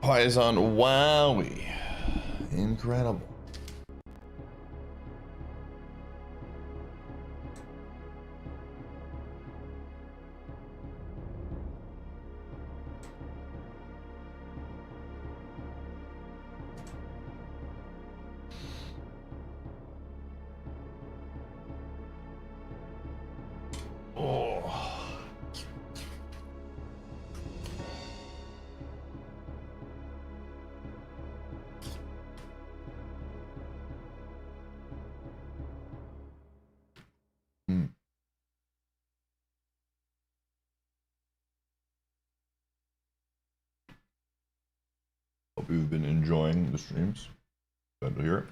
Iateyourpie is on Wowie. Incredible. Hope you've been enjoying the streams. Glad to hear it.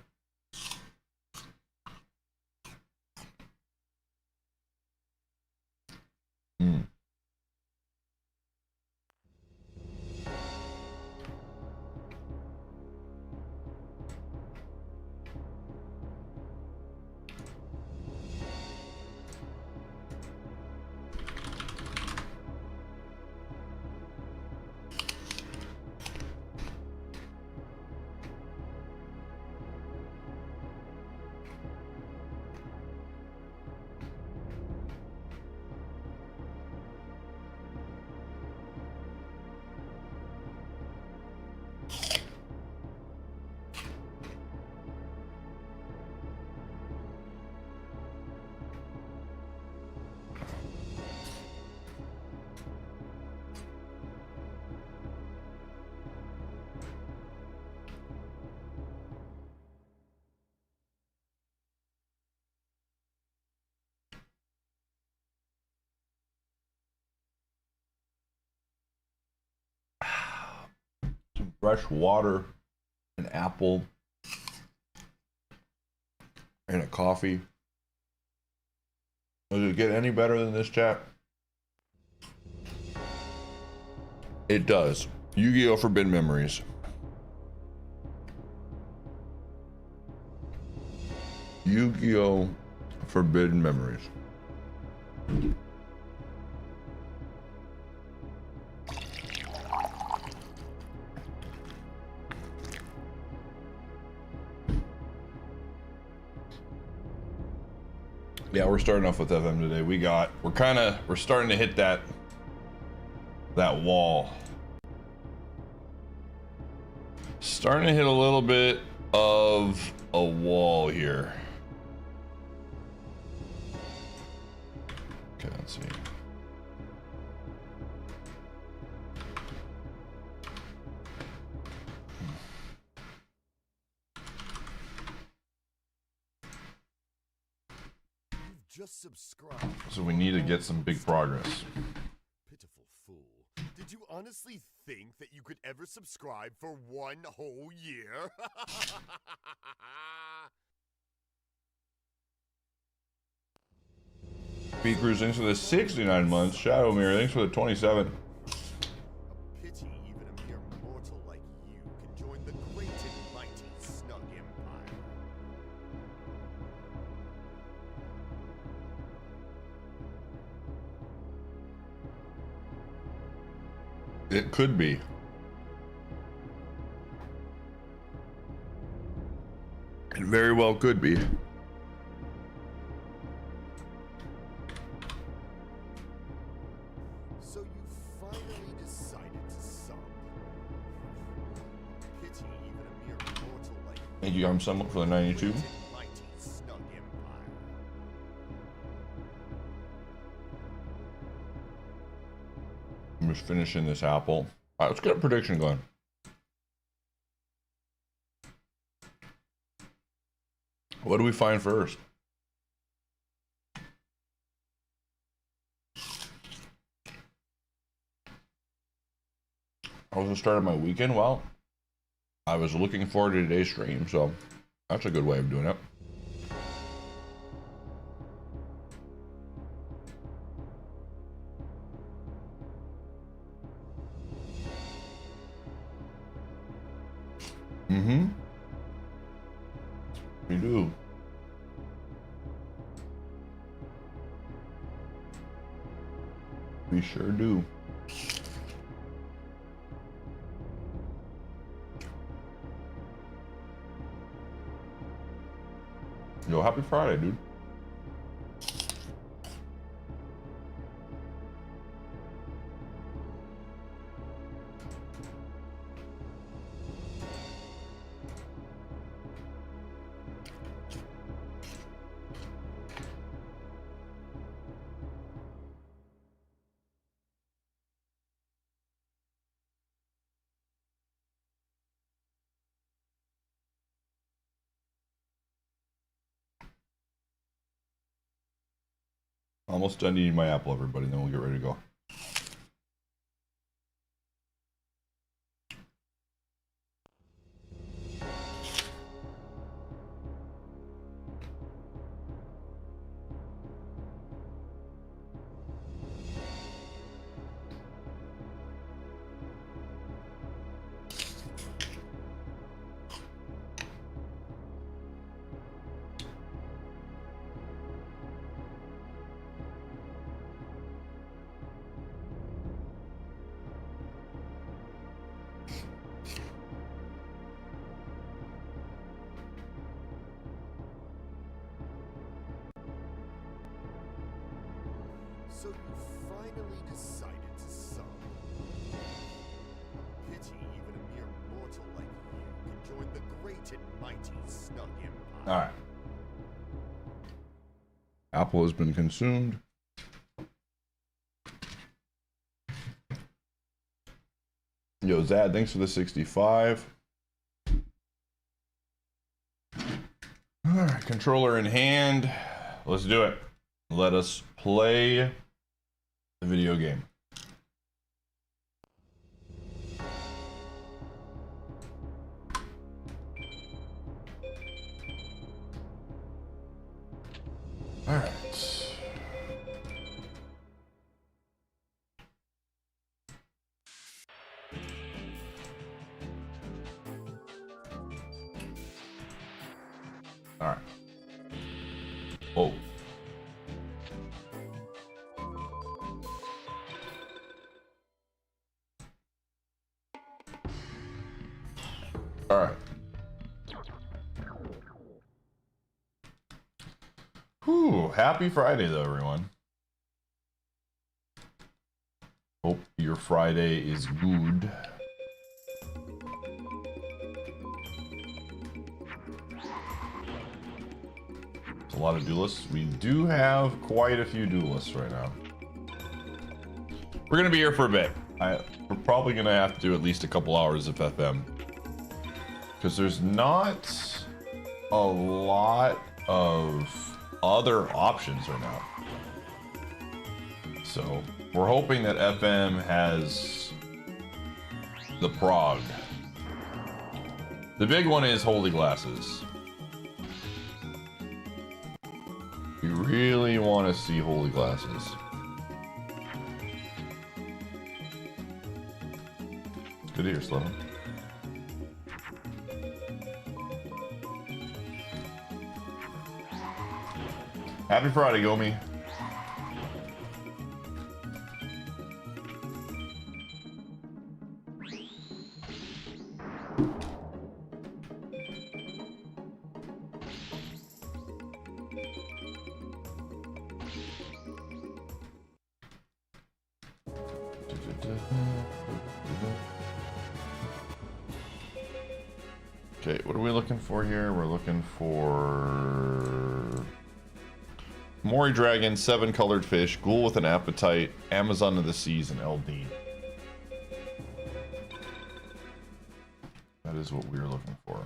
Some fresh water, an apple, and a coffee. Does it get any better than this, chat? It does. Yu-Gi-Oh! Forbidden Memories. Yu-Gi-Oh! Forbidden Memories. Yeah, we're starting off with FM today. We're starting to hit that wall. Starting to hit a little bit of a wall here. Okay, let's see. Just subscribe. So we need to get some big progress. Pitiful fool. Did you honestly think that you could ever subscribe for one whole year? B Cruise, thanks for the 69 months. Shadow Mirror, thanks for the 27. A pity even a mere mortal like you can join the great and mighty Snug Empire. It could be. It very well could be. So you finally decided to sub. A pity even a mere mortal like Thank you, I'm somewhat for the 92. great and mighty Snug Empire. I'm just finishing this apple. All right, let's get a prediction going. What do we find first? I was the start of my weekend. Well, I was looking forward to today's stream, so that's a good way of doing it. We do. We sure do. Yo, happy Friday, dude. Almost done eating my apple, everybody. Then we'll get ready to go. So you finally decided to sub. Pity even a mere mortal like you can join the great and mighty Snug Empire. All right. Apple has been consumed. Yo, Zad, thanks for the 65. All right, controller in hand. Let's do it. Let us play the video game. All right. All right. Oh. All right. Whew, happy Friday though, everyone. Hope your Friday is good. It's a lot of duelists. We do have quite a few duelists right now. We're gonna be here for a bit. We're probably gonna have to do at least a couple hours of FM. Because there's not a lot of other options right now. So we're hoping that FM has the prog. The big one is Holy Glasses. We really want to see Holy Glasses. It's good to hear, Sloan. Happy Friday, Gomi. Okay, what are we looking for here? We're looking for Mori Dragon, 7 colored fish, Ghoul with an Appetite, Amazon of the Seas, and LD. That is what we're looking for.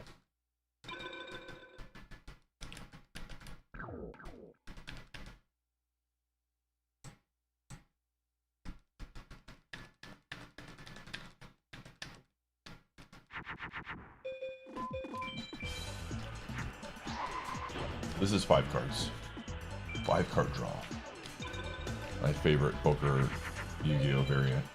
This is 5 cards. 5 card draw. My favorite poker Yu-Gi-Oh variant.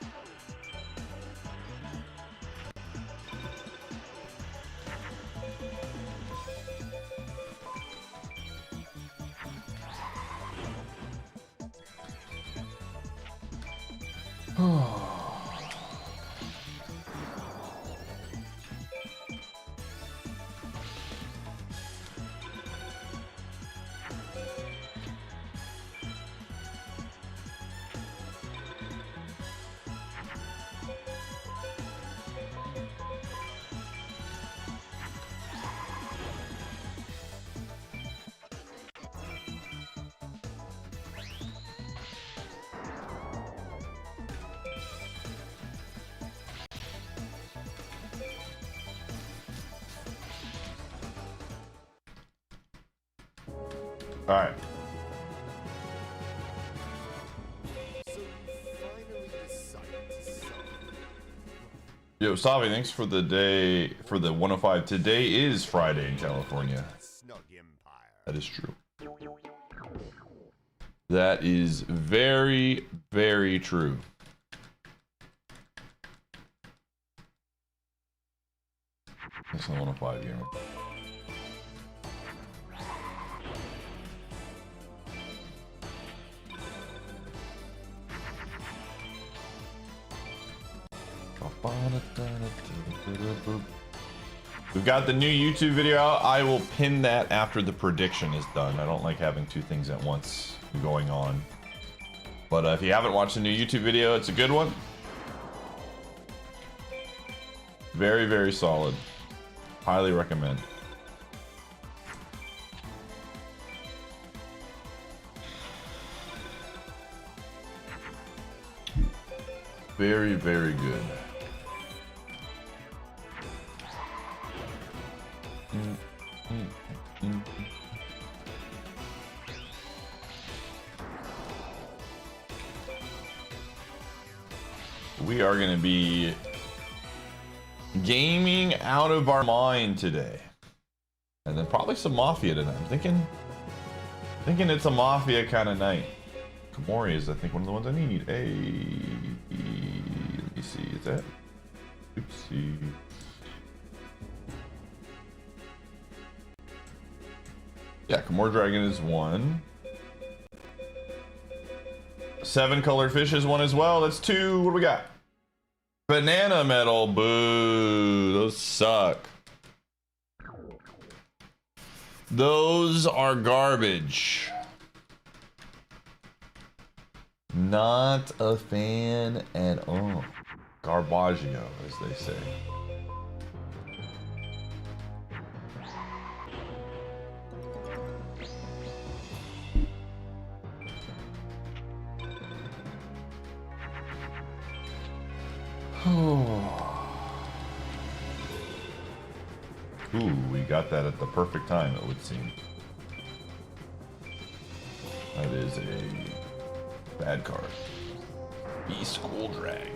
All right. So you finally decided to celebrate. Yo, Savi, thanks for the day, for the 105. Today is Friday in California. Snug empire. That is true. That is very, very true. That's not 105 here. We've got the new YouTube video out. I will pin that after the prediction is done. I don't like having two things at once going on. But if you haven't watched the new YouTube video, it's a good one. Very, very solid. Highly recommend. Very, very good. We are going to be gaming out of our mind today, and then probably some Mafia tonight. I'm thinking it's a Mafia kind of night. Komori is, I think, one of the ones I need. Hey, let me see. Is that? Oopsie. Yeah, Komori Dragon is one. 7 colored fish is one as well. That's 2. What do we got? Banana medal. Boo. Those suck. Those are garbage. Not a fan at all. Garbaggio, as they say. Ooh, we got that at the perfect time, it would seem. That is a bad card. E-School Drag.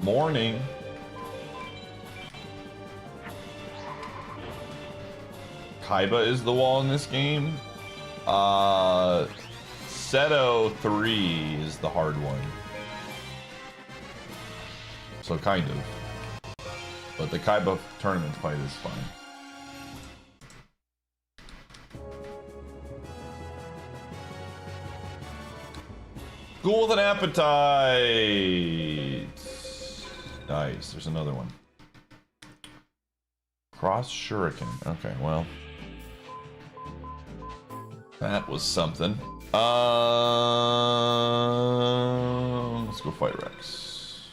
Morning. Kaiba is the wall in this game. Seto 3 is the hard one. So kind of. But the Kaiba tournament fight is fine. School with an appetite. Nice. There's another one. Cross Shuriken. Okay, well. That was something. Let's go fight Rex.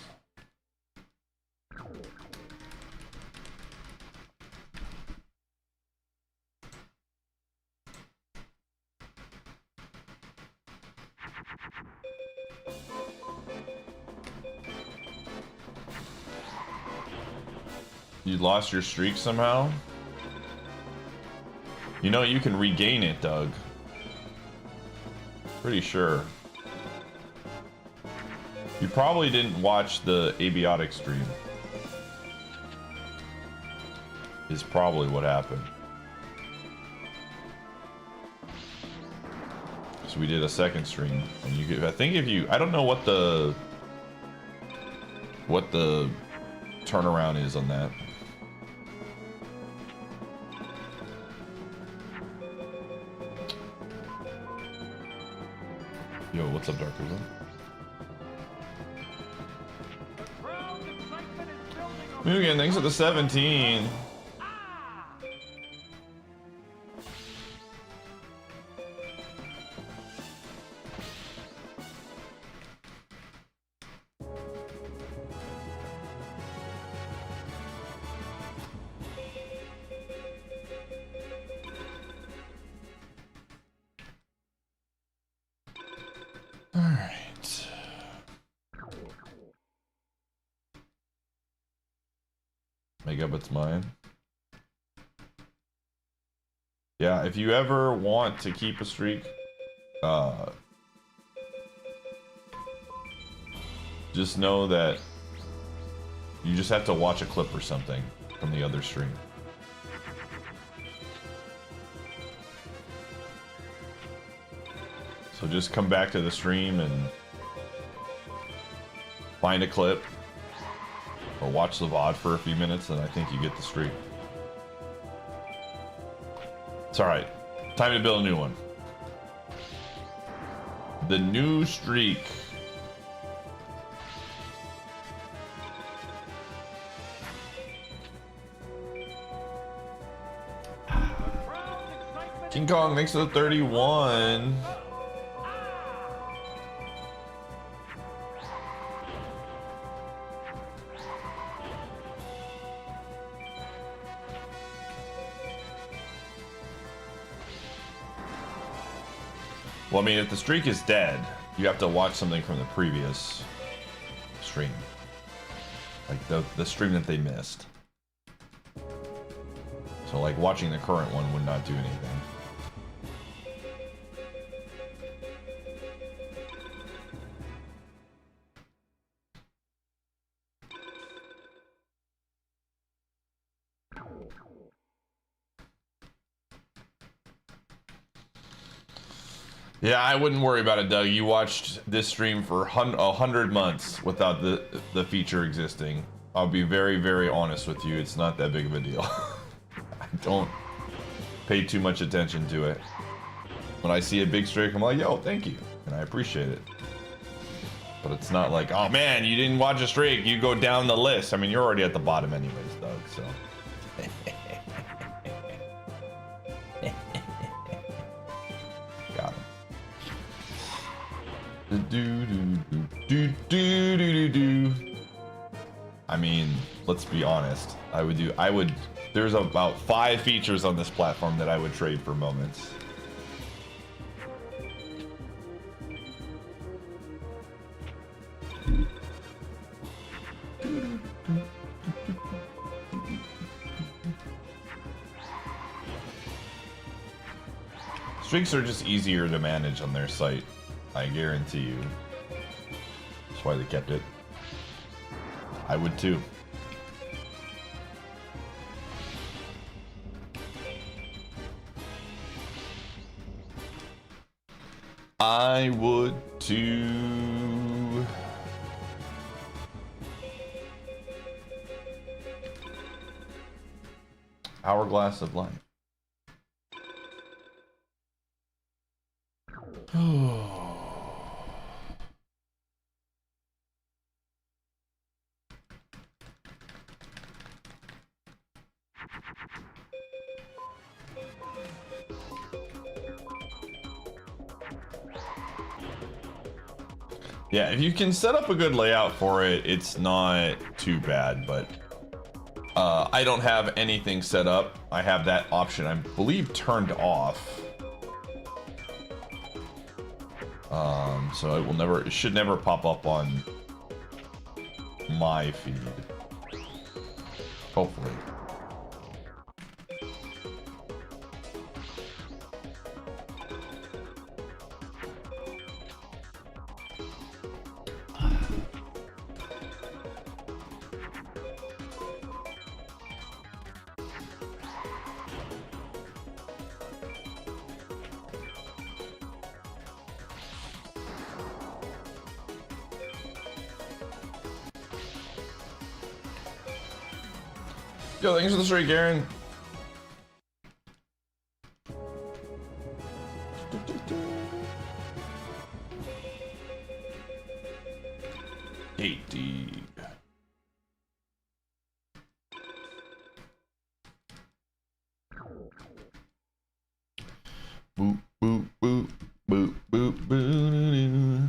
You lost your streak somehow? You know, you can regain it, Doug. Pretty sure. You probably didn't watch the Abiotic stream. Is probably what happened. So we did a second stream, and you could, I think if you, I don't know what the turnaround is on that. Yo, what's up, Dark Vision? Mugen, thanks for the 17. but it's mine. Yeah, if you ever want to keep a streak, just know that you just have to watch a clip or something from the other stream. So just come back to the stream and find a clip or watch the VOD for a few minutes, and I think you get the streak. It's alright. Time to build a new one. The new streak. King Kong, thanks for the 31. Well, I mean, if the streak is dead, you have to watch something from the previous stream. Like the stream that they missed. So like watching the current one would not do anything. Yeah, I wouldn't worry about it, Doug. You watched this stream for 100 months without the feature existing. I'll be very, very honest with you. It's not that big of a deal. I don't pay too much attention to it. When I see a big streak, I'm like, yo, thank you. And I appreciate it. But it's not like, oh man, you didn't watch a streak. You go down the list. I mean, you're already at the bottom anyways, Doug, so. Got him. I mean, let's be honest. There's about 5 features on this platform that I would trade for moments. Streaks are just easier to manage on their site. I guarantee you. That's why they kept it. I would too. I would too. Hourglass of life. Yeah, if you can set up a good layout for it, it's not too bad, but I don't have anything set up. I have that option, I believe, turned off. So it should never pop up on my feed. Hopefully. Yo, thanks for the streak, Aaron. $80. Boop, boop, boop, boop, boop, boop.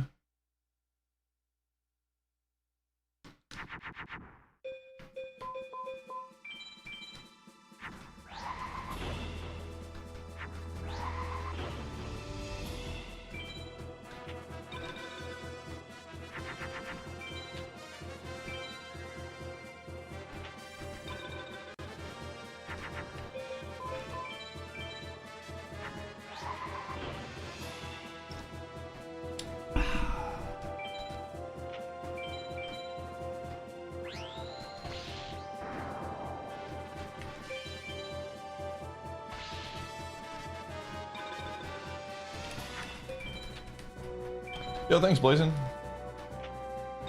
Yo, thanks, Blazin.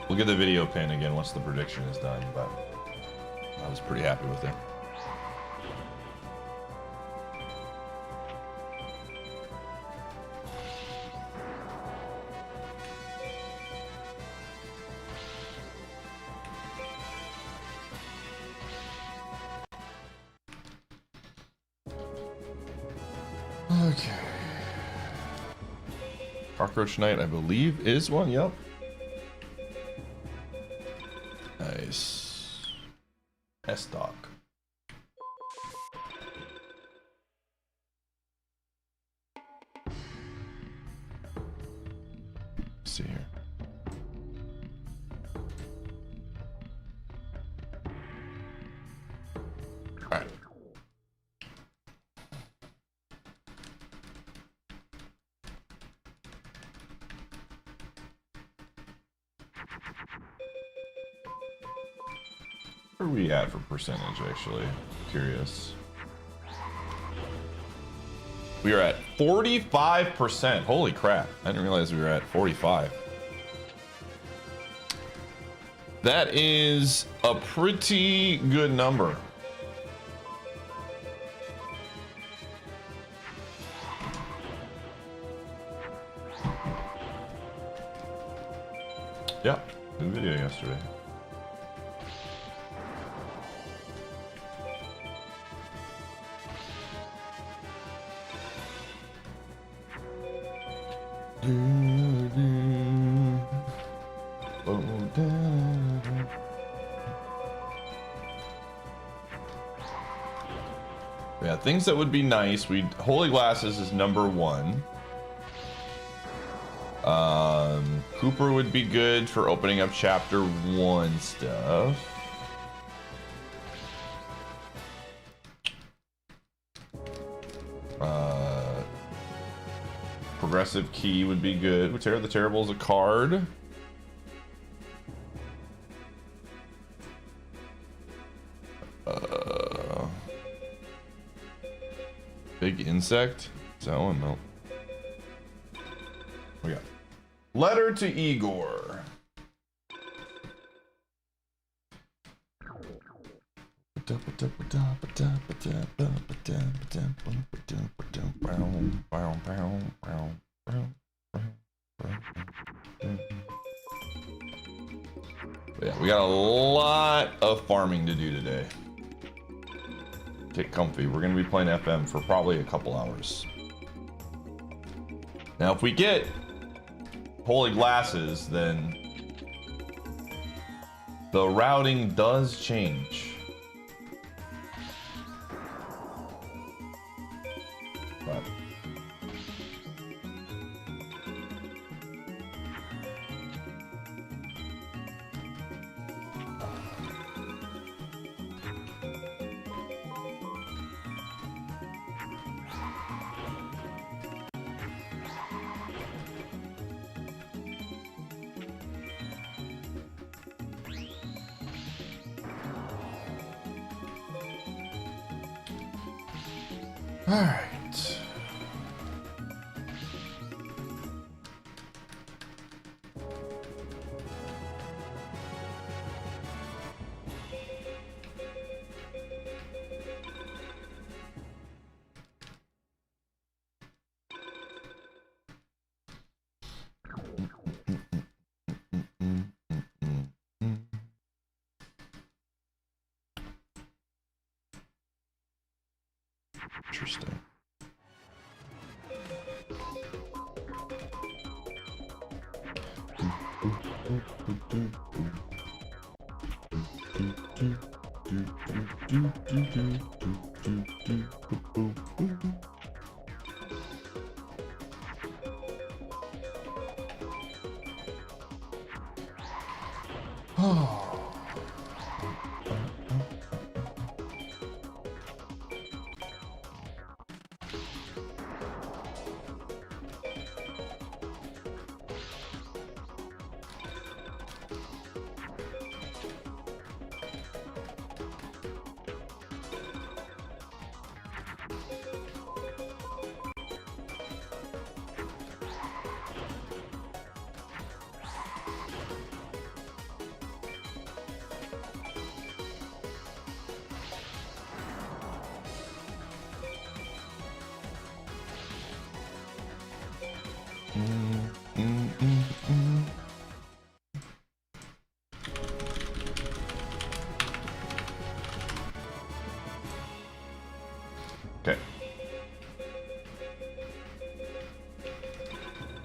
We'll get the video pin again once the prediction is done, but I was pretty happy with it. Okay. Cockroach Knight, I believe, is one. Yep. Nice. S-Doc. See here. All right. Where are we at for percentage, actually? Curious. We are at 45%. Holy crap. I didn't realize we were at 45. That is a pretty good number. Yeah, new video yesterday. Yeah, things that would be nice. Holy Glasses is number 1. Cooper would be good for opening up chapter 1 stuff. Progressive Key would be good. Terror the Terrible is a card. Big Insect? Is that one? No. We got Letter to Igor. Yeah, we got a lot of farming to do today. Get comfy. We're going to be playing FM for probably a couple hours. Now, if we get Holy Glasses, then the routing does change. But all right. Interesting. Okay.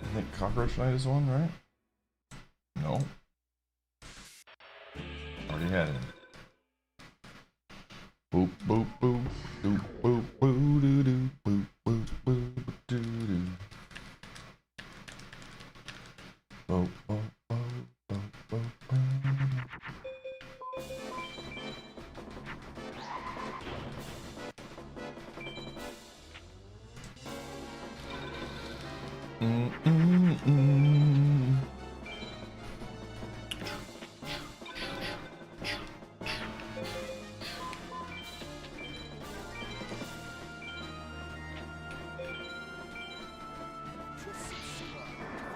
I think Cockroach Knight is one, right? No. Already had it. Boop boop boop boop boop boop doo doo boop boop boop doo doo. Boop boop boop boop boop boop.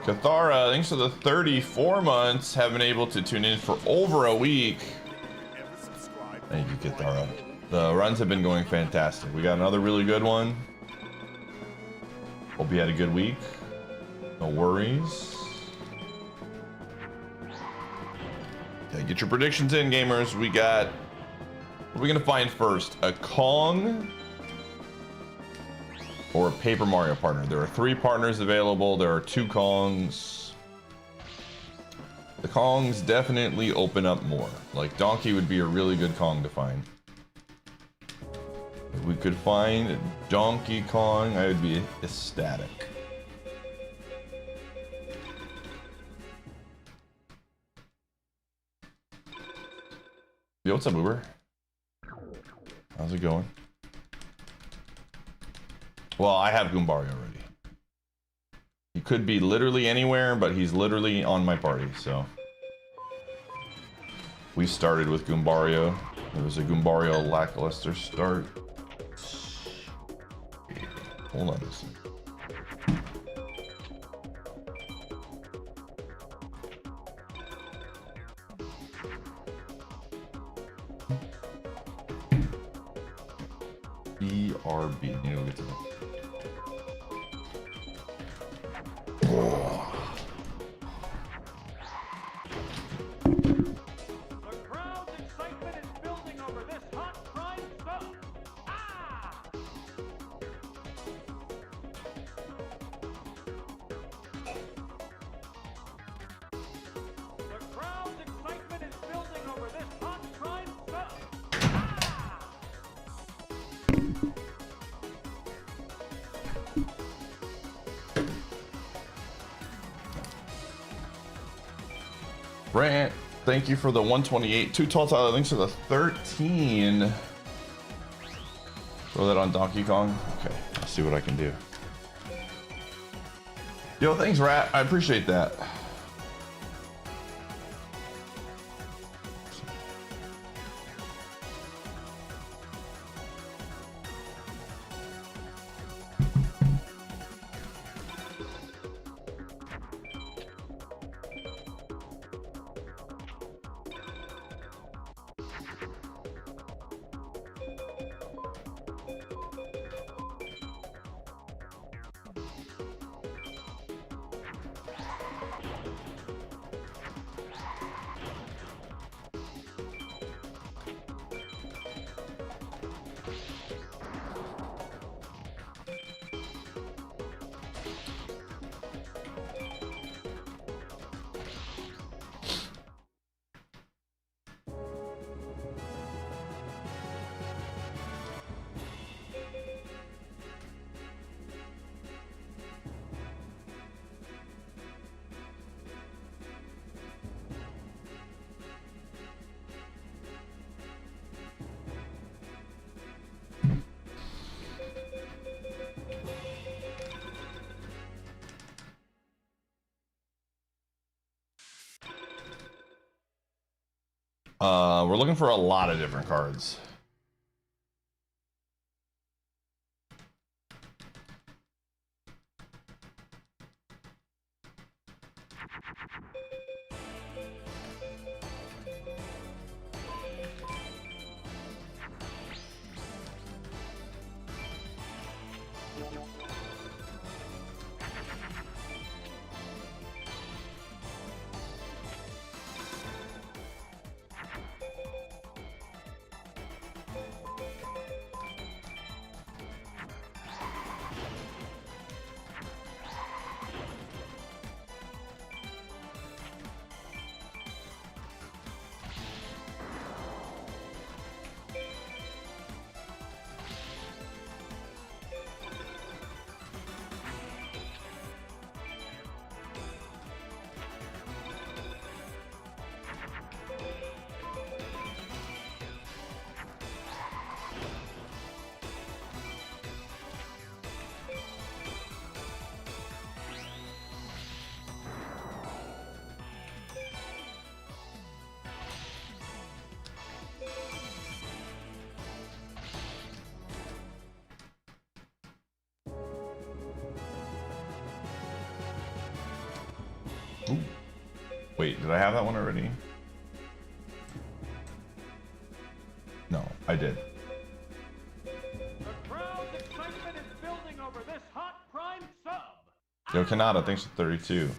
Cathara, thanks for the 34 months, have been able to tune in for over a week. Thank you, Cathara. The runs have been going fantastic. We got another really good one. Hope you had a good week. No worries. Yeah, get your predictions in, gamers. We got... What are we gonna find first? A Kong or a Paper Mario partner? There are 3 partners available. There are 2 Kongs. The Kongs definitely open up more. Like Donkey would be a really good Kong to find. If we could find Donkey Kong, I would be ecstatic. Yo, what's up, Uber? How's it going? Well, I have Goombario already. He could be literally anywhere, but he's literally on my party, so. We started with Goombario. It was a Goombario lackluster start. Hold on a second. BRB. Need to get to that. The crowd's excitement is building over this hot prime stuff. Ah! The crowd's excitement is building over this hot prime stuff. Ah! Brant, thank you for the 128. 2 tall tile links to the 13. Throw that on Donkey Kong. Okay, I'll see what I can do. Yo, thanks, Rat. I appreciate that. We're looking for a lot of different cards. Ooh. Wait, did I have that one already? No, I did. The crowd's excitement is building over this hot prime sub. Yo, Kanata, thanks for 32.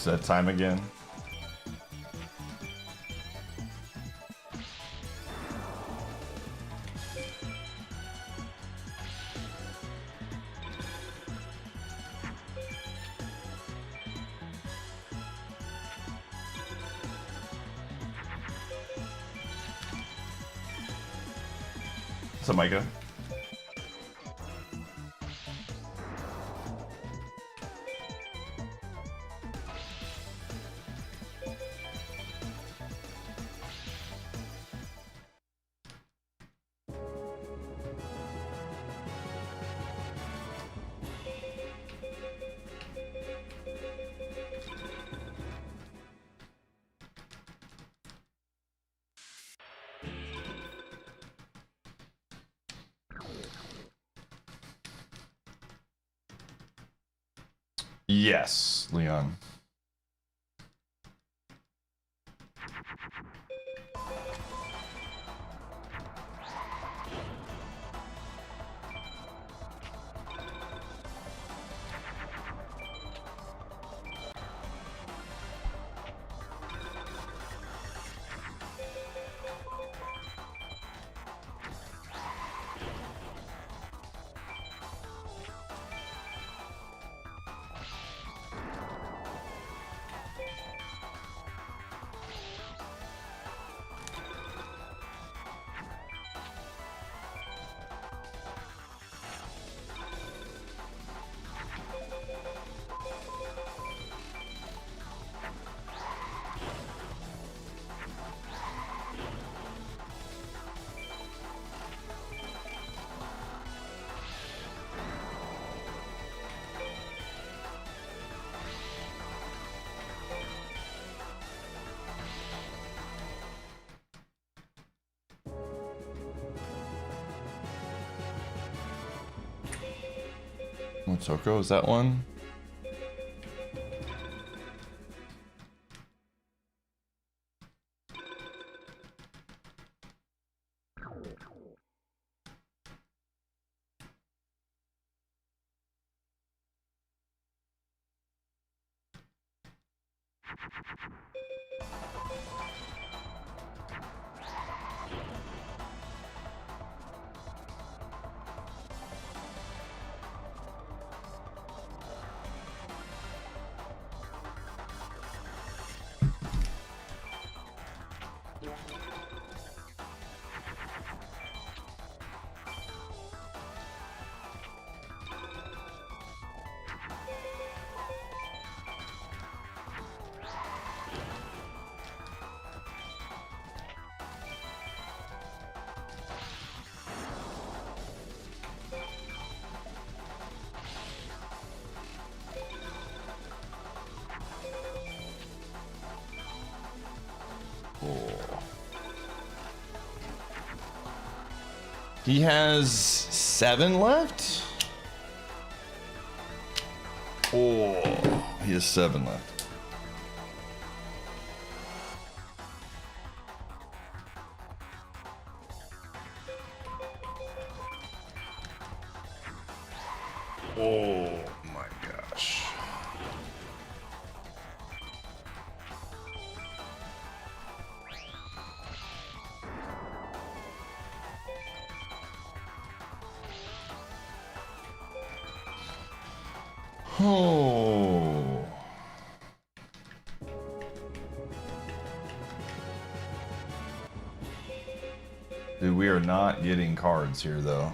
It's that time again. What's up, Micah? Yes, Leon. Motoko, is that one? He has 7 left? Oh, he has 7 left. Oh my gosh. Oh. Dude, we are not getting cards here though.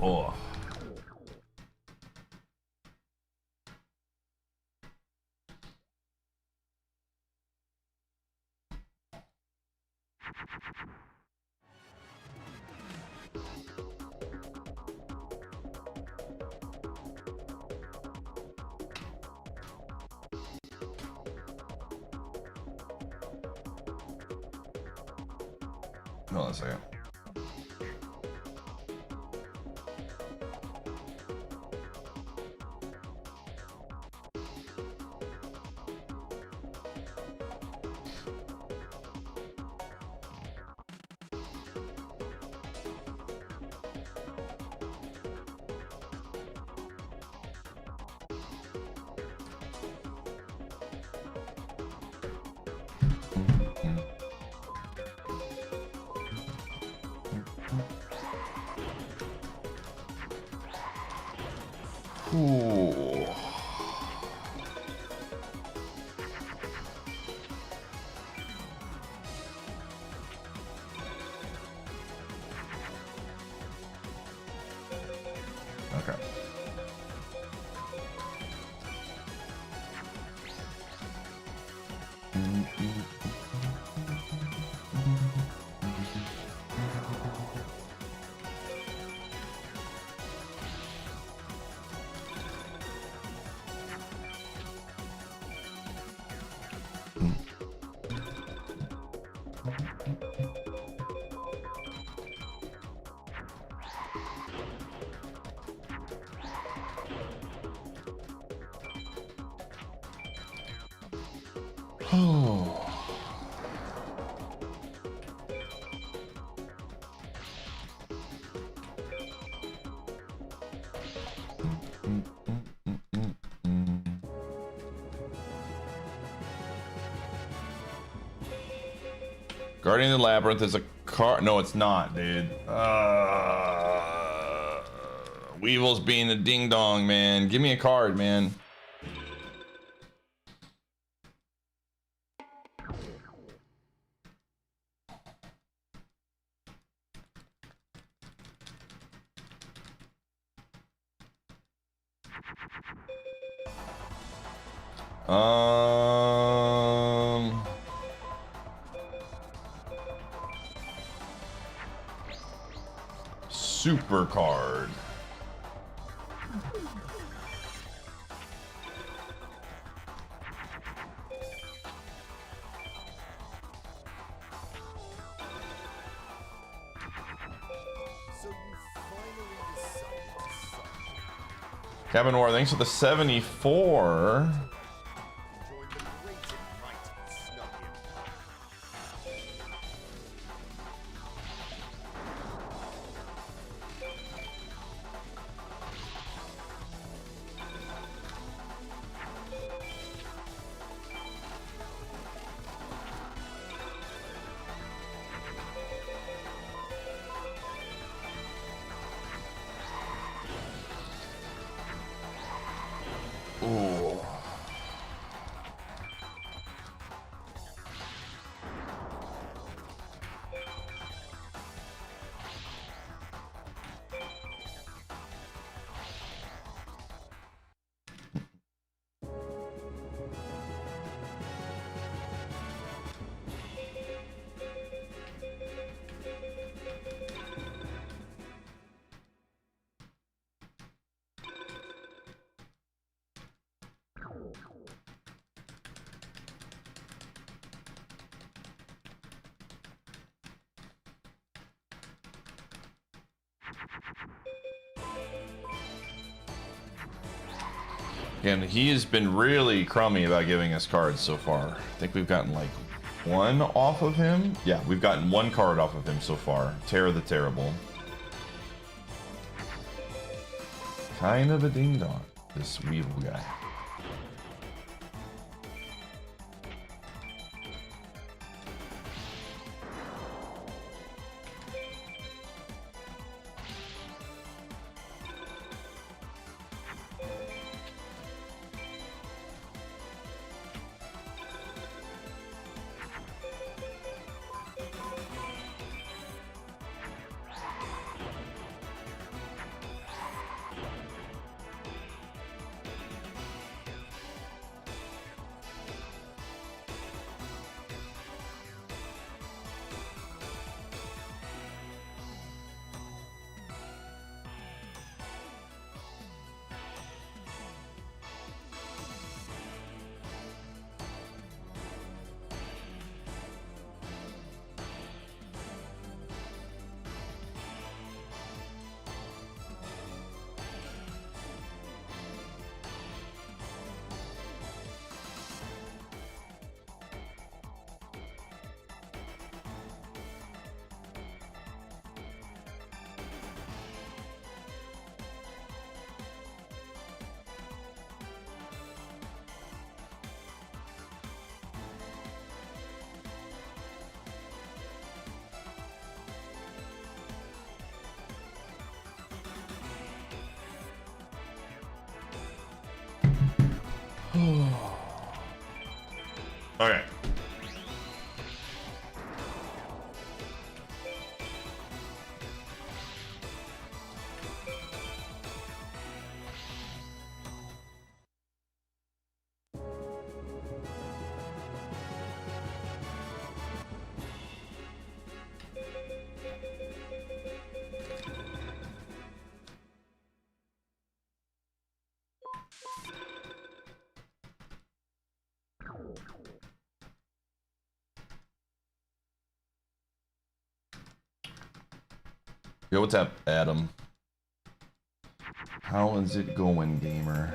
Oh. Hold on a second. Ooh. Okay. Oh. Guardian of the Labyrinth is a card. No, it's not, dude. Weevil's being a ding dong, man. Give me a card, man. Super card. So you finally decided to sub. Cabin War, thanks for the 74. Join the great and mighty Snug Empire. And he has been really crummy about giving us cards so far. I think we've gotten like one off of him. Yeah, we've gotten one card off of him so far. Terror the Terrible. Kind of a ding-dong, this Weevil guy. Okay. Yo, what's up, Adam? How is it going, gamer?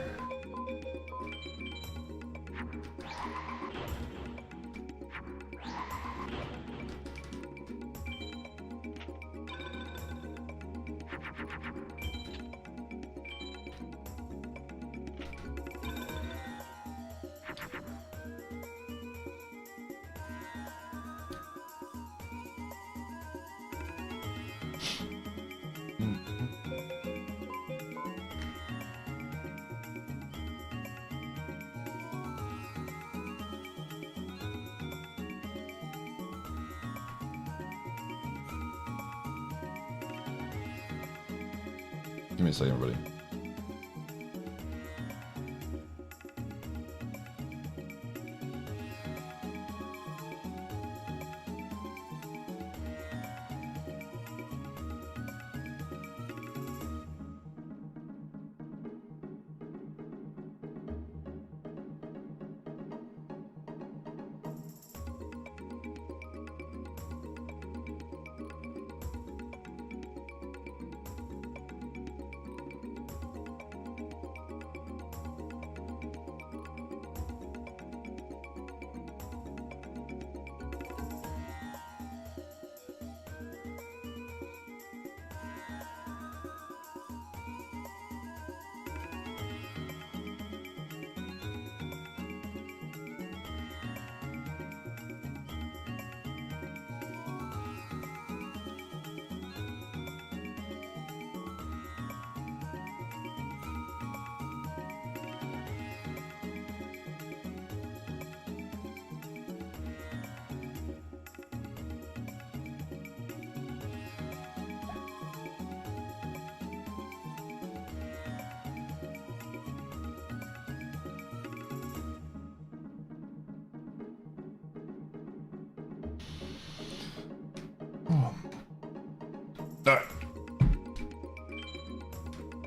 Give me a second, buddy.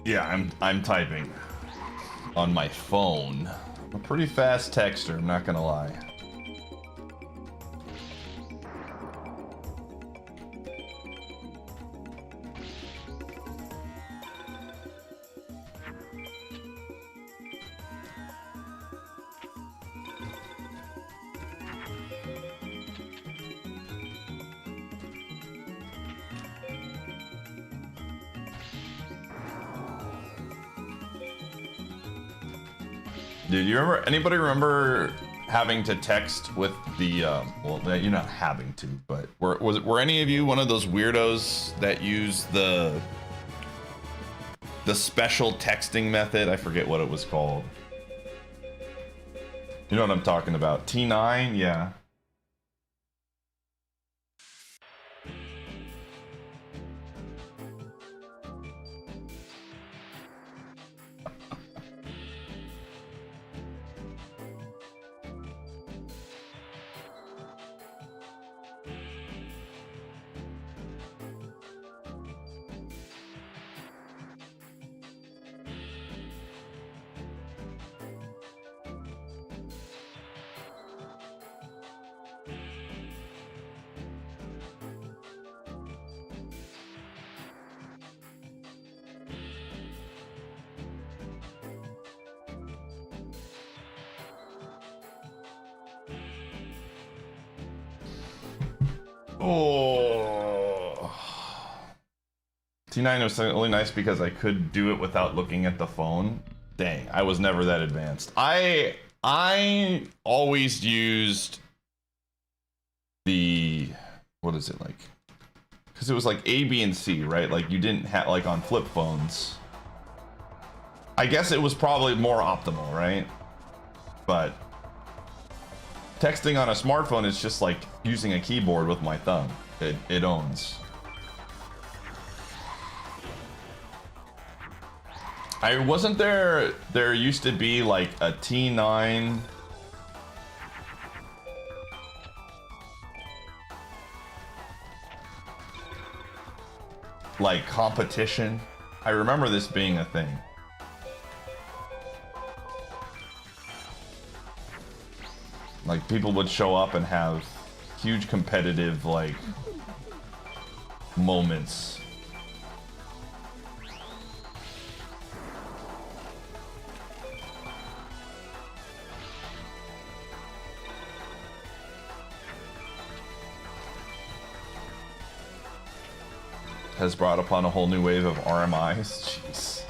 Yeah, I'm typing on my phone. I'm a pretty fast texter, I'm not gonna lie. Dude, you remember? Anybody remember having to text with the? Well, you're not having to, but were any of you one of those weirdos that use the special texting method? I forget what it was called. You know what I'm talking about? T9, yeah. Oh. T9 was really nice because I could do it without looking at the phone. Dang, I was never that advanced. I always used the, what is it like? Because it was like A, B, and C, right? Like you didn't have, like on flip phones. I guess it was probably more optimal, right? But texting on a smartphone is just like using a keyboard with my thumb. It owns. Wasn't there used to be like a T9 like competition? I remember this being a thing. Like people would show up and have huge competitive like moments. Has brought upon a whole new wave of RMIs. Jeez.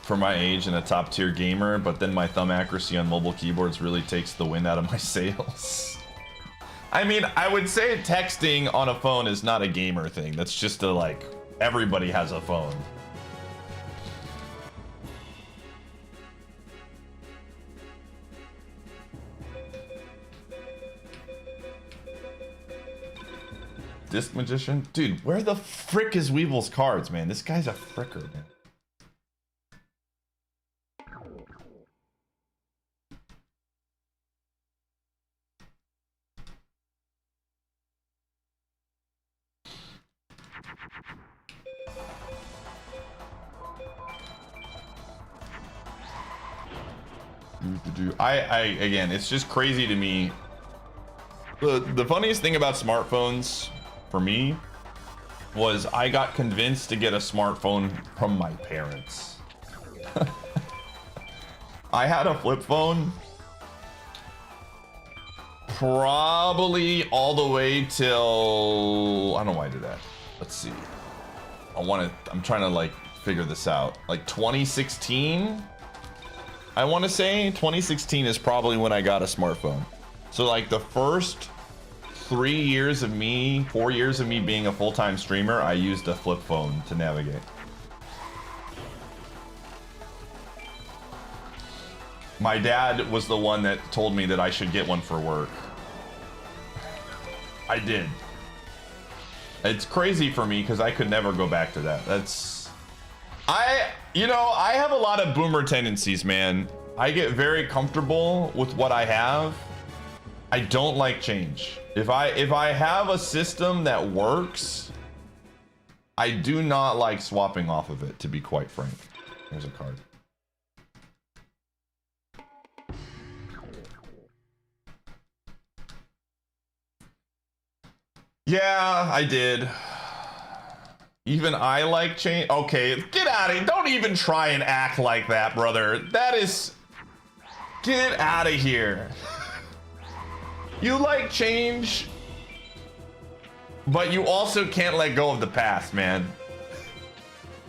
For my age and a top tier gamer, but then my thumb accuracy on mobile keyboards really takes the wind out of my sails. I mean, I would say texting on a phone is not a gamer thing. That's just a like, everybody has a phone. Disc Magician? Dude, where the frick is Weevil's cards, man? This guy's a fricker, man. Again, it's just crazy to me. The funniest thing about smartphones for me was I got convinced to get a smartphone from my parents. I had a flip phone probably all the way till, I don't know why I did that. Let's see. I'm trying to like figure this out. Like 2016? I want to say 2016 is probably when I got a smartphone. So like the first 4 years of me being a full-time streamer, I used a flip phone to navigate. My dad was the one that told me that I should get one for work. I did. It's crazy for me because I could never go back to that. You know, I have a lot of boomer tendencies, man. I get very comfortable with what I have. I don't like change. If I have a system that works, I do not like swapping off of it, to be quite frank. Here's a card. Yeah, I did. Even I like change. Okay, get out of here. Don't even try and act like that, brother. That is... Get out of here. You like change? But you also can't let go of the past, man.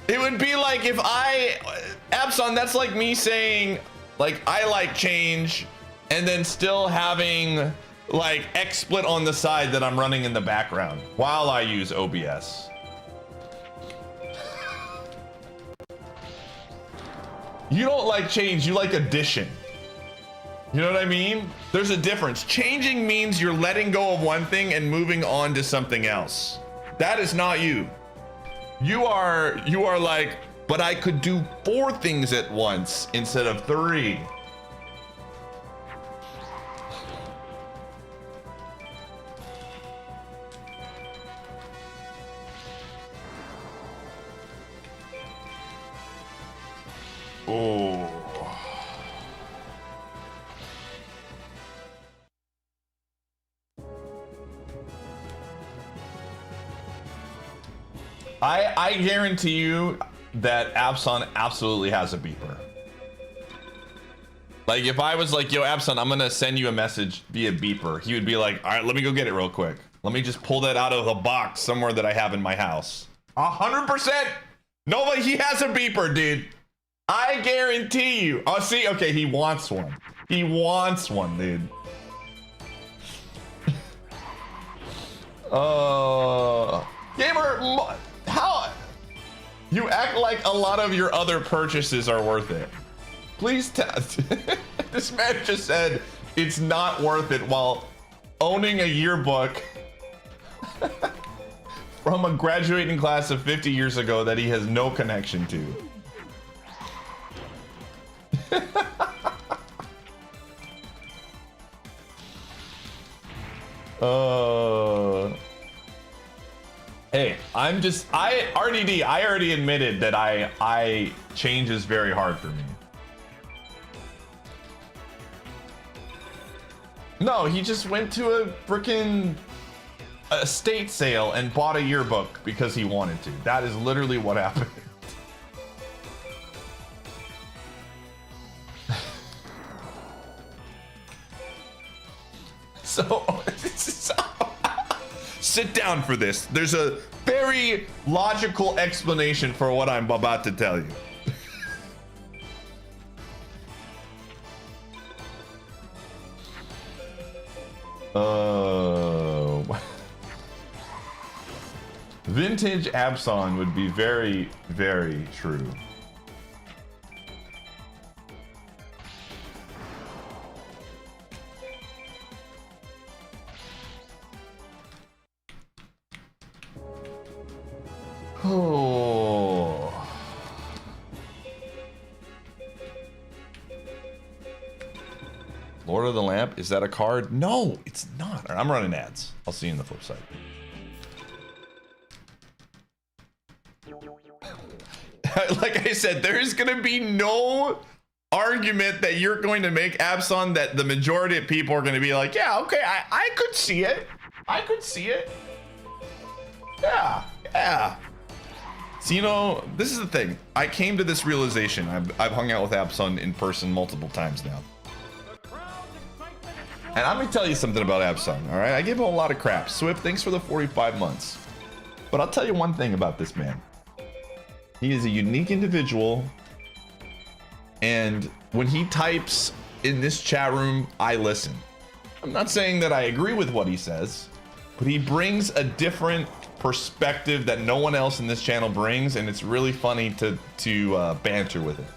It would be like if Abson, that's like me saying, like, I like change, and then still having, like, XSplit on the side that I'm running in the background while I use OBS. You don't like change, you like addition. You know what I mean? There's a difference. Changing means you're letting go of one thing and moving on to something else. That is not you. You are like, but I could do 4 things at once instead of 3. Oh. I guarantee you that Abson absolutely has a beeper. Like if I was like, yo, Abson, I'm gonna send you a message via beeper, he would be like, all right, let me go get it real quick. Let me just pull that out of a box somewhere that I have in my house. 100%. No, but he has a beeper, dude. I guarantee you. Oh, see, okay, he wants one. He wants one, dude. Gamer, how? You act like a lot of your other purchases are worth it. Please tell. This man just said it's not worth it while owning a yearbook from a graduating class of 50 years ago that he has no connection to. Hey, I already admitted that I change is very hard for me. No, he just went to a freaking estate sale and bought a yearbook because he wanted to. That is literally what happened. So sit down for this. There's a very logical explanation for what I'm about to tell you. Vintage Abson would be very, very true. Oh. Lord of the Lamp, is that a card? No, it's not. I'm running ads. I'll see you in the flip side. Like I said, there is going to be no argument that you're going to make, Abson, that the majority of people are going to be like, yeah, okay, I could see it. I could see it. Yeah. So, you know, this is the thing. I came to this realization. I've hung out with Abson in person multiple times now. And I'm going to tell you something about Abson, all right? I give him a lot of crap. Swift, thanks for the 45 months. But I'll tell you one thing about this man. He is a unique individual. And when he types in this chat room, I listen. I'm not saying that I agree with what he says, but he brings a different perspective that no one else in this channel brings, and it's really funny to banter with it.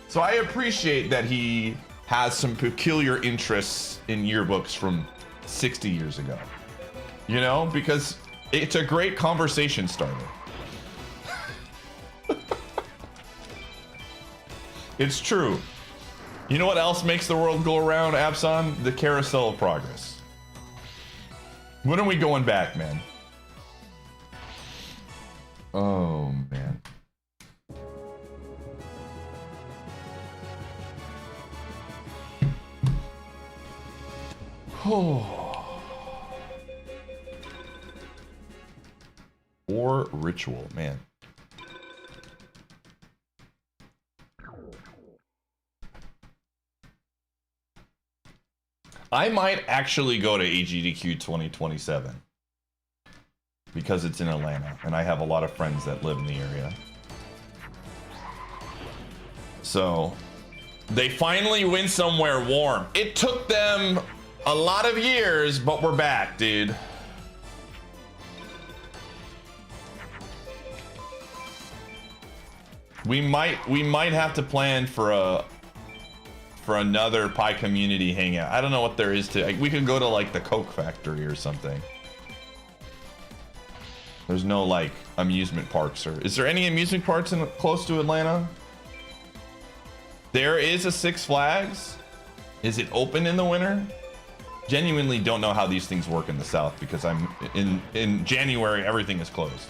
So I appreciate that he has some peculiar interests in yearbooks from 60 years ago. You know, because it's a great conversation starter. It's true. You know what else makes the world go around, Abson? The carousel of progress. When are we going back, man? Oh, man. Oh. Or ritual, man. I might actually go to AGDQ 2027. because it's in Atlanta, and I have a lot of friends that live in the area. So they finally went somewhere warm. It took them a lot of years, but we're back, dude. We might have to plan for another Pi community hangout. I don't know what there is to. We could go to like the Coke factory or something. There's no like amusement parks, or is there any amusement parks close to Atlanta? There is a Six Flags. Is it open in the winter? Genuinely don't know how these things work in the South, because I'm in January everything is closed.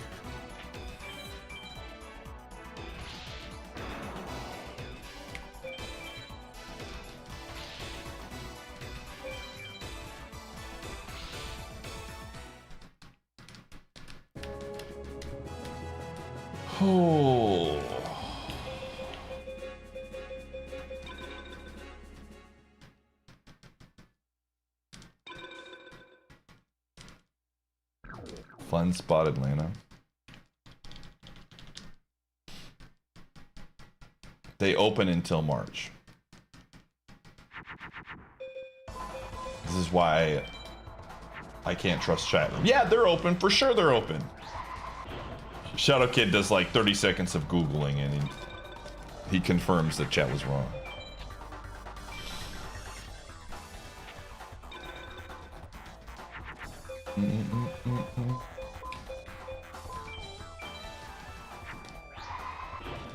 Oh. Fun spot, Atlanta. They open until March. This is why I can't trust chat. Yeah, they're open. For sure they're open. Shadow Kid does like 30 seconds of Googling and he confirms that chat was wrong.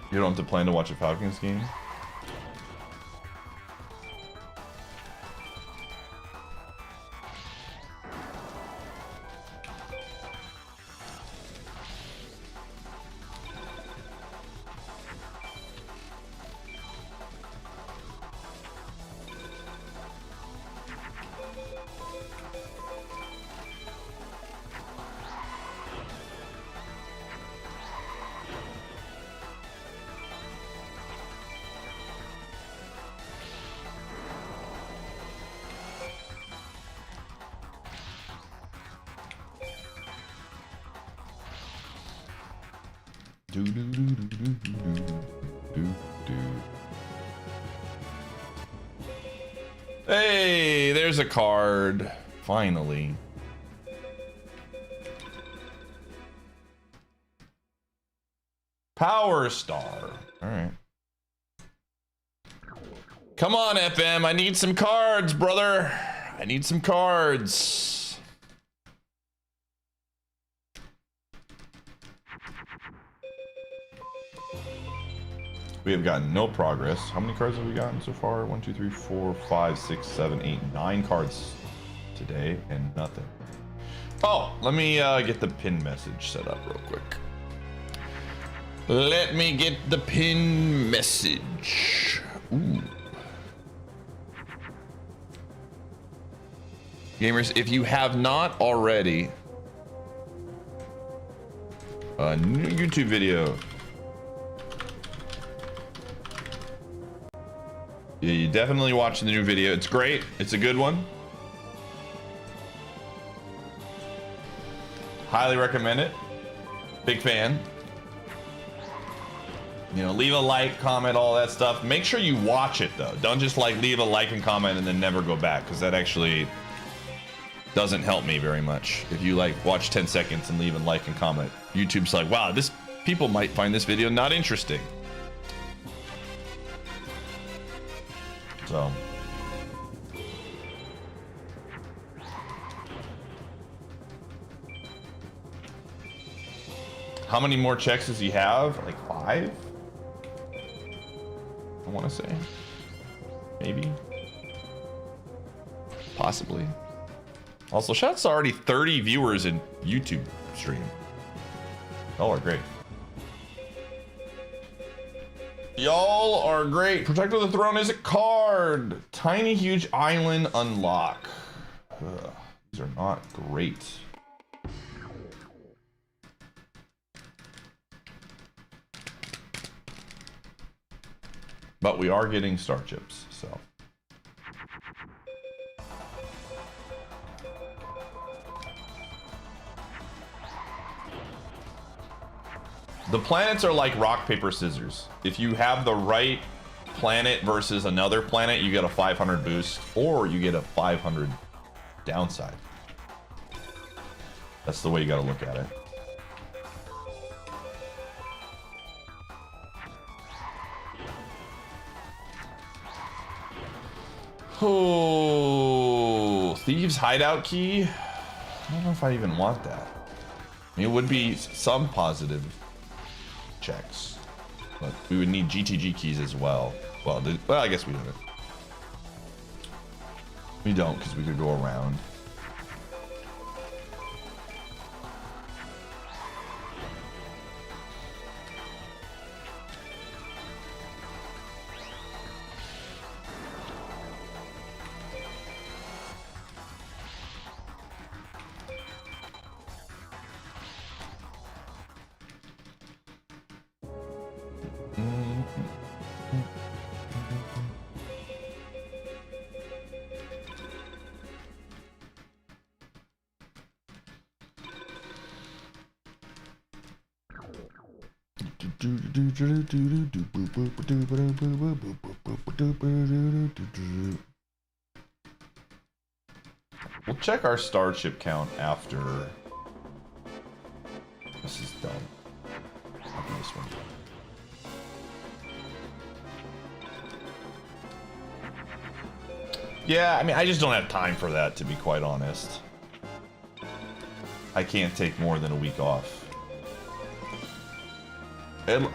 You don't have to plan to watch a Falcons game? Hey, there's a card. Finally. Power Star. All right. Come on, FM. I need some cards, brother. I need some cards. We have gotten no progress. How many cards have we gotten so far? 1, 2, 3, 4, 5, 6, 7, 8, 9 cards today, and nothing. Oh, let me get the pin message set up real quick. Let me get the pin message. Ooh. Gamers, if you have not already, a new YouTube video. Yeah, you definitely watch the new video. It's great. It's a good one. Highly recommend it. Big fan. You know, leave a like, comment, all that stuff. Make sure you watch it though. Don't just like leave a like and comment and then never go back, because that actually doesn't help me very much. If you like watch 10 seconds and leave a like and comment, YouTube's like, wow, this people might find this video not interesting. So how many more checks does he have? Like 5? I want to say. Maybe. Possibly. Also, shout's already 30 viewers in YouTube stream. Y'all are great. Y'all are great. Protector of the Throne is a card. Tiny Huge Island unlock. Ugh, these are not great. But we are getting star chips, so. The planets are like rock, paper, scissors. If you have the right planet versus another planet, you get a 500 boost, or you get a 500 downside. That's the way you gotta look at it. Oh, Thieves Hideout Key? I don't know if I even want that. I mean, it would be some positive checks, but we would need GTG keys as well. Well, I guess we don't. We don't, because we could go around. We'll check our starship count after this is done. I'll do this one. Yeah, I mean, I just don't have time for that, to be quite honest. I can't take more than a week off. And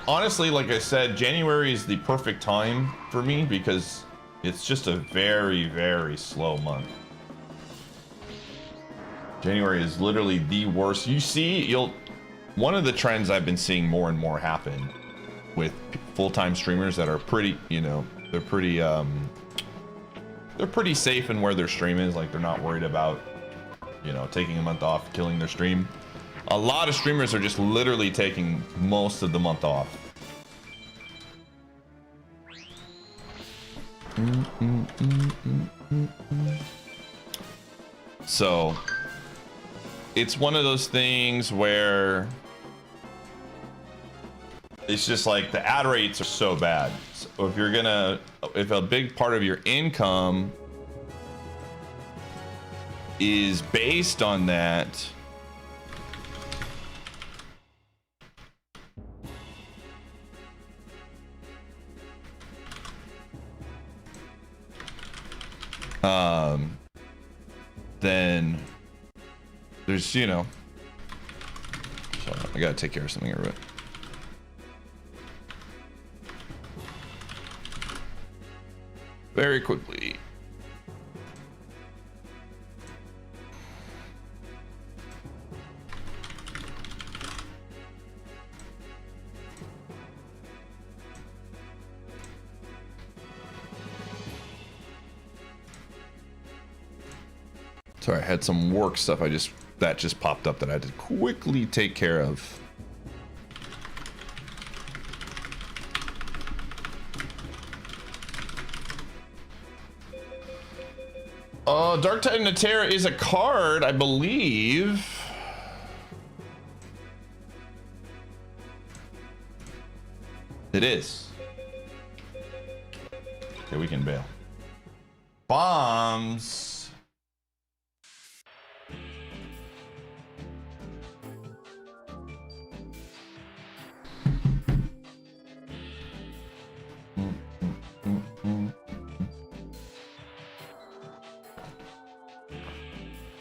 honestly, like I said, January is the perfect time for me because it's just a very, very slow month. January is literally the worst. You see, one of the trends I've been seeing more and more happen with full-time streamers that are pretty, you know, they're pretty safe in where their stream is. Like, they're not worried about, you know, taking a month off, killing their stream. A lot of streamers are just literally taking most of the month off. So it's one of those things where it's just like the ad rates are so bad. So if a big part of your income is based on that, then there's, you know, so I gotta take care of something here, but very quickly. Sorry, I had some work stuff that just popped up that I had to quickly take care of. Dark Titan of Terror is a card, I believe. It is. Okay, we can bail. Bombs.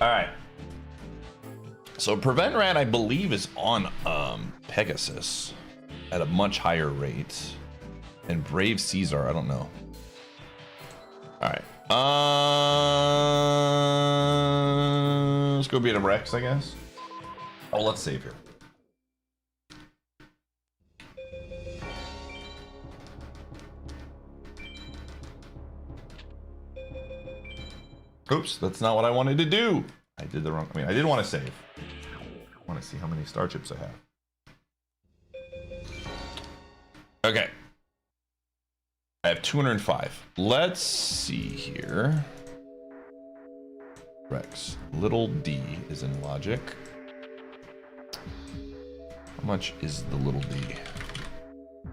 All right. So Prevent Rat, I believe, is on Pegasus at a much higher rate, and Brave Caesar, I don't know. All right. Let's go beat a Rex, I guess. Oh, let's save here. Oops, that's not what I wanted to do. I did the wrong. I mean, I didn't want to save. I want to see how many starships I have. Okay. I have 205. Let's see here. Rex. Little D is in logic. How much is the little D?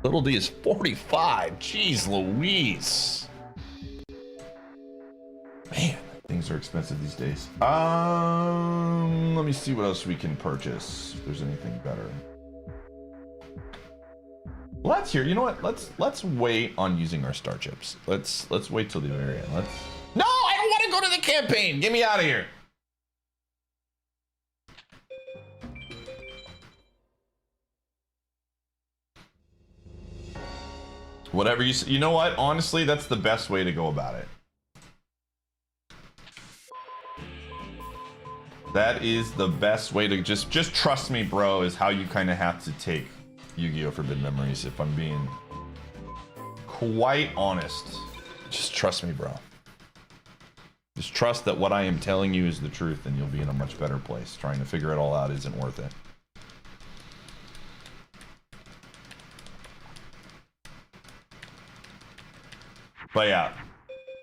Little D is 45. Jeez Louise. Man, things are expensive these days. Let me see what else we can purchase. If there's anything better. Well, that's here. You know what? Let's wait on using our star chips. Let's wait till the very end. No, I don't want to go to the campaign. Get me out of here. Whatever you know what? Honestly, that's the best way to go about it. That is the best way to just trust me, bro, is how you kind of have to take Yu-Gi-Oh! Forbidden Memories, if I'm being quite honest. Just trust me, bro. Just trust that what I am telling you is the truth, and you'll be in a much better place. Trying to figure it all out isn't worth it. But yeah,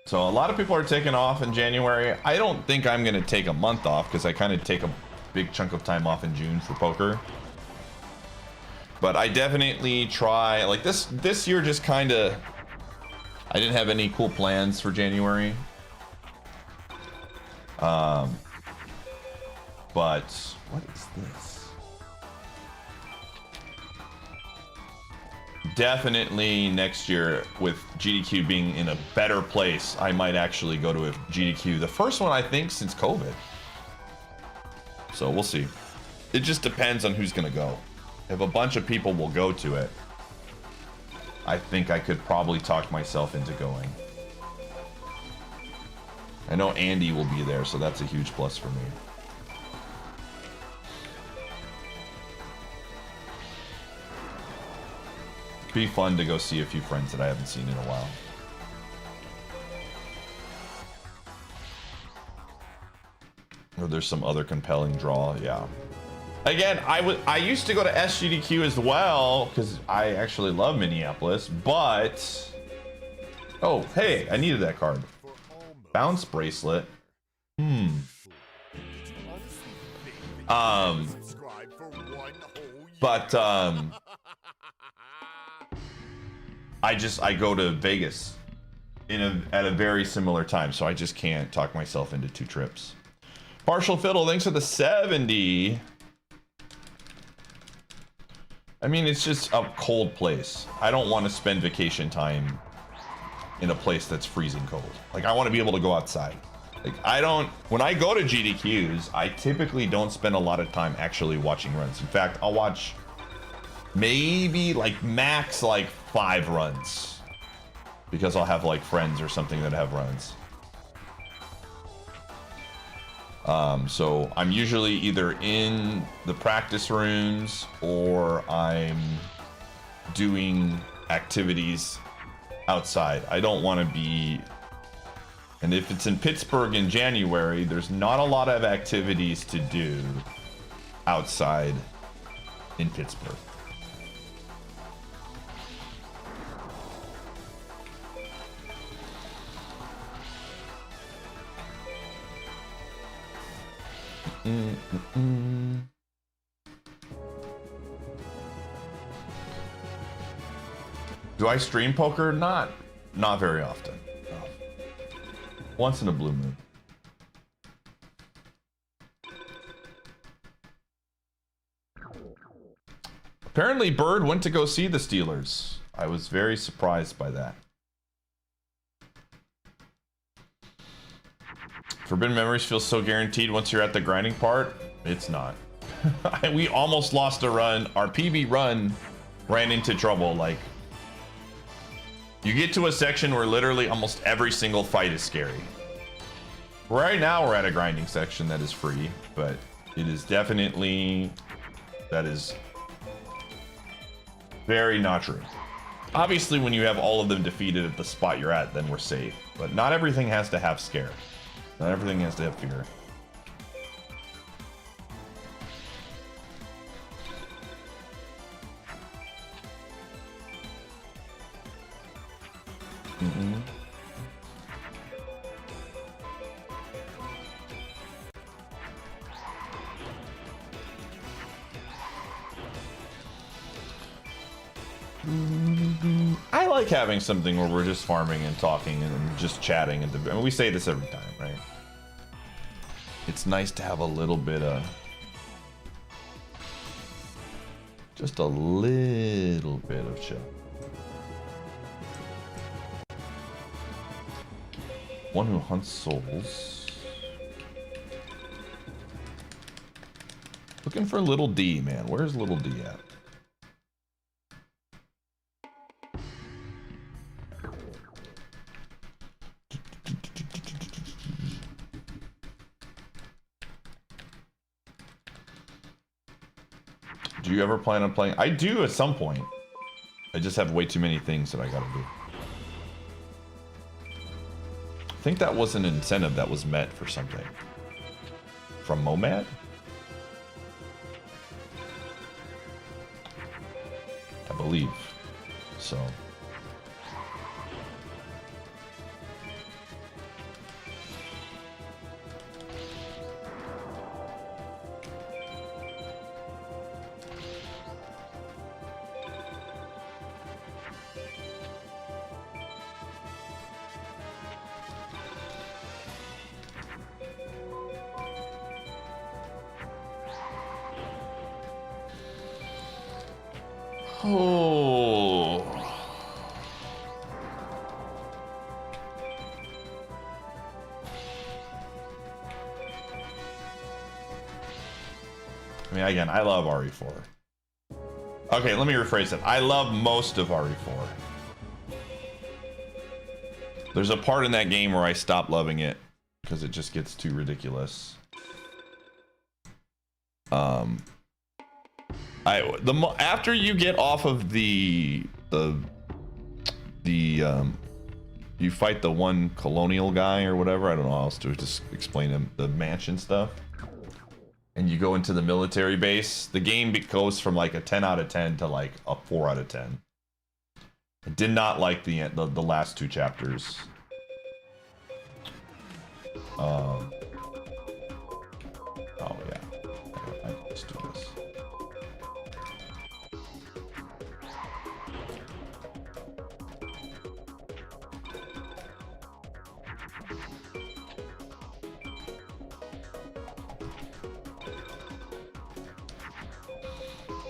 so a lot of people are taking off in January. I don't think I'm going to take a month off because I kind of take a big chunk of time off in June for poker. But I definitely try, like this year just kind of, I didn't have any cool plans for January. But what is this? Definitely next year, with GDQ being in a better place, I might actually go to a GDQ. The first one, I think, since COVID. So we'll see. It just depends on who's gonna go. If a bunch of people will go to it, I think I could probably talk myself into going. I know Andy will be there, so that's a huge plus for me. Be fun to go see a few friends that I haven't seen in a while. Or there's some other compelling draw, yeah. Again, I used to go to SGDQ as well because I actually love Minneapolis, but oh hey, I needed that card. Bounce bracelet. But I go to Vegas at a very similar time, so I just can't talk myself into 2 trips. Partial Fiddle, thanks for the 70. I mean, it's just a cold place. I don't want to spend vacation time in a place that's freezing cold. Like, I want to be able to go outside. Like, when I go to GDQs, I typically don't spend a lot of time actually watching runs. In fact, I'll watch maybe like max like 5 runs because I'll have like friends or something that have runs. So I'm usually either in the practice rooms or I'm doing activities outside. I don't want to be, and if it's in Pittsburgh in January, there's not a lot of activities to do outside in Pittsburgh. Do I stream poker? Not very often. No. Once in a blue moon. Apparently Bird went to go see the Steelers. I was very surprised by that. Forbidden Memories feels so guaranteed once you're at the grinding part. It's not. We almost lost a run. Our PB run ran into trouble. Like, you get to a section where literally almost every single fight is scary. Right now we're at a grinding section that is free, but it is definitely, that is very not true. Obviously when you have all of them defeated at the spot you're at, then we're safe. But not everything has to have scare. Not everything has to have fear. I like having something where we're just farming and talking and just chatting. And I mean, we say this every time, right? It's nice to have a little bit of... just a little bit of chill. One who hunts souls. Looking for little D, man. Where's little D at? Do you ever plan on playing? I do at some point. I just have way too many things that I gotta do. I think that was an incentive that was met for something. From Momad? I believe. So. Oh. I mean, again, I love RE4. Okay, let me rephrase that. I love most of RE4. There's a part in that game where I stop loving it because it just gets too ridiculous. After you get off of you fight the one colonial guy or whatever, I don't know how else to just explain him, the mansion stuff, and you go into the military base, the game goes from like a 10 out of 10 to like a 4 out of 10. I did not like the last two chapters. Oh yeah, let's do this.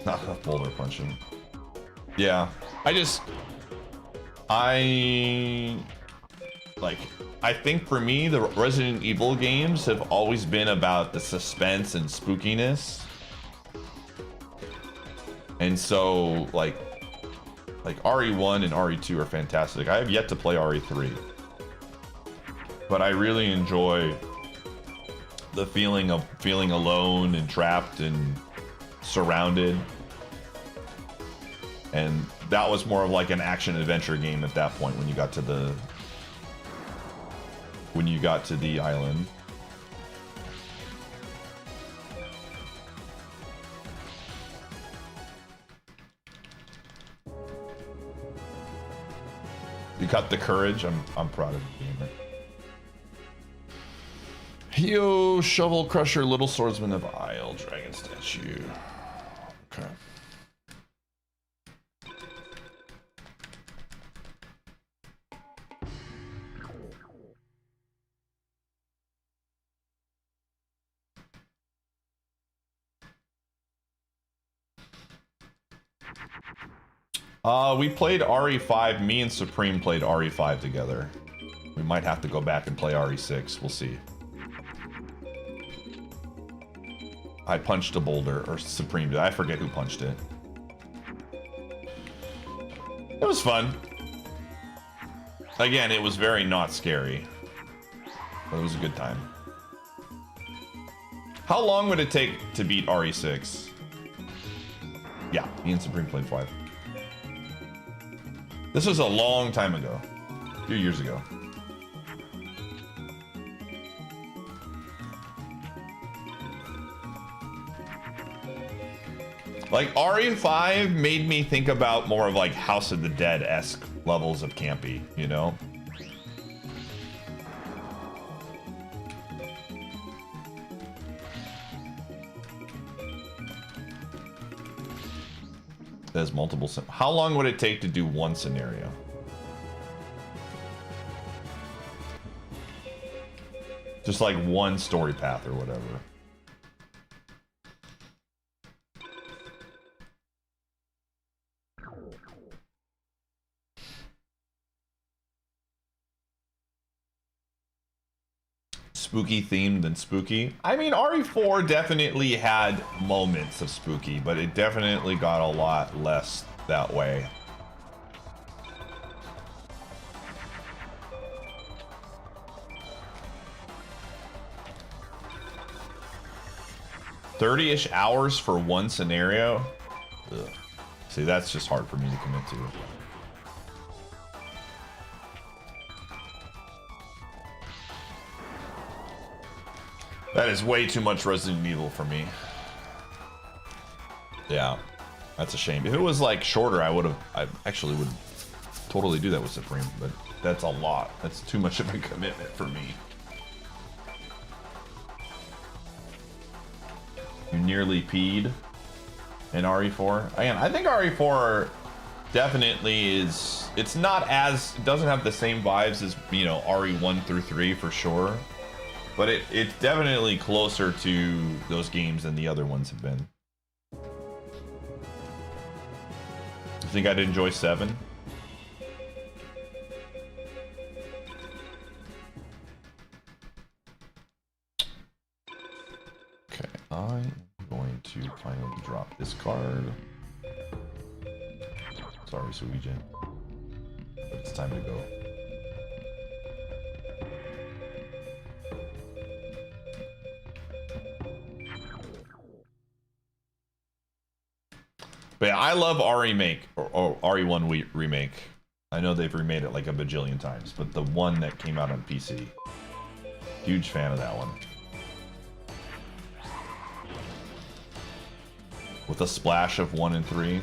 Not enough boulder punching. Yeah, I think for me, the Resident Evil games have always been about the suspense and spookiness. And so, like RE1 and RE2 are fantastic. I have yet to play RE3. But I really enjoy the feeling of feeling alone and trapped and surrounded. And that was more of like an action adventure game at that point when you got to the island. You got the courage. I'm proud of you, gamer. Yo, Shovel Crusher, Little Swordsman of Isle, Dragon Statue. Okay. We played RE5. Me and Supreme played RE5 together. We might have to go back and play RE6. We'll see. I punched a boulder, or Supreme did. I forget who punched it. It was fun. Again, it was very not scary. But it was a good time. How long would it take to beat RE6? Yeah, me and Supreme played 5. This was a long time ago. A few years ago. Like, RE5 made me think about more of like House of the Dead-esque levels of campy, you know? There's multiple. How long would it take to do one scenario? Just like one story path or whatever. Spooky themed than spooky. I mean, RE4 definitely had moments of spooky, but it definitely got a lot less that way. "30-ish hours for one scenario?" Ugh. See, that's just hard for me to commit to. That is way too much Resident Evil for me. Yeah, that's a shame. If it was like shorter, I actually would totally do that with Supreme, but that's a lot. That's too much of a commitment for me. You nearly peed in RE4. Again, I think RE4 definitely is. It's not as. It doesn't have the same vibes as, you know, RE1 through 3 for sure. But it's definitely closer to those games than the other ones have been. You think I'd enjoy 7? Okay, I'm going to finally drop this card. Sorry, Suijin, but it's time to go. But yeah, I love remake or RE1 remake. I know they've remade it like a bajillion times, but the one that came out on PC, huge fan of that one. With a splash of 1 and 3.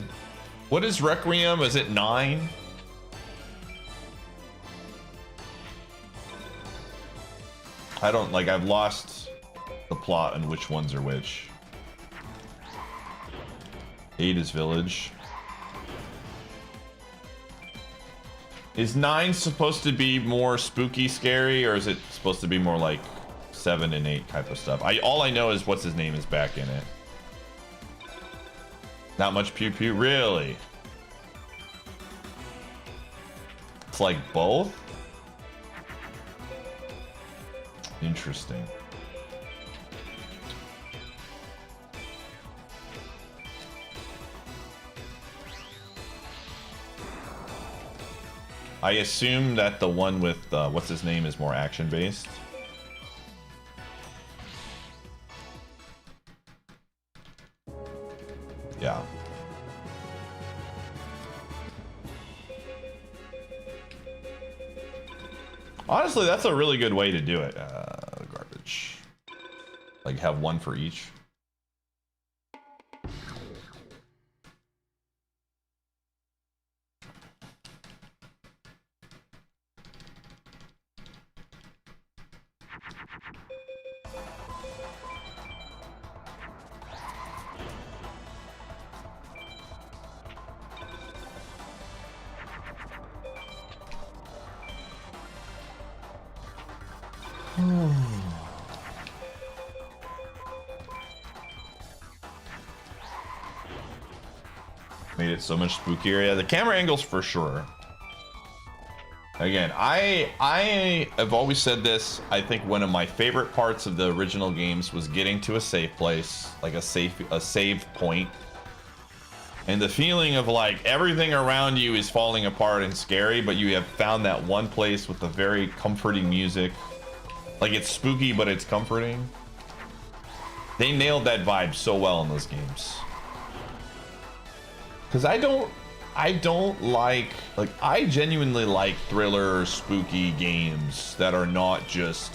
What is Requiem? Is it 9? I don't like. I've lost the plot and which ones are which. 8 is Village. Is 9 supposed to be more spooky, scary, or is it supposed to be more like 7 and 8 type of stuff? All I know is what's his name is back in it. Not much pew pew, really. It's like both. Interesting. I assume that the one with what's his name is more action based. Yeah. Honestly, that's a really good way to do it. Garbage. Like have one for each. Made it so much spookier. Yeah, the camera angles for sure. Again, I have always said this. I think one of my favorite parts of the original games was getting to a safe place, like a save point. And the feeling of like everything around you is falling apart and scary, but you have found that one place with the very comforting music. Like it's spooky, but it's comforting. They nailed that vibe so well in those games. Cause I don't like I genuinely like thriller, spooky games that are not just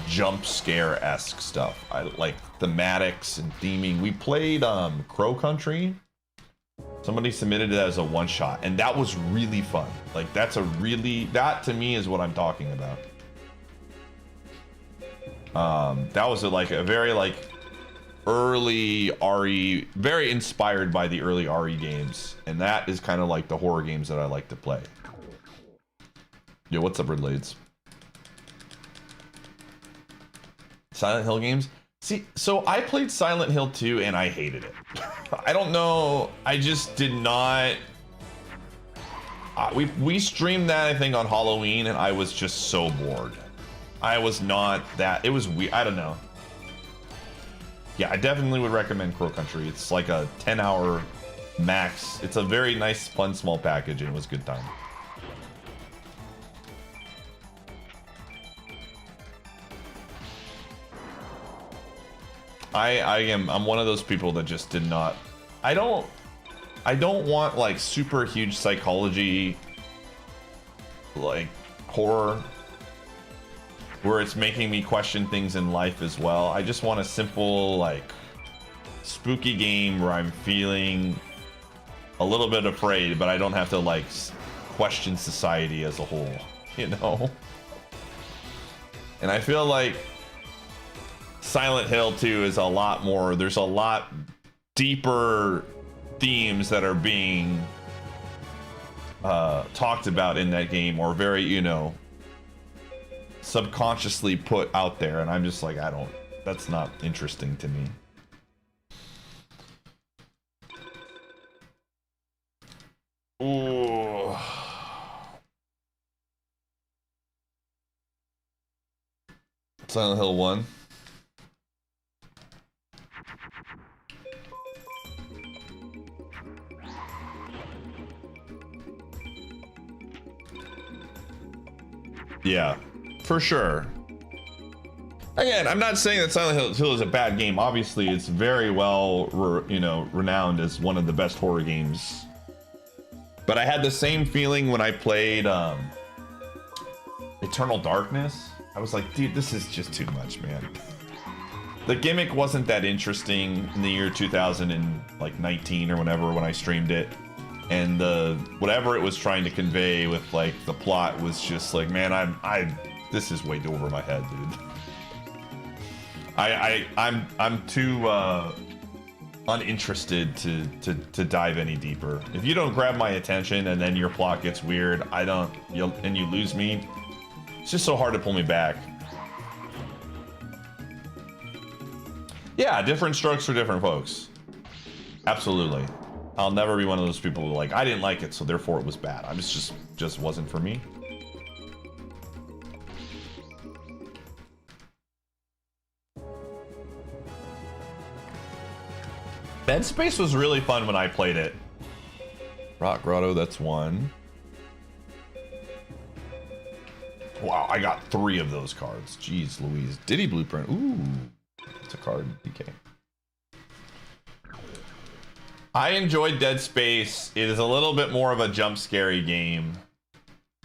jump scare-esque stuff. I like thematics and theming. We played Crow Country. Somebody submitted it as a one-shot, and that was really fun. Like that to me is what I'm talking about. That was like a very like early RE, very inspired by the early RE games, and that is kind of like the horror games that I like to play. Yo, what's up, Redlades? Silent Hill games? See, so I played Silent Hill 2 and I hated it. I don't know, I just did not... we streamed that, I think, on Halloween, and I was just so bored. I was not that... It was weird. I don't know. Yeah, I definitely would recommend Crow Country. It's like a 10-hour max. It's a very nice, fun, small package, and it was a good time. I'm one of those people that just did not... I don't want like super huge psychology, like horror, where it's making me question things in life as well. I just want a simple, like, spooky game where I'm feeling a little bit afraid, but I don't have to like question society as a whole, you know? And I feel like Silent Hill 2 is a lot more, there's a lot deeper themes that are being talked about in that game, or very, you know, subconsciously put out there, and I'm just like, that's not interesting to me. Ooh. Silent Hill 1. Yeah, for sure. Again, I'm not saying that Silent Hill is a bad game. Obviously, it's very well, renowned as one of the best horror games. But I had the same feeling when I played Eternal Darkness. I was like, dude, this is just too much, man. The gimmick wasn't that interesting in the year 2019 or whenever, when I streamed it. And whatever it was trying to convey with like the plot was just like, man, this is way over my head, dude. I'm too uninterested to dive any deeper. If you don't grab my attention and then your plot gets weird, and you lose me, it's just so hard to pull me back. Yeah, different strokes for different folks. Absolutely. I'll never be one of those people who like, I didn't like it, so therefore it was bad. I was just wasn't for me. Dead Space was really fun when I played it. Rock Grotto, that's one. Wow, I got 3 of those cards. Jeez Louise. Diddy Blueprint. Ooh, it's a card. DK. I enjoyed Dead Space. It is a little bit more of a jump scary game.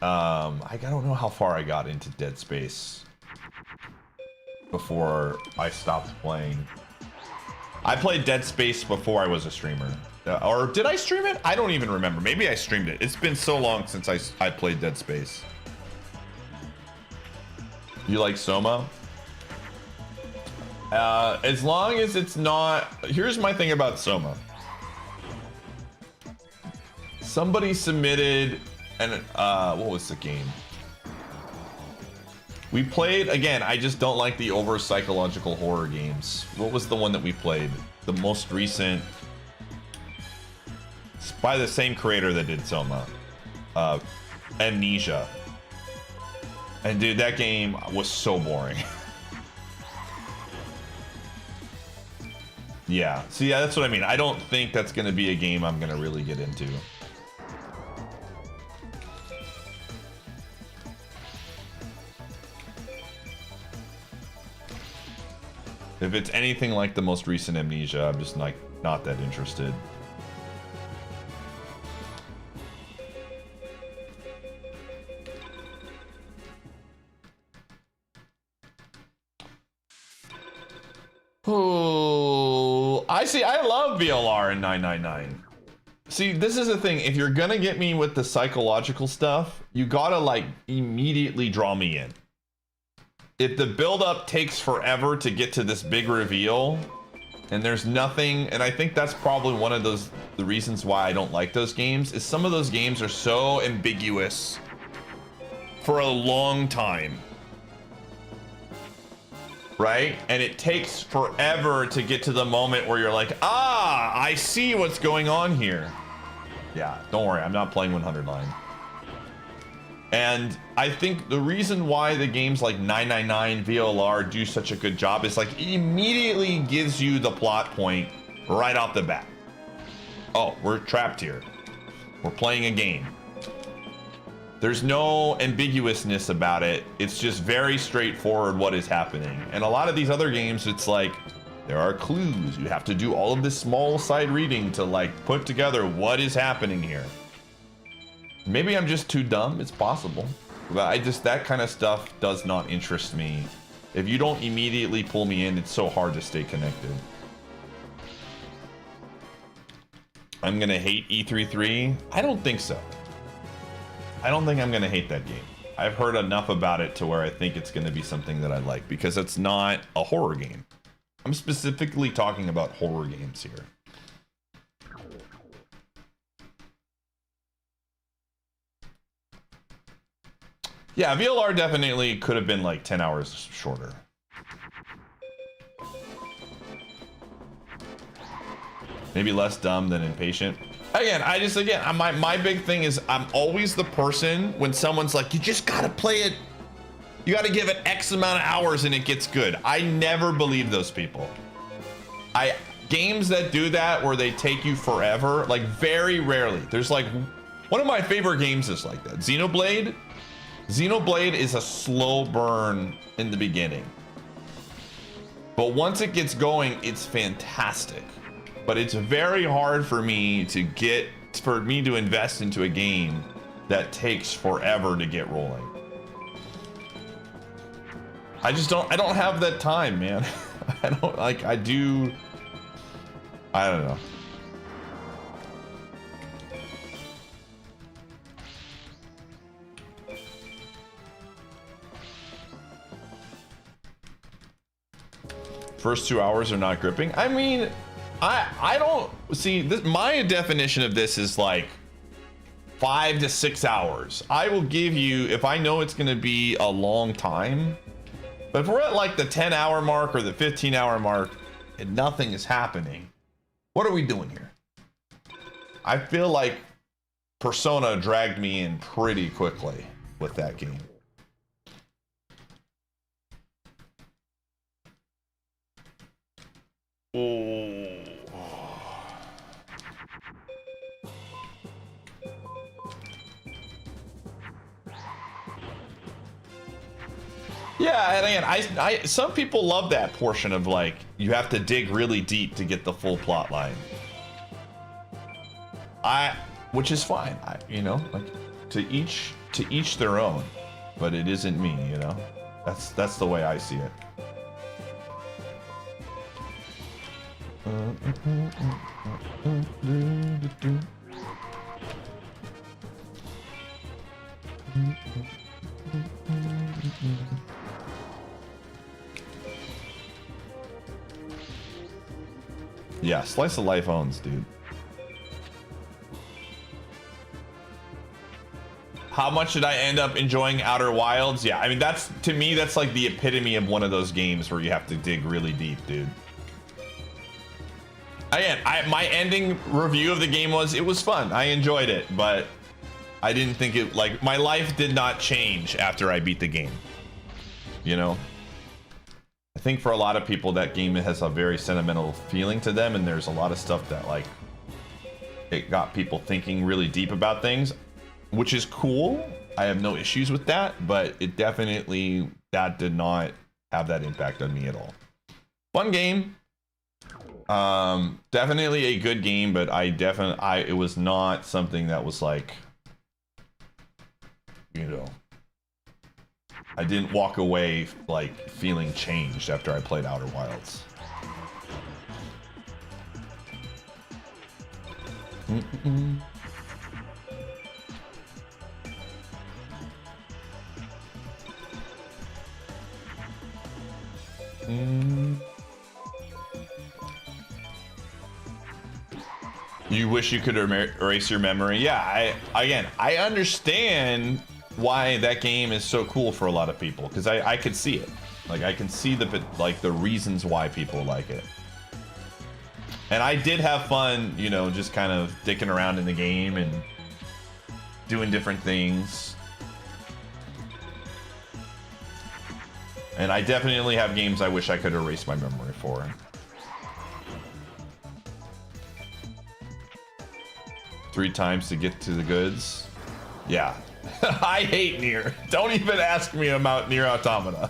I don't know how far I got into Dead Space before I stopped playing. I played Dead Space before I was a streamer. Or did I stream it? I don't even remember. Maybe I streamed it. It's been so long since I played Dead Space. You like Soma? As long as it's not... Here's my thing about Soma. Somebody submitted what was the game? We played, again, I just don't like the over psychological horror games. What was the one that we played? The most recent. It's by the same creator that did Soma. Amnesia. And dude, that game was so boring. Yeah, see, yeah, that's what I mean. I don't think that's gonna be a game I'm gonna really get into. If it's anything like the most recent Amnesia, I'm just like not that interested. Oh, I see. I love VLR in 999. See, this is the thing. If you're gonna get me with the psychological stuff, you gotta like immediately draw me in. If the build-up takes forever to get to this big reveal, And there's nothing, and I think that's probably one of the reasons why I don't like those games, is some of those games are so ambiguous for a long time. Right? And it takes forever to get to the moment where you're like, ah, I see what's going on here. Yeah, don't worry, I'm not playing 100 line. And I think the reason why the games like 999 VLR do such a good job is like it immediately gives you the plot point right off the bat. Oh, we're trapped here. We're playing a game. There's no ambiguousness about it. It's just very straightforward what is happening. And a lot of these other games, it's like there are clues. You have to do all of this small side reading to like put together what is happening here. Maybe I'm just too dumb. It's possible. But that kind of stuff does not interest me. If you don't immediately pull me in, it's so hard to stay connected. I'm gonna hate E33. I don't think so. I don't think I'm gonna hate that game. I've heard enough about it to where I think it's gonna be something that I like because it's not a horror game. I'm specifically talking about horror games here. Yeah, VLR definitely could have been like 10 hours shorter. Maybe less dumb than impatient. Again, my big thing is I'm always the person when someone's like, you just gotta play it. You gotta give it X amount of hours and it gets good. I never believe those people. Games that do that where they take you forever, like very rarely. There's like, one of my favorite games is like that. Xenoblade. Xenoblade is a slow burn in the beginning. But once it gets going, it's fantastic. But it's very hard for me to invest into a game that takes forever to get rolling. I don't have that time, man. I don't know. First 2 hours are not gripping. I mean, I don't see this. My definition of this is like 5 to 6 hours. I will give you, if I know it's going to be a long time, but if we're at like the 10-hour mark or the 15-hour mark and nothing is happening, what are we doing here? I feel like Persona dragged me in pretty quickly with that game. Oh. Yeah, and again, some people love that portion of like you have to dig really deep to get the full plot line. Which is fine. You know, like to each their own, but it isn't me. You know, that's the way I see it. Yeah, slice of life owns, dude. How much did I end up enjoying Outer Wilds? Yeah, I mean, to me, that's like the epitome of one of those games where you have to dig really deep, dude. Again, my ending review of the game was, it was fun. I enjoyed it, but I didn't think it, like, my life did not change after I beat the game. You know? I think for a lot of people, that game has a very sentimental feeling to them, and there's a lot of stuff that, like, it got people thinking really deep about things, which is cool. I have no issues with that, but it definitely, that did not have that impact on me at all. Fun game. Definitely a good game, but it was not something that was like, you know, I didn't walk away like feeling changed after I played Outer Wilds. You wish you could erase your memory. Yeah, I understand why that game is so cool for a lot of people, because I could see it. Like, I can see the reasons why people like it. And I did have fun, you know, just kind of dicking around in the game and doing different things. And I definitely have games I wish I could erase my memory for. Three times to get to the goods. Yeah. I hate Nier. Don't even ask me about Nier Automata.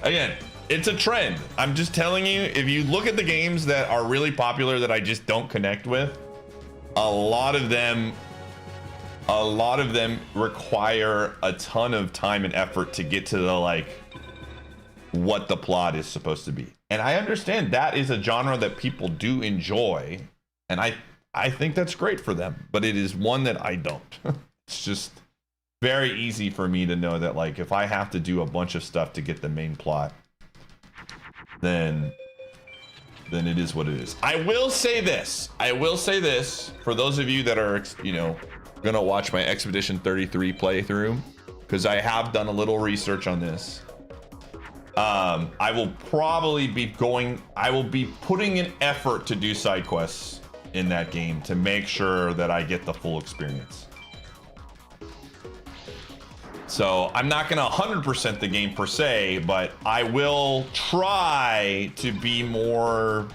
Again, it's a trend. I'm just telling you, if you look at the games that are really popular that I just don't connect with, a lot of them require a ton of time and effort to get to the, like, what the plot is supposed to be. And I understand that is a genre that people do enjoy, and I think that's great for them, but it is one that I don't. It's just very easy for me to know that, like, if I have to do a bunch of stuff to get the main plot, then it is what it is. I will say this for those of you that are, you know, gonna watch my Expedition 33 playthrough, because I have done a little research on this. I will probably be putting an effort to do side quests in that game to make sure that I get the full experience. So I'm not gonna 100% the game per se, but I will try to be more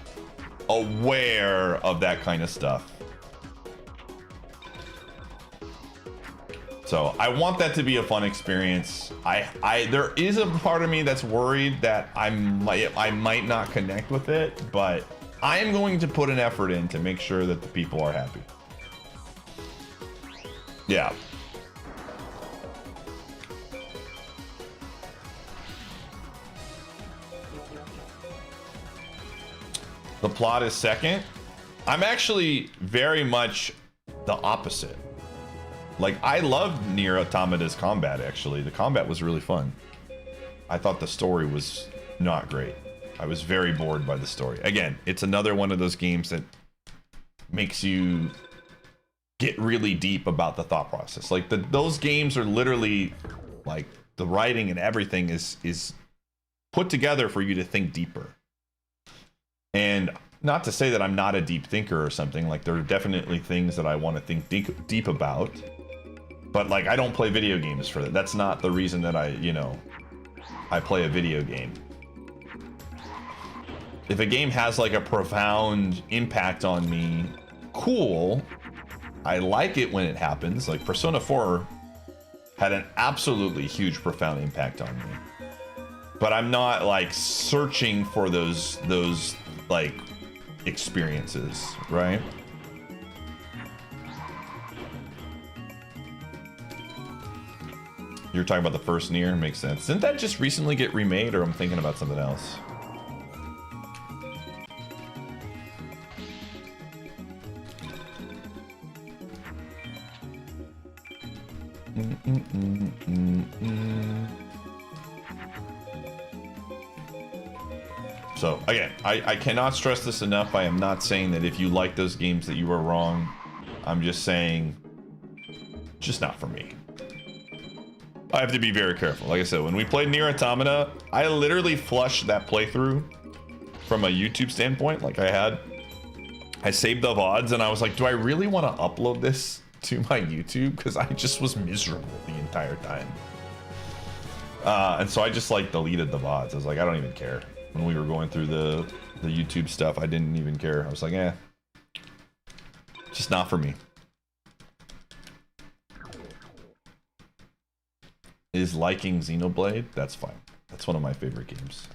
aware of that kind of stuff. So I want that to be a fun experience. There is a part of me that's worried that I might not connect with it, but I am going to put an effort in to make sure that the people are happy. Yeah. The plot is second. I'm actually very much the opposite. Like, I loved Nier Automata's combat, actually. The combat was really fun. I thought the story was not great. I was very bored by the story. Again, it's another one of those games that makes you get really deep about the thought process. Like, those games are literally, like, the writing and everything is put together for you to think deeper. And not to say that I'm not a deep thinker or something. Like, there are definitely things that I want to think deep about. But, like, I don't play video games for that. That's not the reason that I play a video game. If a game has, like, a profound impact on me, cool. I like it when it happens. Like, Persona 4 had an absolutely huge, profound impact on me. But I'm not, like, searching for those like, experiences, right? You're talking about the first Nier? Makes sense. Didn't that just recently get remade, or I'm thinking about something else? So again, I cannot stress this enough. I am not saying that if you like those games that you are wrong. I'm just saying, just not for me. I have to be very careful. Like I said, when we played Nier Automata, I literally flushed that playthrough from a YouTube standpoint. Like, I saved the VODs and I was like, do I really want to upload this to my YouTube? Because I just was miserable the entire time. And so I just, like, deleted the VODs. I was like, I don't even care. When we were going through the YouTube stuff, I didn't even care. I was like, eh, just not for me. Is liking Xenoblade? That's fine. That's one of my favorite games.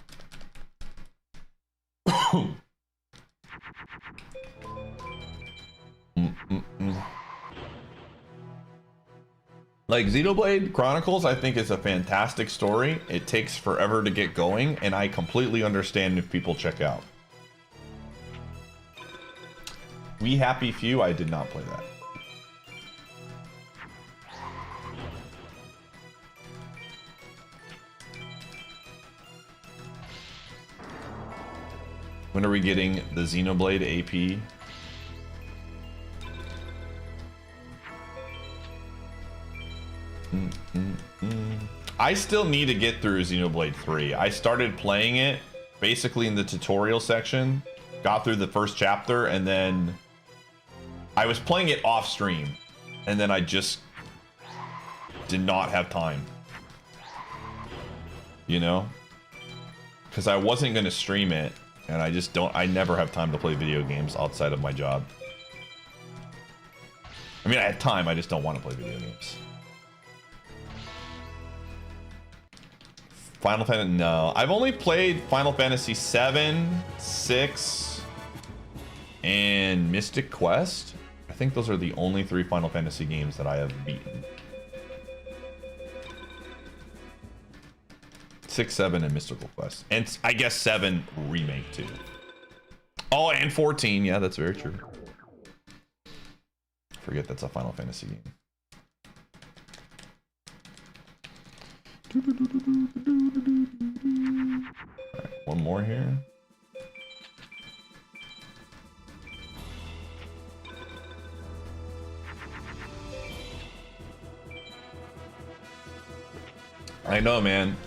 Like, Xenoblade Chronicles, I think, is a fantastic story. It takes forever to get going, and I completely understand if people check out. We Happy Few, I did not play that. When are we getting the Xenoblade AP? I still need to get through Xenoblade 3. I started playing it basically in the tutorial section, got through the first chapter, and then I was playing it off stream, and then I just did not have time. You know? Because I wasn't going to stream it, and I never have time to play video games outside of my job. I mean, I have time, I just don't want to play video games. Final Fantasy, no. I've only played Final Fantasy 7, 6, and Mystic Quest. I think those are the only 3 Final Fantasy games that I have beaten. 6, 7, and Mystical Quest. And I guess 7 remake too. Oh, and 14. Yeah, that's very true. Forget that's a Final Fantasy game. Alright, one more here. I know, man.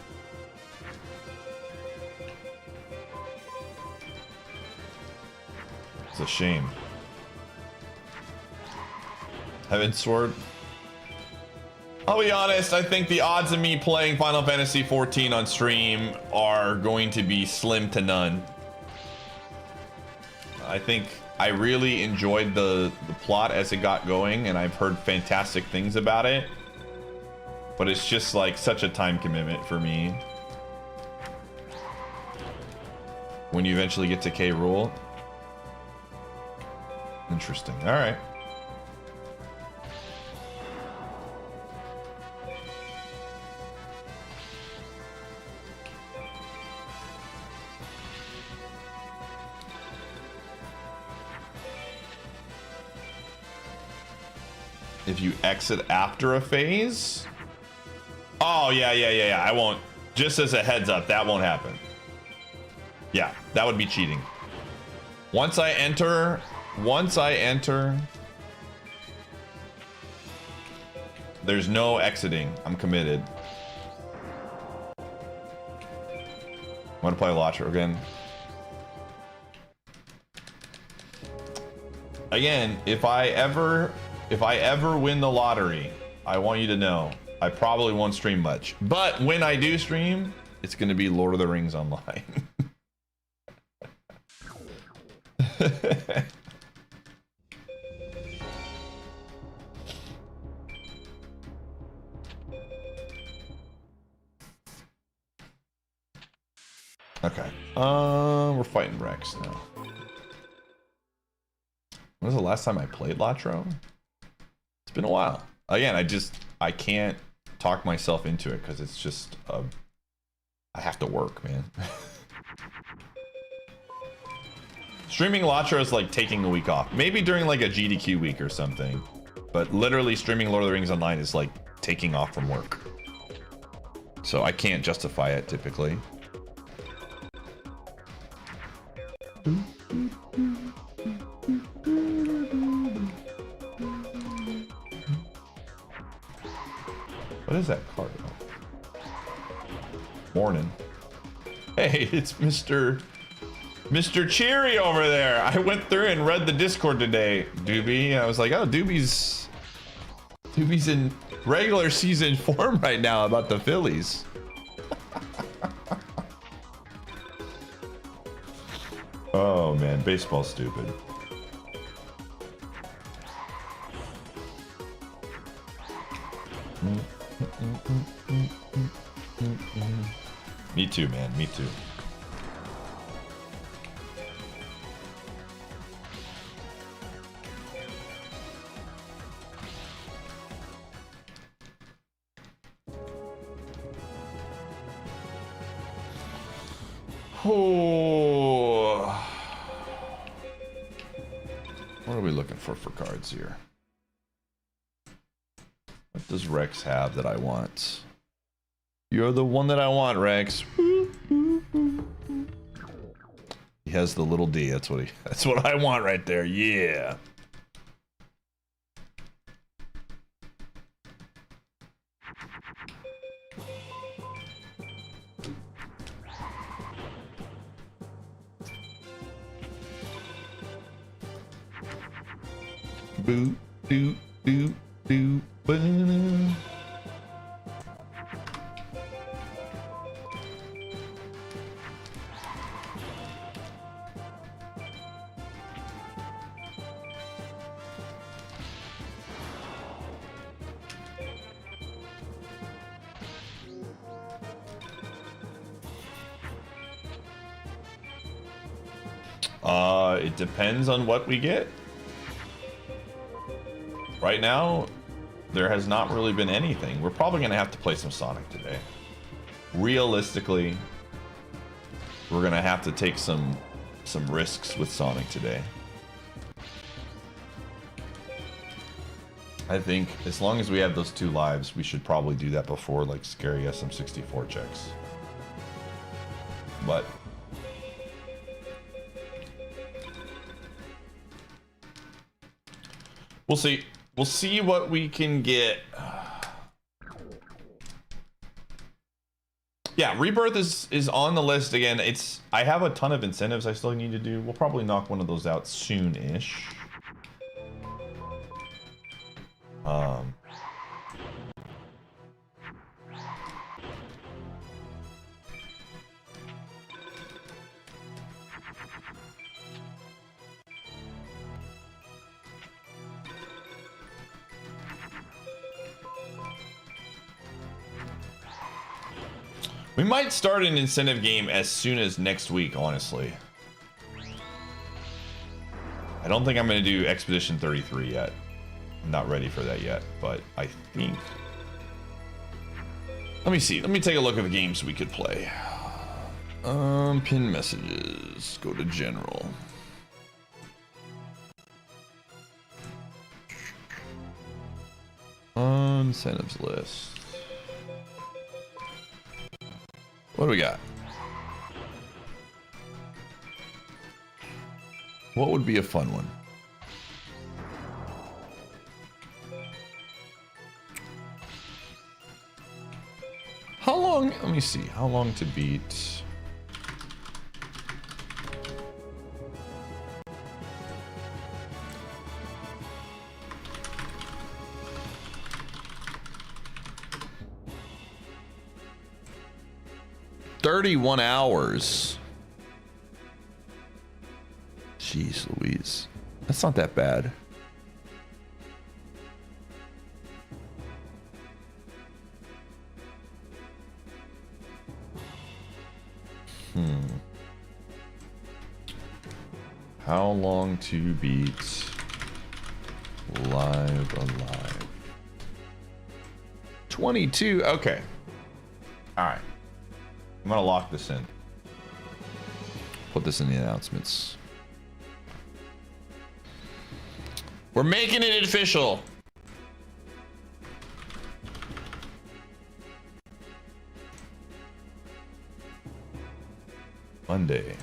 It's a shame. Heaven's Sword. I'll be honest, I think the odds of me playing Final Fantasy 14 on stream are going to be slim to none. I think I really enjoyed the plot as it got going, and I've heard fantastic things about it. But it's just like such a time commitment for me. When you eventually get to K. Rool. Interesting. All right. If you exit after a phase? Oh, yeah. I won't. Just as a heads up, that won't happen. Yeah, that would be cheating. Once I enter, there's no exiting. I'm committed. I want to play Lotro again. Again, if I ever win the lottery, I want you to know I probably won't stream much. But when I do stream, it's going to be Lord of the Rings Online. Okay. We're fighting Rex now. When was the last time I played Latro? It's been a while. Again, I can't talk myself into it because it's just I have to work, man. Streaming Latro is like taking a week off. Maybe during like a GDQ week or something. But literally streaming Lord of the Rings Online is like taking off from work. So I can't justify it typically. What is that card? Morning. Hey, it's Mr. Cheery over there. I went through and read the Discord today, Doobie. I was like, oh, Doobie's in regular season form right now about the Phillies. Oh man, baseball's stupid. Me too, man. Me too. Oh. What are we looking for cards here? What does Rex have that I want? You're the one that I want, Rex. He has the little D. That's what I want right there. Yeah. boo, doo, doo, doo, boo. It depends on what we get. Right now, there has not really been anything. We're probably gonna have to play some Sonic today. Realistically, we're gonna have to take some risks with Sonic today. I think as long as we have those 2 lives, we should probably do that before like scary SM64 checks. But we'll see. We'll see what we can get. Yeah, Rebirth is on the list again. I have a ton of incentives I still need to do. We'll probably knock one of those out soon-ish. We might start an incentive game as soon as next week, honestly. I don't think I'm going to do Expedition 33 yet. I'm not ready for that yet, but I think... Let me see. Let me take a look at the games we could play. Pin messages. Go to General. Incentives list. What do we got? What would be a fun one? How long? Let me see. How long to beat? $31 hours. Jeez Louise. That's not that bad. How long to beat Live Alive? 22. Okay. All right. I'm gonna lock this in. Put this in the announcements. We're making it official. Monday.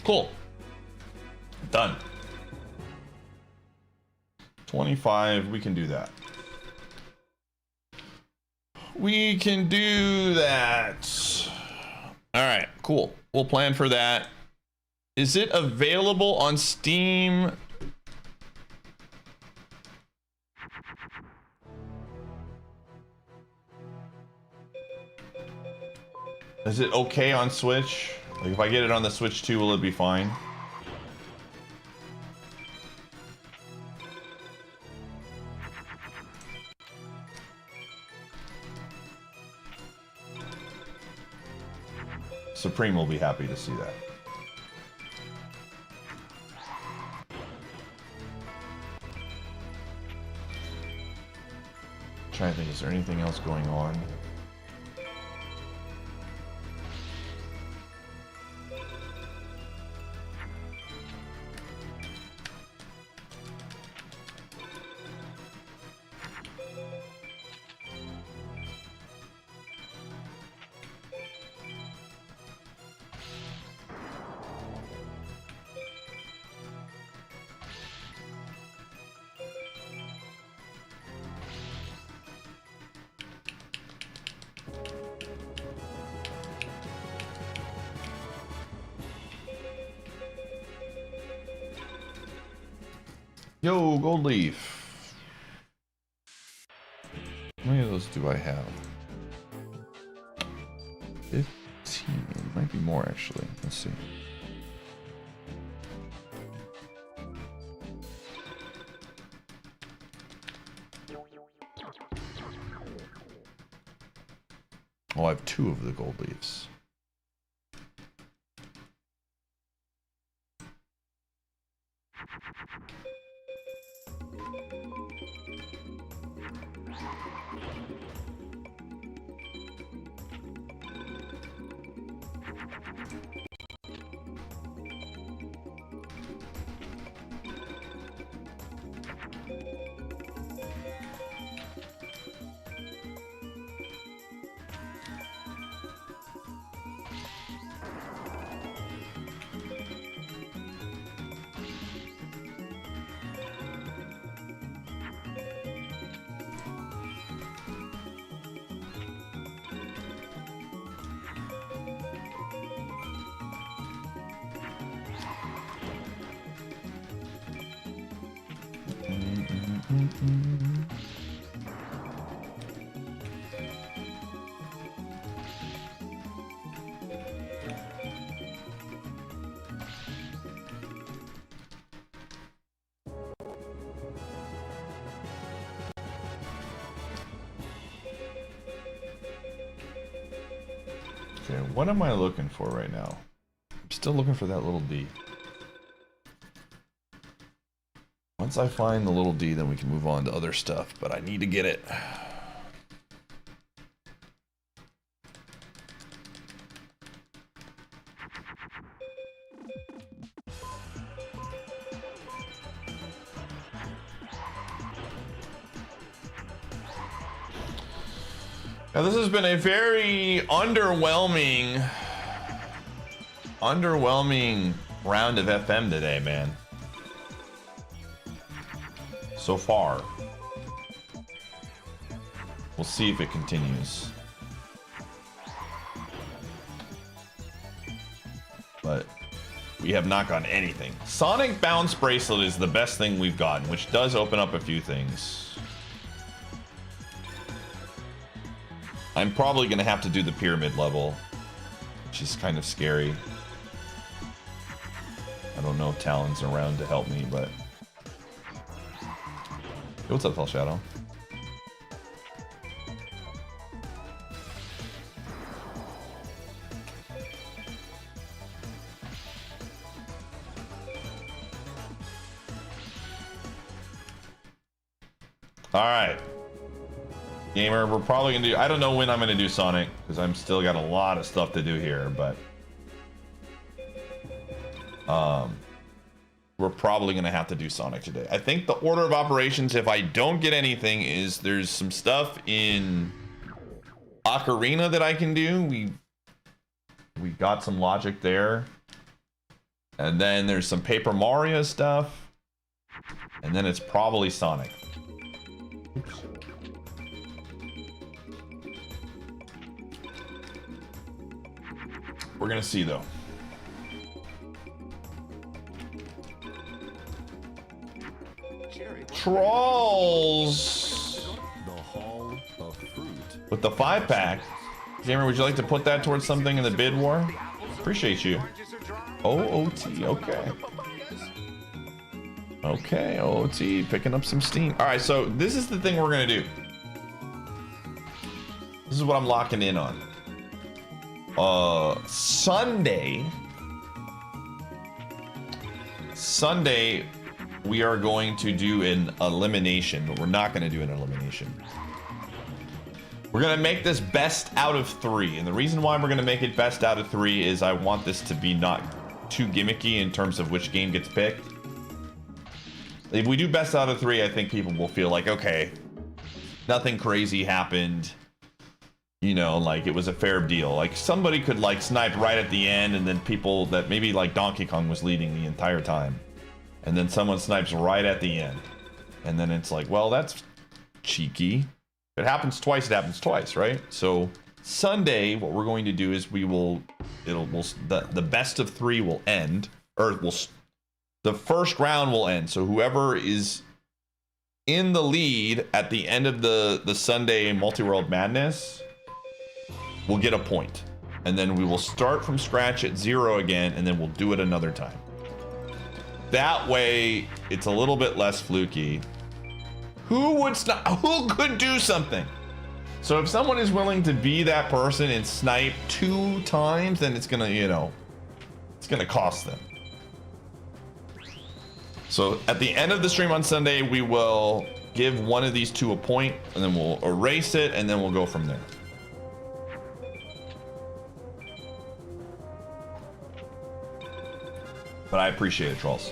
Cool. Done. 25, we can do that. We can do that. All right, cool. We'll plan for that. Is it available on Steam? Is it okay on Switch? Like if I get it on the Switch too, will it be fine? Supreme will be happy to see that. trying to think, is there anything else going on? Yo, gold leaf. How many of those do I have? 15. Might be more actually. Let's see. Oh, I have 2 of the gold leaves. Okay, what am I looking for right now? I'm still looking for that little D. Once I find the little D, then we can move on to other stuff, but I need to get it. Now this has been a very underwhelming round of FM today, man. So far. We'll see if it continues. But we have not gotten anything. Sonic Bounce Bracelet is the best thing we've gotten, which does open up a few things. I'm probably gonna have to do the pyramid level, which is kind of scary. I don't know if Talon's around to help me, but... Hey, what's up, Tall Shadow? Alright. Gamer, we're probably gonna do... I don't know when I'm gonna do Sonic, because I'm still got a lot of stuff to do here, but... we're probably gonna have to do Sonic today. I think the order of operations, if I don't get anything, is there's some stuff in Ocarina that I can do. We got some logic there. And then there's some Paper Mario stuff. And then it's probably Sonic. Oops. We're gonna see though. Trolls The Hall of Fruit. with the 5-pack. Gamer, would you like to put that towards something in the bid war? Appreciate you. OOT, okay. Okay, OOT, picking up some steam. All right, so this is the thing we're gonna do. This is what I'm locking in on. Sunday, we are going to do an elimination, but we're not going to do an elimination. We're gonna make this best out of 3, and the reason why we're gonna make it best out of 3 is I want this to be not too gimmicky in terms of which game gets picked. If we do best out of 3, I think people will feel like, okay, nothing crazy happened. You know, like it was a fair deal. Like somebody could like snipe right at the end, and then people that maybe like Donkey Kong was leading the entire time, and then someone snipes right at the end, and then it's like, well, that's cheeky. If it happens twice, it happens twice, right? So Sunday, what we're going to do is the best of 3 will end, or the first round will end. So whoever is in the lead at the end of the Sunday Multiworld Madness will get a point, and then we will start from scratch at 0 again, and then we'll do it another time. That way, it's a little bit less fluky. Who could do something? So if someone is willing to be that person and snipe 2 times, then it's gonna, you know, it's gonna cost them. So at the end of the stream on Sunday, we will give one of these 2 a point, and then we'll erase it, and then we'll go from there. But I appreciate it, trolls.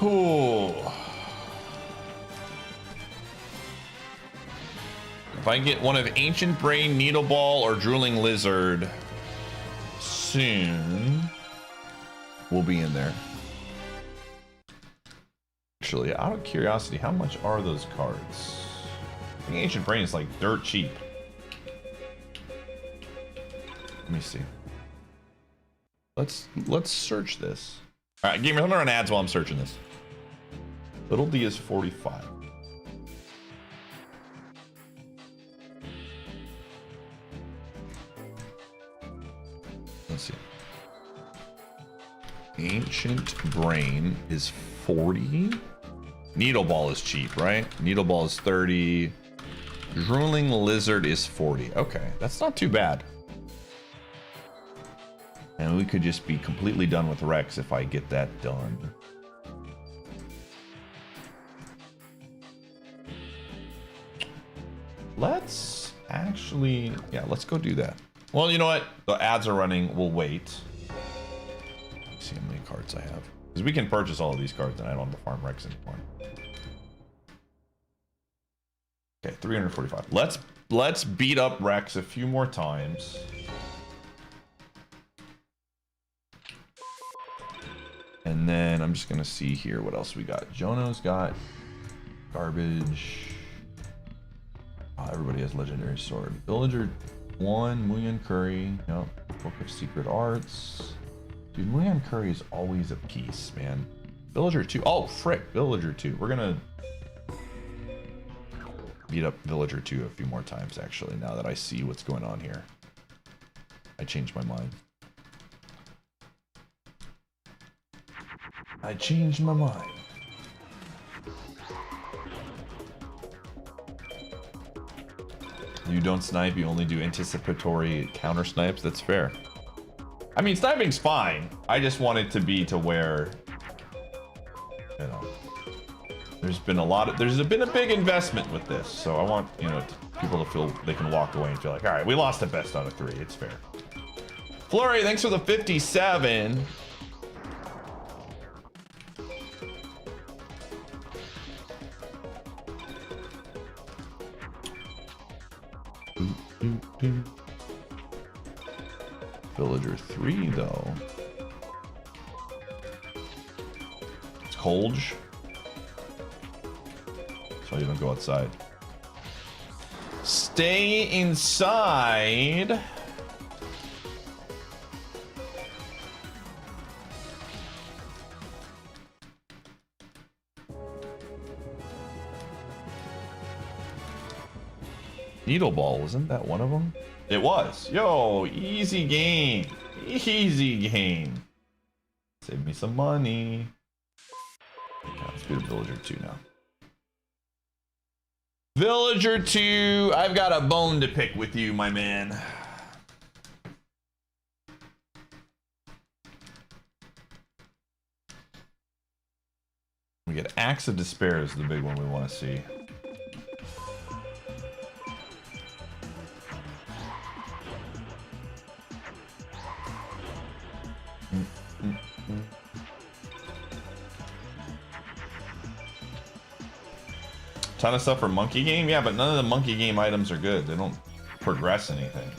Ooh. If I get one of Ancient Brain, Needle Ball, or Drooling Lizard soon, we'll be in there. Actually, out of curiosity, how much are those cards? I think Ancient Brain is like dirt cheap. Let me see. Let's search this. All right, gamer, let me run ads while I'm searching this. Little D is 45. Let's see. Ancient Brain is 40. Needle Ball is cheap, right? Needle Ball is 30. Drooling Lizard is 40. Okay, that's not too bad. And we could just be completely done with Rex if I get that done. Let's actually, yeah, let's go do that. Well, you know what? The ads are running. We'll wait. Let's see how many cards I have. Because we can purchase all of these cards and I don't have to farm Rex anymore. Okay, 345. Let's beat up Rex a few more times. And then I'm just gonna see here what else we got. Jono's got garbage. Oh, everybody has legendary sword. Villager 1, Muyan Curry. Nope. Book of Secret Arts. Dude, Muyan Curry is always a piece, man. Villager 2. Oh, frick. Villager 2. We're gonna beat up Villager 2 a few more times, actually, now that I see what's going on here. I changed my mind. I changed my mind. You don't snipe, you only do anticipatory counter snipes. That's fair. I mean, sniping's fine. I just want it to be to where, you know, there's been a big investment with this. So I want, you know, people to feel they can walk away and feel like, all right, we lost the best out of 3. It's fair. Flurry, thanks for the 57. Villager 3 though. It's cold. So you don't go outside. Stay inside. Needle Ball, wasn't that one of them? It was. Yo, easy game. Easy game. Save me some money. Okay, let's do the Villager 2 now. Villager 2, I've got a bone to pick with you, my man. get Axe of Despair is the big one we want to see. Ton of stuff for Monkey Game? Yeah, but none of the Monkey Game items are good. They don't progress anything.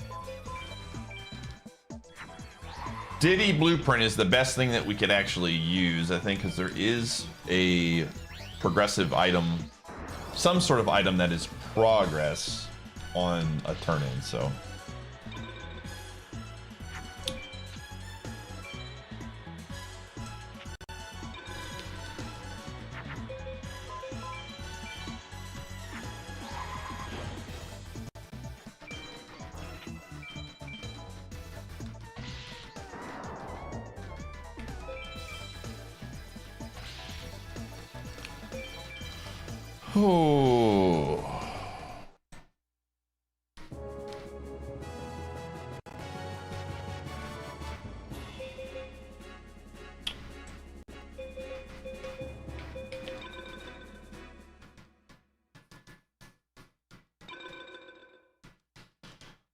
Diddy Blueprint is the best thing that we could actually use, I think, because there is a progressive item, some sort of item that is progress on a turn-in, so. Oh.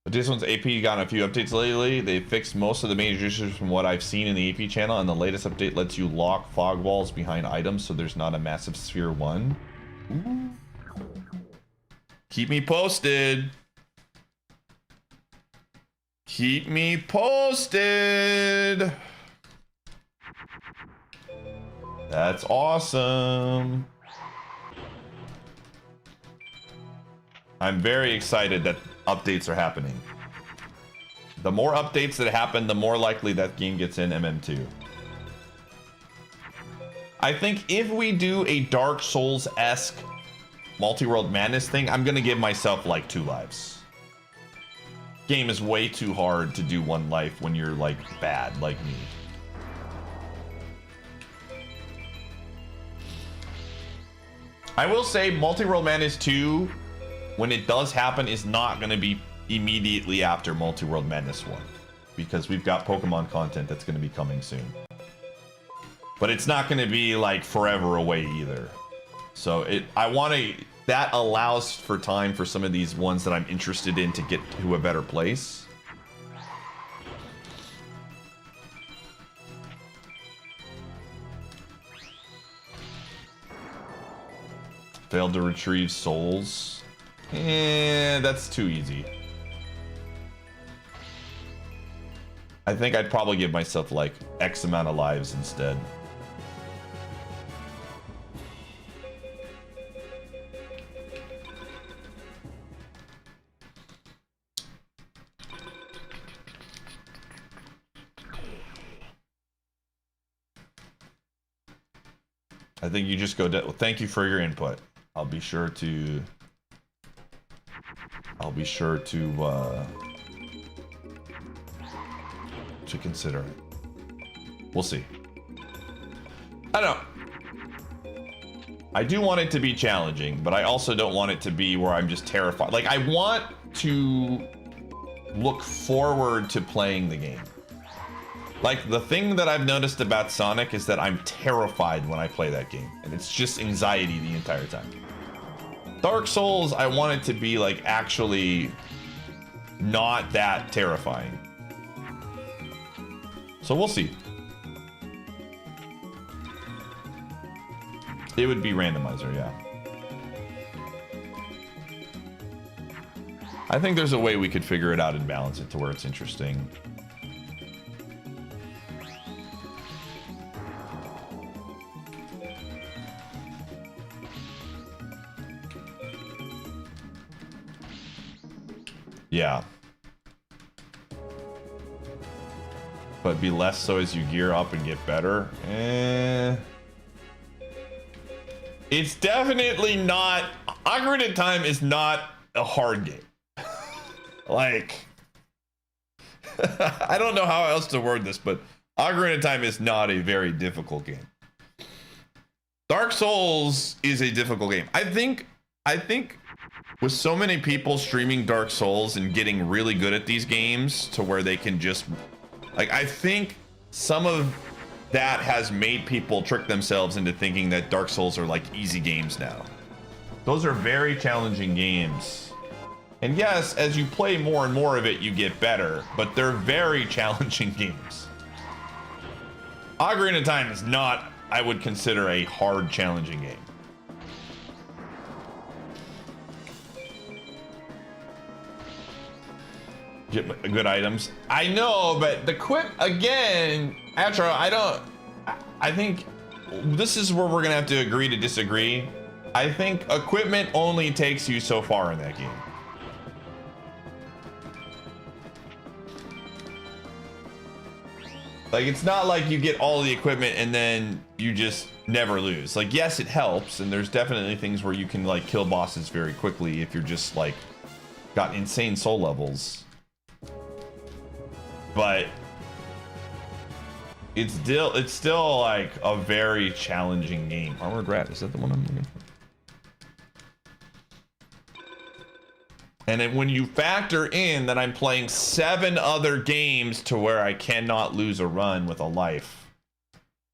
This one's AP gotten a few updates lately. They fixed most of the major issues from what I've seen in the AP channel, and the latest update lets you lock fog walls behind items so there's not a massive sphere one. Ooh. Keep me posted. Keep me posted. That's awesome. I'm very excited that updates are happening. The more updates that happen, the more likely that game gets in MM2. I think if we do a Dark Souls-esque Multiworld Madness thing, I'm gonna give myself like 2 lives. Game is way too hard to do 1 life when you're like bad like me. I will say Multiworld Madness 2, when it does happen, is not gonna be immediately after Multiworld Madness 1, because we've got Pokemon content that's gonna be coming soon. But it's not going to be like forever away either. So that allows for time for some of these ones that I'm interested in to get to a better place. Failed to retrieve souls. That's too easy. I think I'd probably give myself like X amount of lives instead. I think you just go well, thank you for your input. I'll be sure to consider it. We'll see. I don't know. I do want it to be challenging, but I also don't want it to be where I'm just terrified. Like, I want to look forward to playing the game. Like, the thing that I've noticed about Sonic is that I'm terrified when I play that game, and it's just anxiety the entire time. Dark Souls, I want it to be like actually not that terrifying. So we'll see. It would be Randomizer, yeah. I think there's a way we could figure it out and balance it to where it's interesting. Yeah. But be less so as you gear up and get better. It's definitely not. Ocarina of Time is not a hard game. Like, I don't know how else to word this, but Ocarina of Time is not a very difficult game. Dark Souls is a difficult game. I think with so many people streaming Dark Souls and getting really good at these games to where they can just, like, I think some of that has made people trick themselves into thinking that Dark Souls are like easy games now. Those are very challenging games. And yes, as you play more and more of it, you get better, but they're very challenging games. Ocarina of Time is not, I would consider, a hard, challenging game. Get good items. I know, but the again, Atro, I think this is where we're gonna have to agree to disagree. I think equipment only takes you so far in that game. Like, it's not like you get all the equipment and then you just never lose. Like, yes, it helps, and there's definitely things where you can like kill bosses very quickly if you're just like got insane soul levels. But it's still like a very challenging game. Armored Rat, is that the one I'm looking for? And then when you factor in that I'm playing 7 other games to where I cannot lose a run with a life,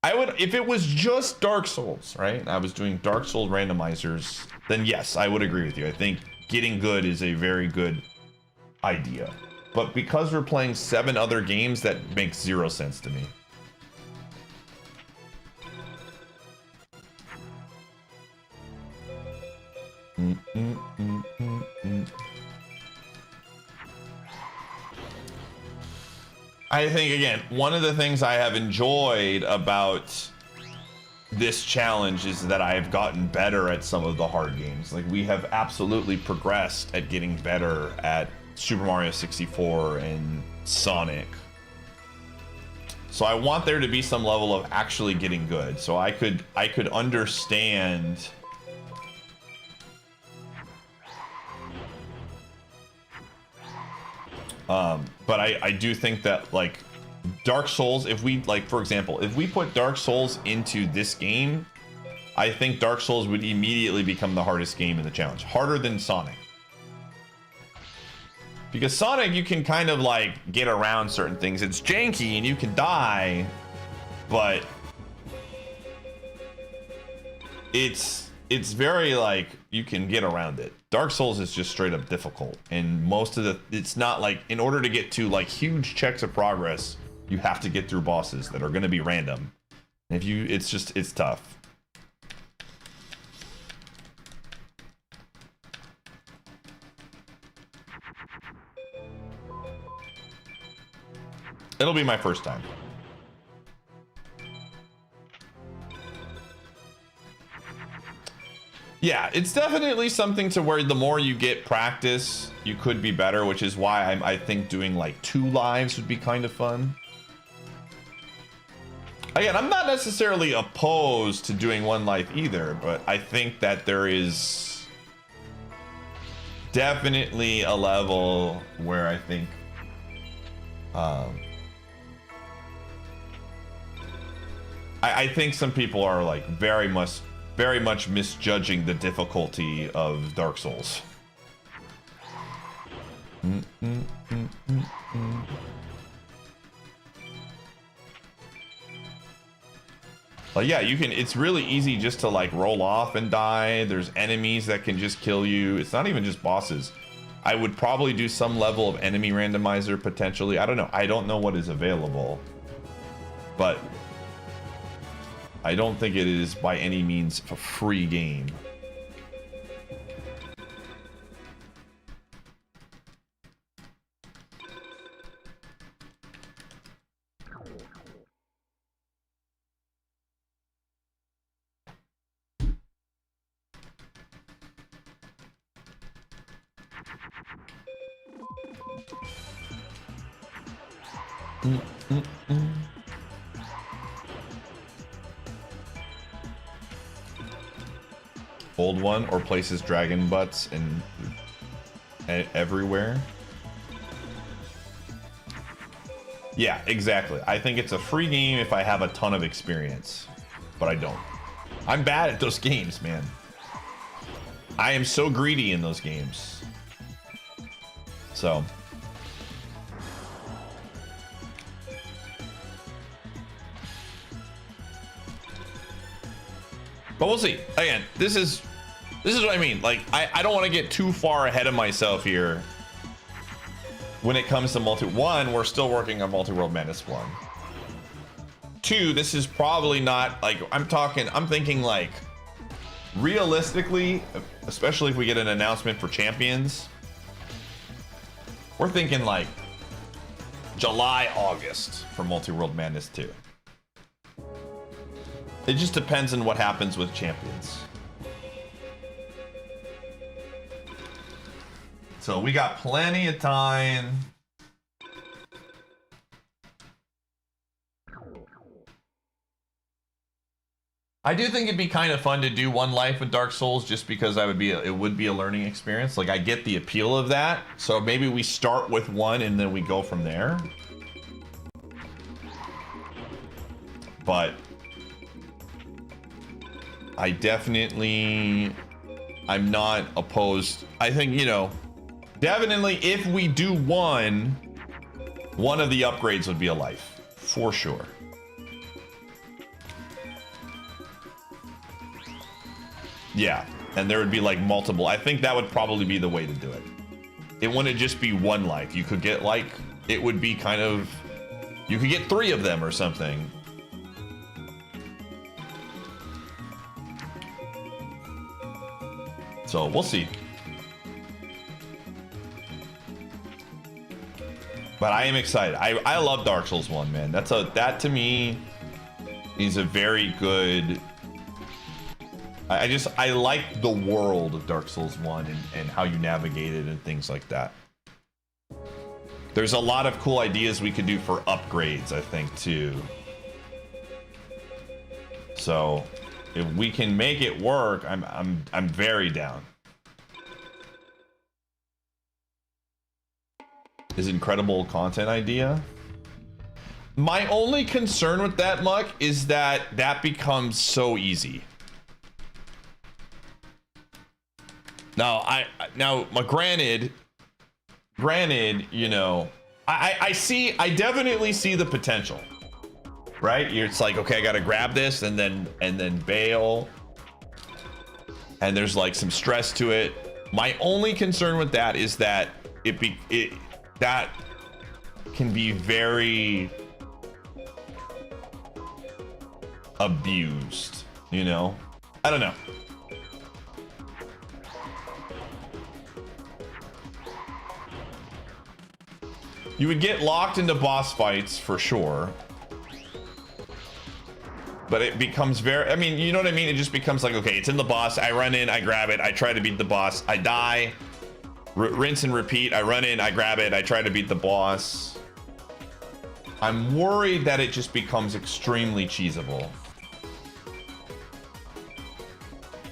I would, if it was just Dark Souls, right? I was doing Dark Souls randomizers, then yes, I would agree with you. I think getting good is a very good idea. But because we're playing 7 other games, that makes 0 sense to me. I think, again, one of the things I have enjoyed about this challenge is that I have gotten better at some of the hard games. Like, we have absolutely progressed at getting better at Super Mario 64 and Sonic. So I want there to be some level of actually getting good. So I could understand but I do think that, like, Dark Souls, if we, like, for example, if we put Dark Souls into this game, I think Dark Souls would immediately become the hardest game in the challenge. Harder than Sonic. Because Sonic, you can kind of like get around certain things. It's janky and you can die, but it's very like you can get around it. Dark Souls is just straight up difficult, and most of it's not like, in order to get to like huge checks of progress, you have to get through bosses that are going to be random. And if you, it's tough. It'll be my first time. Yeah, it's definitely something to where the more you get practice, you could be better, which is why I think doing like 2 lives would be kind of fun. Again, I'm not necessarily opposed to doing 1 life either, but I think that there is definitely a level where I think I think some people are like very much misjudging the difficulty of Dark Souls. Well, yeah, you can, it's really easy just to like roll off and die. There's enemies that can just kill you. It's not even just bosses. I would probably do some level of enemy randomizer potentially. I don't know. I don't know what is available, but I don't think it is by any means a free game. Old one, or places dragon butts everywhere. Yeah, exactly. I think it's a free game if I have a ton of experience, but I don't. I'm bad at those games, man. I am so greedy in those games. So. But we'll see. Again, this is what I mean. Like, I don't want to get too far ahead of myself here when it comes to one, we're still working on Multiworld Madness 1. 2, this is probably not like I'm thinking like realistically, especially if we get an announcement for champions, we're thinking like July, August for Multiworld Madness 2. It just depends on what happens with champions. So we got plenty of time. I do think it'd be kind of fun to do one life with Dark Souls just because it would be a learning experience. Like, I get the appeal of that. So maybe we start with one and then we go from there. But I'm not opposed. I think, you know, definitely if we do one of the upgrades would be a life, for sure. Yeah, and there would be like multiple. I think that would probably be the way to do it. It wouldn't just be one life. You could get like, it would be kind of, you could get 3 of them or something. So we'll see. But I am excited. I love Dark Souls 1, man. That to me is a very good. I like the world of Dark Souls 1 and how you navigate it and things like that. There's a lot of cool ideas we could do for upgrades, I think, too. So if we can make it work, I'm very down. Is incredible content idea. My only concern with that, Muck, is that becomes so easy. Now, granted, you know, I definitely see the potential, right? It's like, okay, I gotta grab this and then bail, and there's like some stress to it. My only concern with that is that that can be very abused, you know? I don't know. You would get locked into boss fights for sure. But it becomes very, I mean, you know what I mean? It just becomes like, okay, it's in the boss. I run in, I grab it. I try to beat the boss. I die. Rinse and repeat. I run in, I grab it. I try to beat the boss. I'm worried that it just becomes extremely cheesable.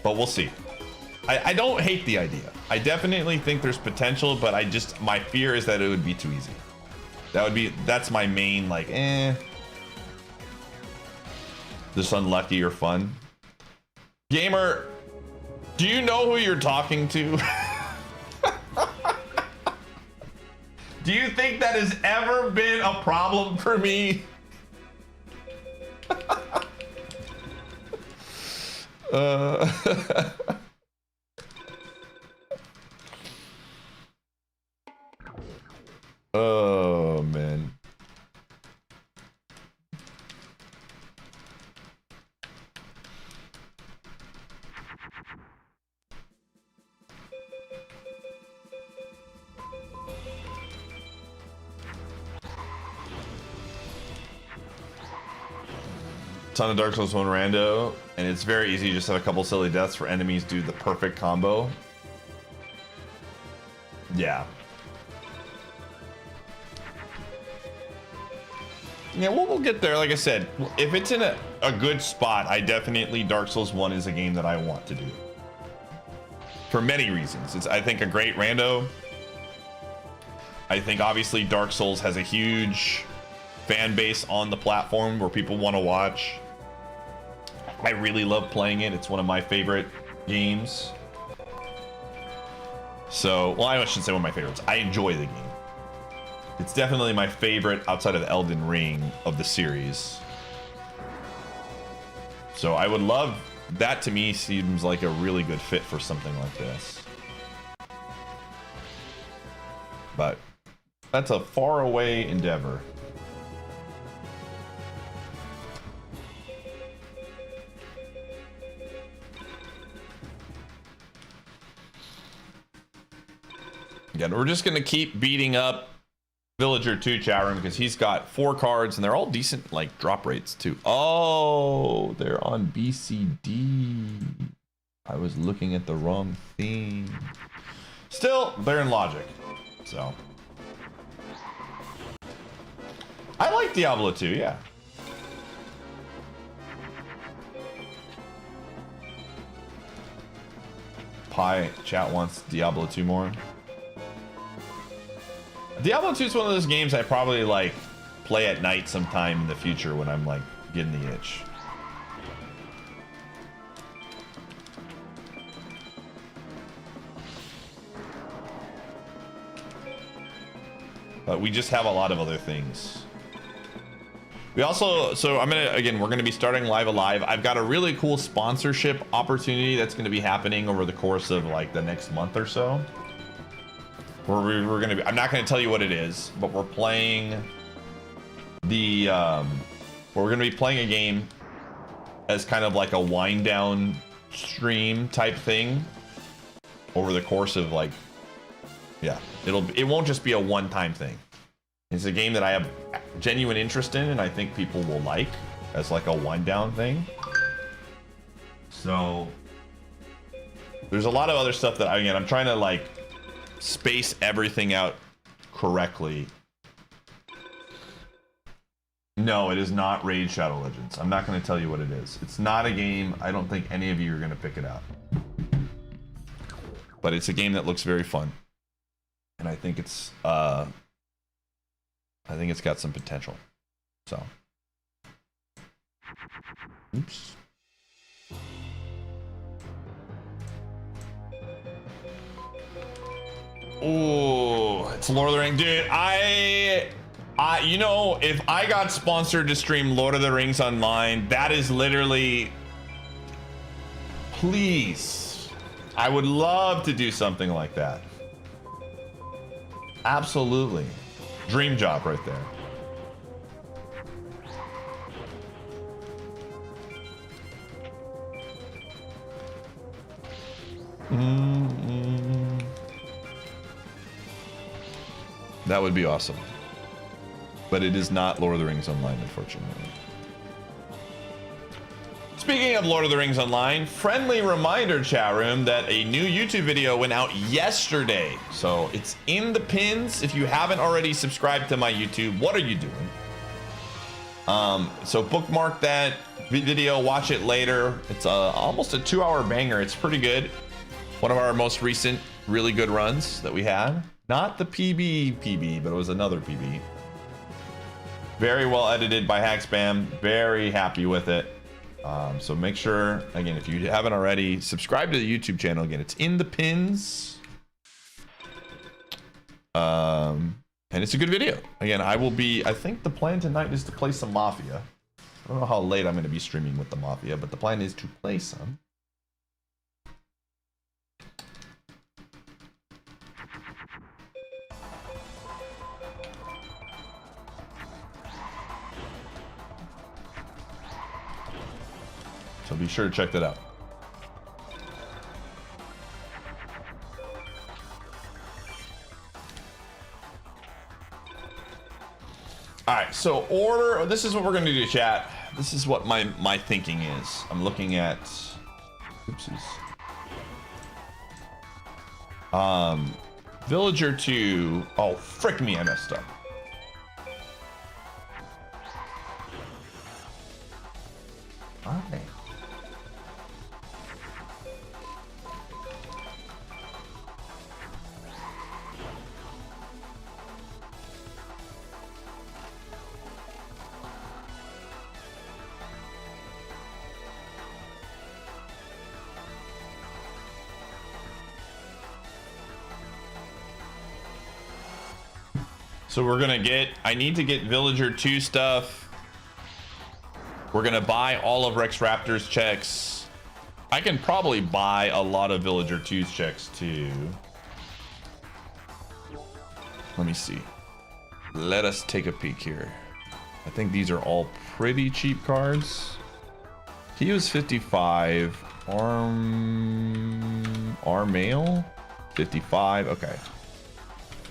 But we'll see. I don't hate the idea. I definitely think there's potential, but my fear is that it would be too easy. That's my main, like, this unlucky or fun. Gamer, do you know who you're talking to? Do you think that has ever been a problem for me? Oh, man. Ton of Dark Souls 1 rando, and it's very easy. You just have a couple silly deaths for enemies do the perfect combo. Yeah. Yeah, we'll get there. Like I said, if it's in a good spot, Dark Souls 1 is a game that I want to do. For many reasons. It's, I think, a great rando. I think, obviously, Dark Souls has a huge fan base on the platform where people want to watch. I really love playing it. It's one of my favorite games. So, well, I shouldn't say one of my favorites. I enjoy the game. It's definitely my favorite outside of Elden Ring of the series. So I would love that to me seems like a really good fit for something like this. But that's a far away endeavor. Again, we're just gonna keep beating up Villager 2 chat room because he's got 4 cards and they're all decent like drop rates too. Oh, they're on BCD. I was looking at the wrong thing. Still, they're in Logic. So I like Diablo 2, yeah. Pie chat wants Diablo 2 more. Diablo 2 is one of those games I probably like play at night sometime in the future when I'm like getting the itch. But we just have a lot of other things. We also, so I'm gonna, again, we're gonna be starting Live Alive. I've got a really cool sponsorship opportunity that's gonna be happening over the course of like the next month or so. We're gonna be, I'm not gonna tell you what it is, but we're playing the, we're gonna be playing a game as kind of like a wind down stream type thing over the course of like, yeah, it won't just be a one-time thing. It's a game that I have genuine interest in and I think people will like as like a wind down thing. So there's a lot of other stuff that again, I'm trying to like space everything out correctly. No, it is not Raid Shadow Legends. I'm not going to tell you what it is. It's not a game. I don't think any of you are going to pick it out. But it's a game that looks very fun. And I think it's got some potential. So. Oops. Oh, it's Lord of the Rings, dude. You know, if I got sponsored to stream Lord of the Rings online, that is literally, please, I would love to do something like that. Absolutely, dream job right there. That would be awesome. But it is not Lord of the Rings Online, unfortunately. Speaking of Lord of the Rings Online, friendly reminder, chat room, that a new YouTube video went out yesterday. So it's in the pins. If you haven't already subscribed to my YouTube, what are you doing? So bookmark that video, watch it later. It's almost a 2-hour banger. It's pretty good. One of our most recent really good runs that we had. Not the PB, but it was another PB. Very well edited by Hackspam. Very happy with it. So make sure, again, if you haven't already, subscribe to the YouTube channel. Again, it's in the pins. And it's a good video. Again, I think the plan tonight is to play some Mafia. I don't know how late I'm going to be streaming with the Mafia, but the plan is to play some. So be sure to check that out. All right, so order, this is what we're gonna do, chat. This is what my thinking is. I'm looking at, oopsies. Villager 2, oh, frick me, I messed up. Okay. So we're gonna I need to get Villager 2 stuff. We're gonna buy all of Rex Raptor's checks. I can probably buy a lot of Villager 2's checks too. Let me see. Let us take a peek here. I think these are all pretty cheap cards. He was 55. Armail 55. Okay.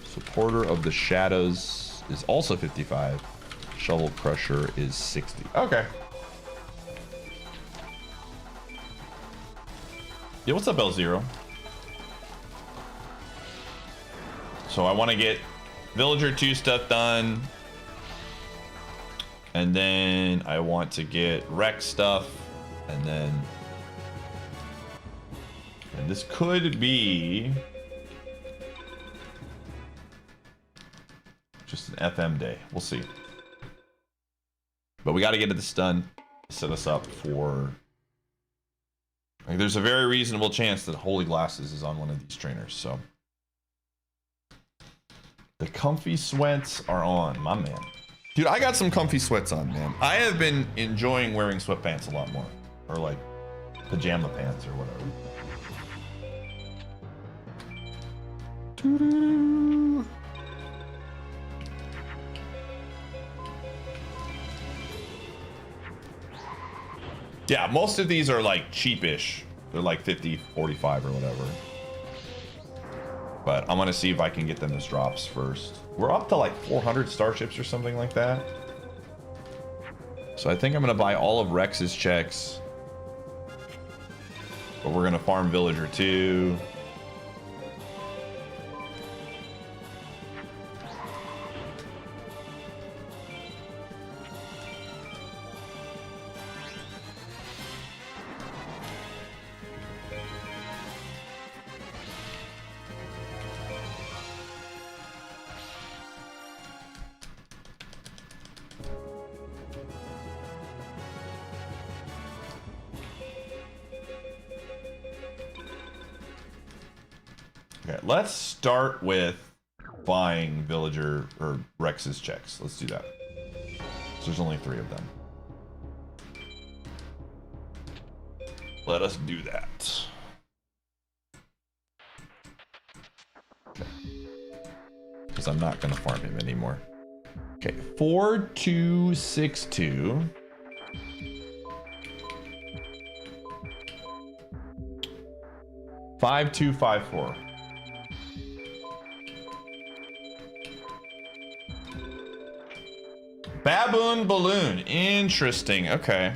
Supporter of the Shadows is also 55. Shovel Crusher is 60. Okay. Yeah, what's up, L0? So I want to get Villager 2 stuff done. And then I want to get Rex stuff. And then... And this could be... just an FM day. We'll see. But we got to get this done to set us up for... Like, there's a very reasonable chance that Holy Glasses is on one of these trainers, so... The comfy sweats are on, my man. Dude, I got some comfy sweats on, man. I have been enjoying wearing sweatpants a lot more. Or like pajama pants or whatever. Doo-doo. Yeah, most of these are like cheapish. They're like 50, 45 or whatever. But I'm gonna see if I can get them as drops first. We're up to like 400 starships or something like that. So I think I'm gonna buy all of Rex's checks. But we're gonna farm Villager 2. Okay, let's start with buying Villager or Rex's checks. Let's do that. So there's only 3 of them. Let us do that. Okay. Because I'm not going to farm him anymore. Okay, 4262. Five, 2, 5, 4. Baboon Balloon. Interesting. Okay.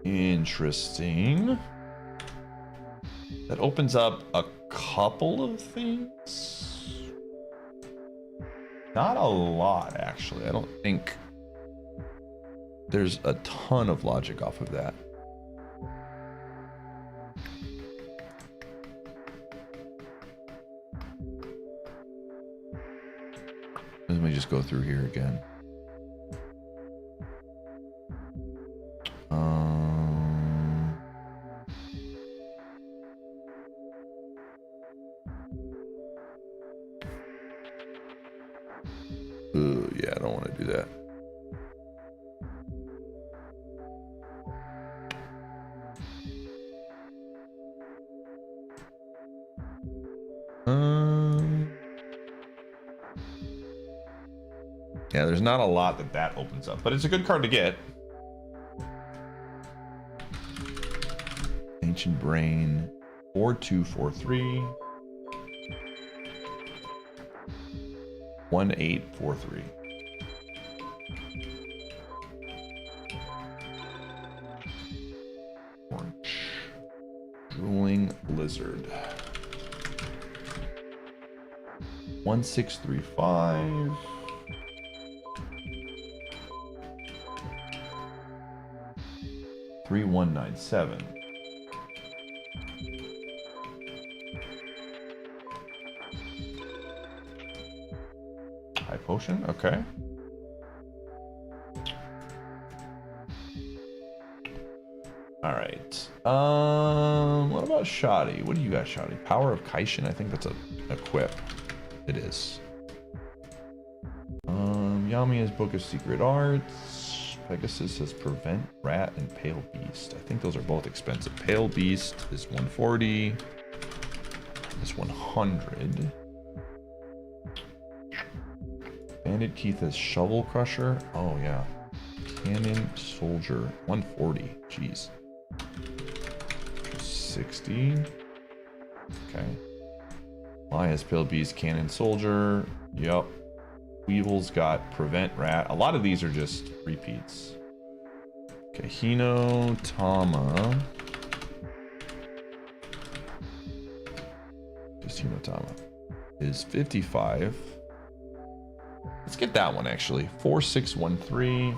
Interesting. That opens up a couple of things. Not a lot, actually. I don't think there's a ton of logic off of that. Let me just go through here again. Yeah, I don't want to do that. Yeah, there's not a lot that opens up, but it's a good card to get. Ancient Brain, 4243. 1843. Orange. Drooling Lizard. 1635. 3197. High potion, okay. All right. What about Shoddy? What do you got, Shoddy? Power of Kaishin. I think that's a equip. It is. Yamia's Book of Secret Arts. Pegasus says prevent rat and pale beast. I think those are both expensive. Pale beast is 140. This 100. Banded Keith has shovel crusher. Oh yeah. Cannon soldier 140. Jeez. 60. Okay. Maya's pale beast, cannon soldier. Yep. Weevil's got prevent rat. A lot of these are just repeats. Okay, Hino Tama. Just Hino Tama is 55. Let's get that one actually. 4613.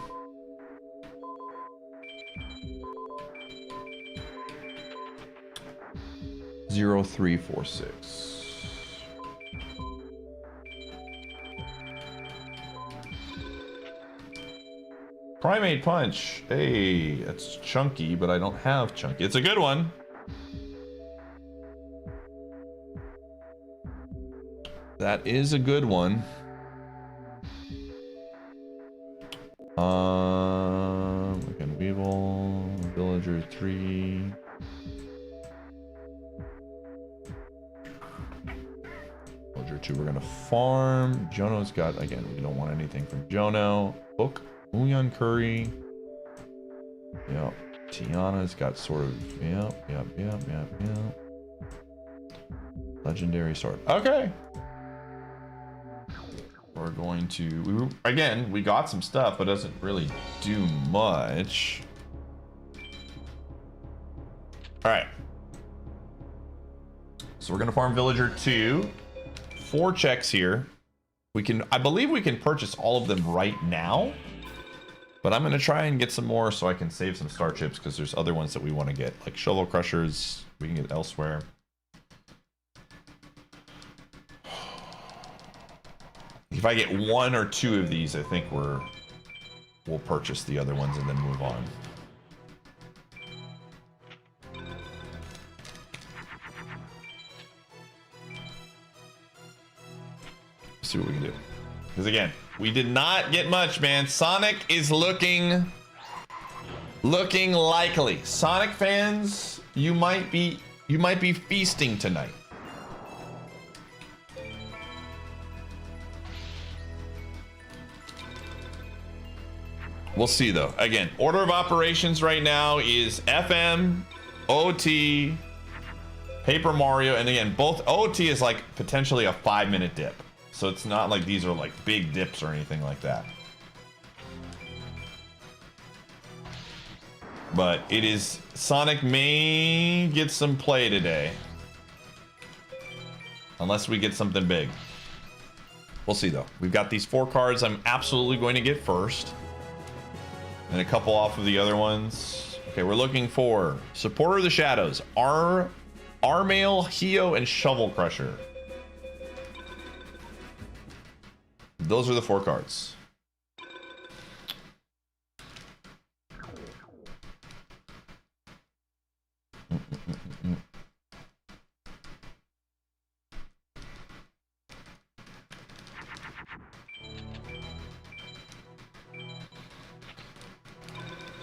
Zero 346. Primate punch. Hey, that's chunky, but I don't have chunky. It's a good one. That is a good one. Again, Weevil, Villager 3. Villager 2, we're gonna farm. Jono's got, again, we don't want anything from Jono. Book, Muyan Curry. Yep. Tiana's got sort of, yep. Legendary sword. Okay. We're going to, again, we got some stuff, but doesn't really do much. All right. So we're gonna farm Villager 2. 4 checks here. We can, I believe we can purchase all of them right now, but I'm gonna try and get some more so I can save some star chips because there's other ones that we want to get, like shovel crushers. We can get elsewhere. If I get 1 or 2 of these, I think we'll purchase the other ones and then move on. Let's see what we can do. Because again, we did not get much, man. Sonic is looking likely. Sonic fans, you might be feasting tonight. We'll see though. Again, order of operations right now is FM, OT, Paper Mario, and again, both OT is like potentially a 5-minute dip. So it's not like these are like big dips or anything like that. But it is, Sonic may get some play today. Unless we get something big. We'll see though. We've got these 4 cards I'm absolutely going to get first. And a couple off of the other ones. Okay, we're looking for Supporter of the Shadows, Armail, Hio, and Shovel Crusher. Those are the 4 cards.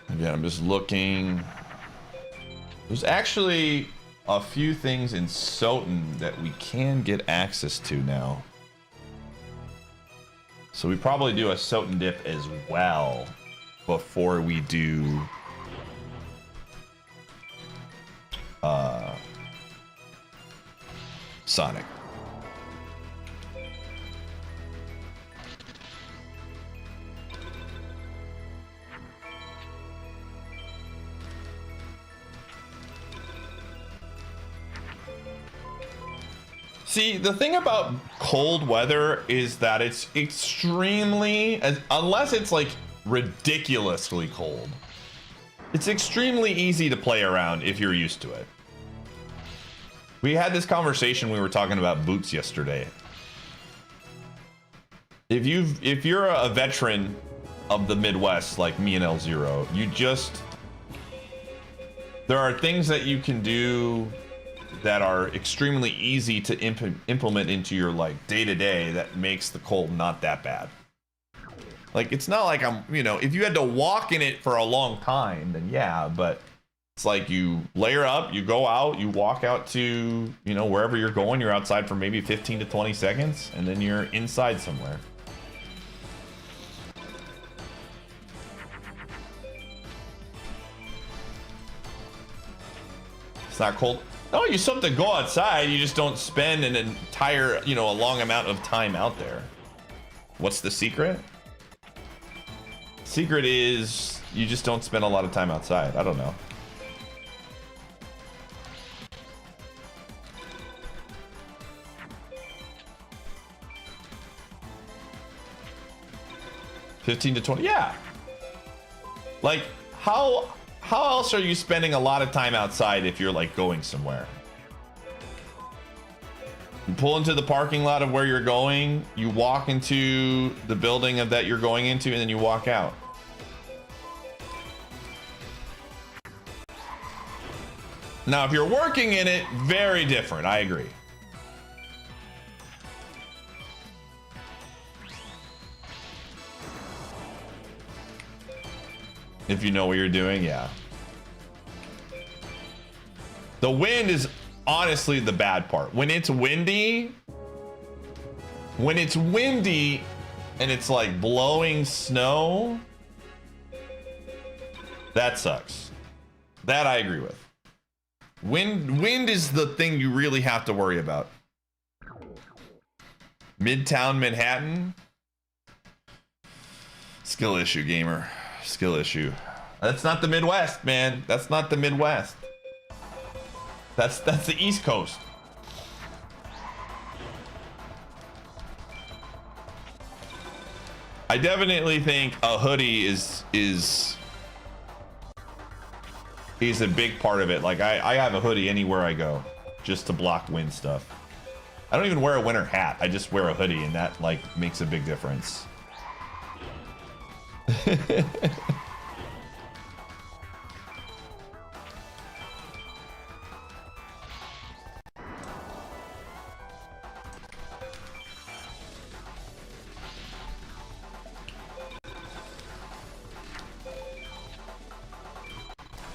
Again, I'm just looking. There's actually a few things in Soten that we can get access to now. So we probably do a Soten dip as well before we do Sonic. See, the thing about cold weather is that it's extremely, unless it's like ridiculously cold, it's extremely easy to play around if you're used to it. We had this conversation, we were talking about boots yesterday. If you're a veteran of the Midwest like me and L0, there are things that you can do that are extremely easy to implement into your like day-to-day that makes the cold not that bad. Like, it's not like I'm, you know, if you had to walk in it for a long time, then yeah, but it's like you layer up, you go out, you walk out to, you know, wherever you're going, you're outside for maybe 15 to 20 seconds, and then you're inside somewhere. It's not cold. No, you still have to go outside. You just don't spend an entire, you know, a long amount of time out there. What's the secret? Secret is you just don't spend a lot of time outside. I don't know. $15 to $20. Yeah. Like, how else are you spending a lot of time outside if you're like going somewhere? You pull into the parking lot of where you're going, you walk into the building of that you're going into, and then you walk out. Now, if you're working in it, very different. I agree. If you know what you're doing, yeah. The wind is honestly the bad part. When it's windy and it's like blowing snow, that sucks. That I agree with. Wind is the thing you really have to worry about. Midtown Manhattan. Skill issue, gamer. Skill issue. That's not the Midwest, man. That's not the Midwest. That's the East Coast. I definitely think a hoodie is a big part of it. Like I have a hoodie anywhere I go just to block wind stuff. I don't even wear a winter hat. I just wear a hoodie, and that like makes a big difference.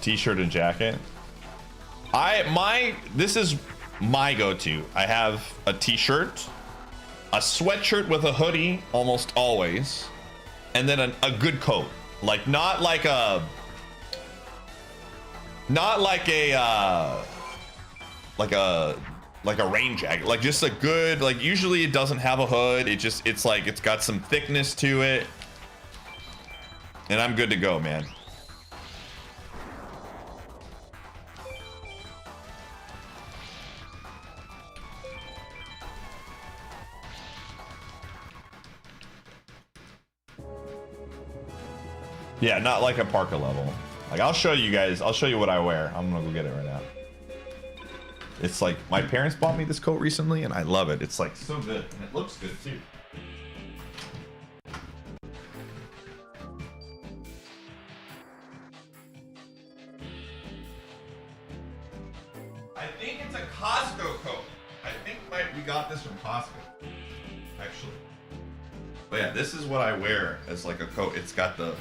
T-shirt and jacket. This is my go-to. I have a t-shirt, a sweatshirt with a hoodie almost always, and then a good coat. Like not like a rain jacket. Like just a good, like usually it doesn't have a hood. It's like it's got some thickness to it. And I'm good to go, man. Yeah, not like a parka level. Like I'll show you guys. I'll show you what I wear. I'm gonna go get it right now. It's like my parents bought me this coat recently, and I love it. It's like so good, and it looks good too. I think it's a Costco coat. I think we got this from Costco, actually. But yeah, this is what I wear as like a coat. It's got the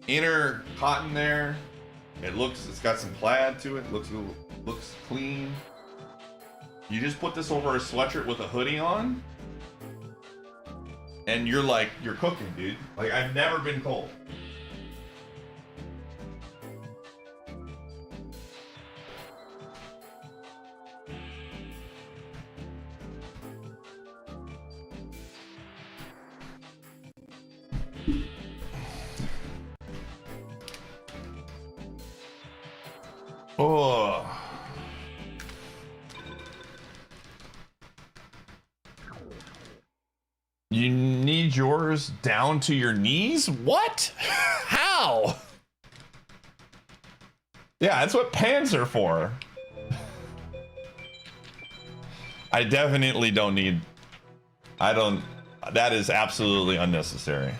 inner cotton there. It's got some plaid to it. Looks clean. You just put this over a sweatshirt with a hoodie on, and you're cooking, dude. Like I've never been cold. Oh. You need yours down to your knees? What? How? Yeah, that's what pants are for. I definitely don't need... That is absolutely unnecessary.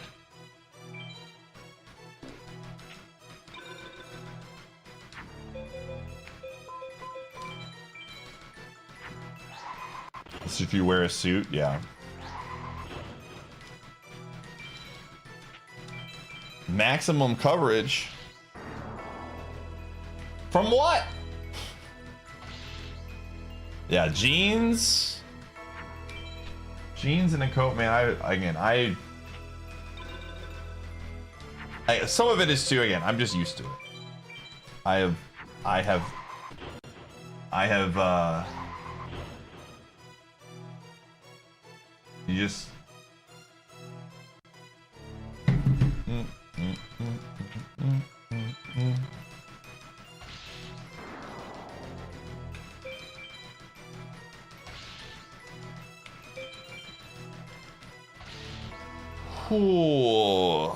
If you wear a suit, yeah. maximum coverage. From what? Yeah, jeans. Jeans and a coat, man. Some of it is too, again, I'm just used to it. I have you just Ooh.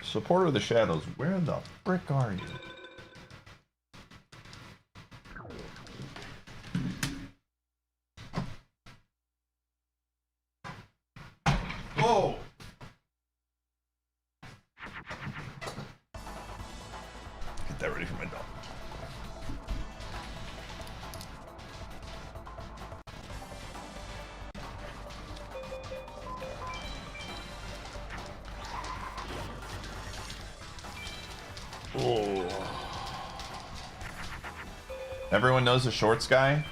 Supporter of the Shadows, where the frick are you? Whoa! Get that ready for my dog. Oh. Everyone knows the shorts guy.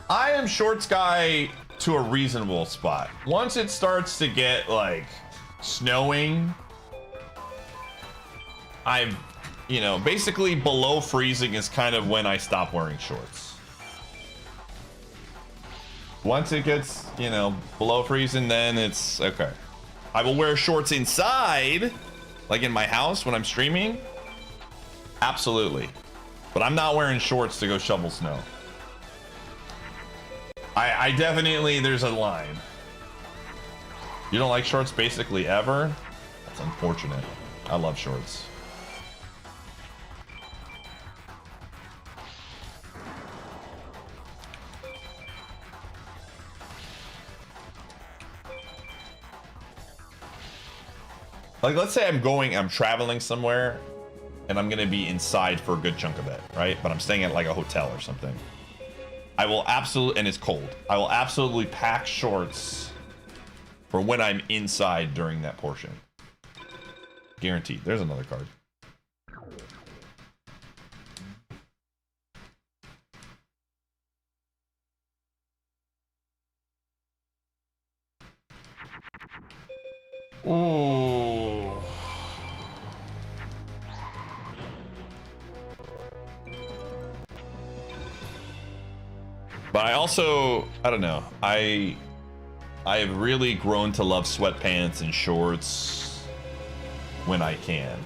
I am shorts guy to a reasonable spot. Once it starts to get like snowing, I'm, you know, basically below freezing is kind of when I stop wearing shorts. Once it gets, you know, below freezing, then it's okay. I will wear shorts inside. Like in my house when I'm streaming? Absolutely. But I'm not wearing shorts to go shovel snow. I definitely, there's a line. You don't like shorts basically ever? That's unfortunate. I love shorts. Like, let's say I'm traveling somewhere and I'm gonna be inside for a good chunk of it, right? But I'm staying at like a hotel or something. I will absolutely, and it's cold, I will absolutely pack shorts for when I'm inside during that portion. Guaranteed. There's another card. Ooh. But I also, I don't know, I have really grown to love sweatpants and shorts when I can.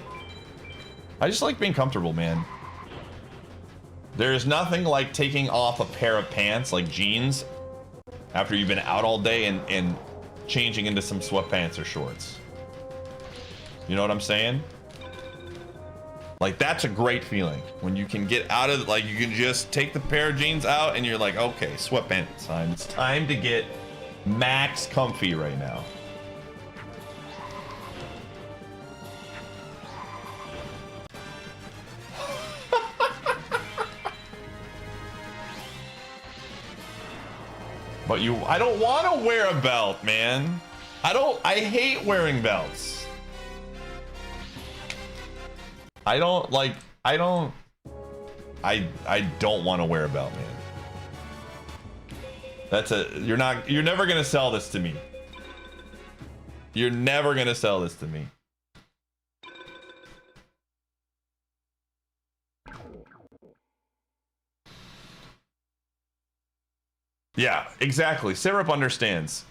I just like being comfortable, man. There's nothing like taking off a pair of pants, like jeans, after you've been out all day and changing into some sweatpants or shorts. You know what I'm saying? Like, that's a great feeling when you can get out of, like, you can just take the pair of jeans out and you're like, okay, sweatpants time. It's time to get max comfy right now. But I don't want to wear a belt, man. I hate wearing belts. I don't want to wear a belt, man. You're never gonna sell this to me. You're never gonna sell this to me. Yeah, exactly. Syrup understands.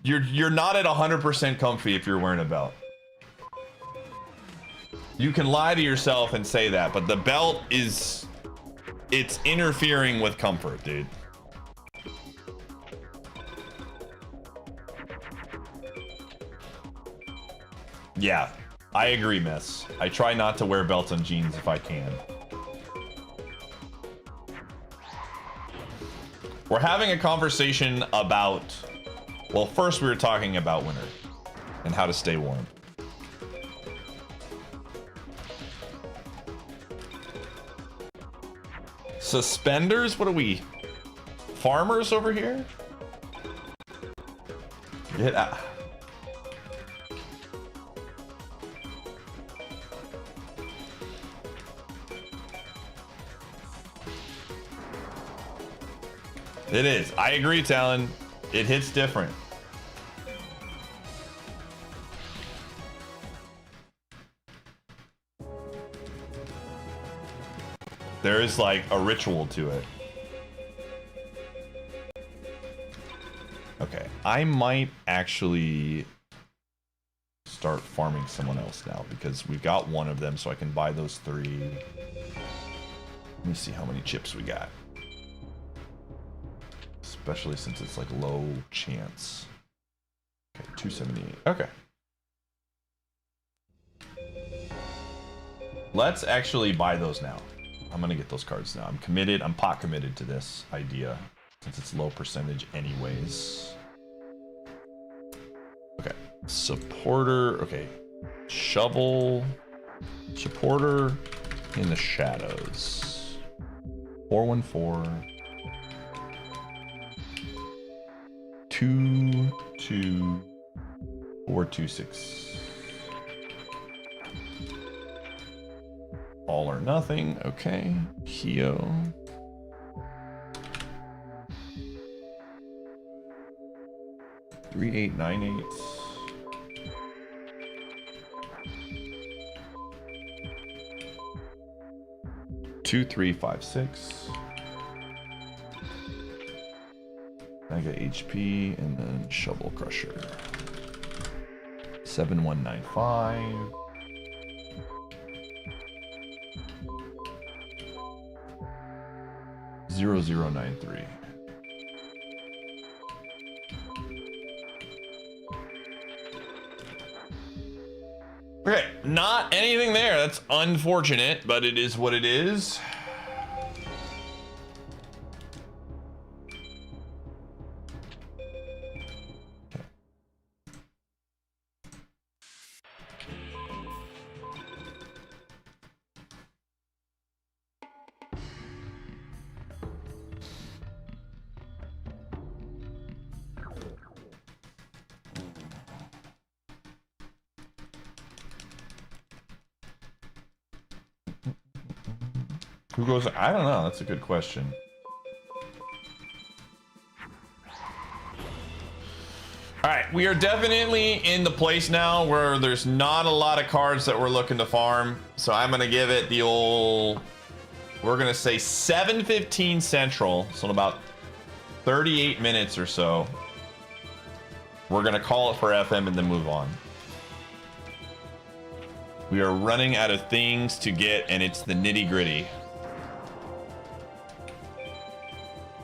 You're not at 100% comfy if you're wearing a belt. You can lie to yourself and say that, but the belt it's interfering with comfort, dude. Yeah, I agree, Miss. I try not to wear belts on jeans if I can. We're having a conversation about, well, first we were talking about winter and how to stay warm. Suspenders? What are we? Farmers over here? Get out. It is. I agree, Talon. It hits different. There is like a ritual to it. Okay, I might actually start farming someone else now because we've got one of them, so I can buy those 3. Let me see how many chips we got. Especially since it's like low chance. Okay, 278. Okay. Let's actually buy those now. I'm gonna get those cards now. I'm committed. I'm pot committed to this idea since it's low percentage anyways. Okay. Supporter. Okay. Shovel. Supporter in the shadows. 414. 22426. All or nothing. Okay. Hio. $3898. $2356. I got HP and then Shovel Crusher. 7195. $0093. Okay, not anything there. That's unfortunate, but it is what it is. Who goes? I don't know. That's a good question. All right, we are definitely in the place now where there's not a lot of cards that we're looking to farm. So I'm gonna give it the old. We're gonna say 7:15 Central. So in about 38 minutes or so, we're gonna call it for FM and then move on. We are running out of things to get, and it's the nitty-gritty.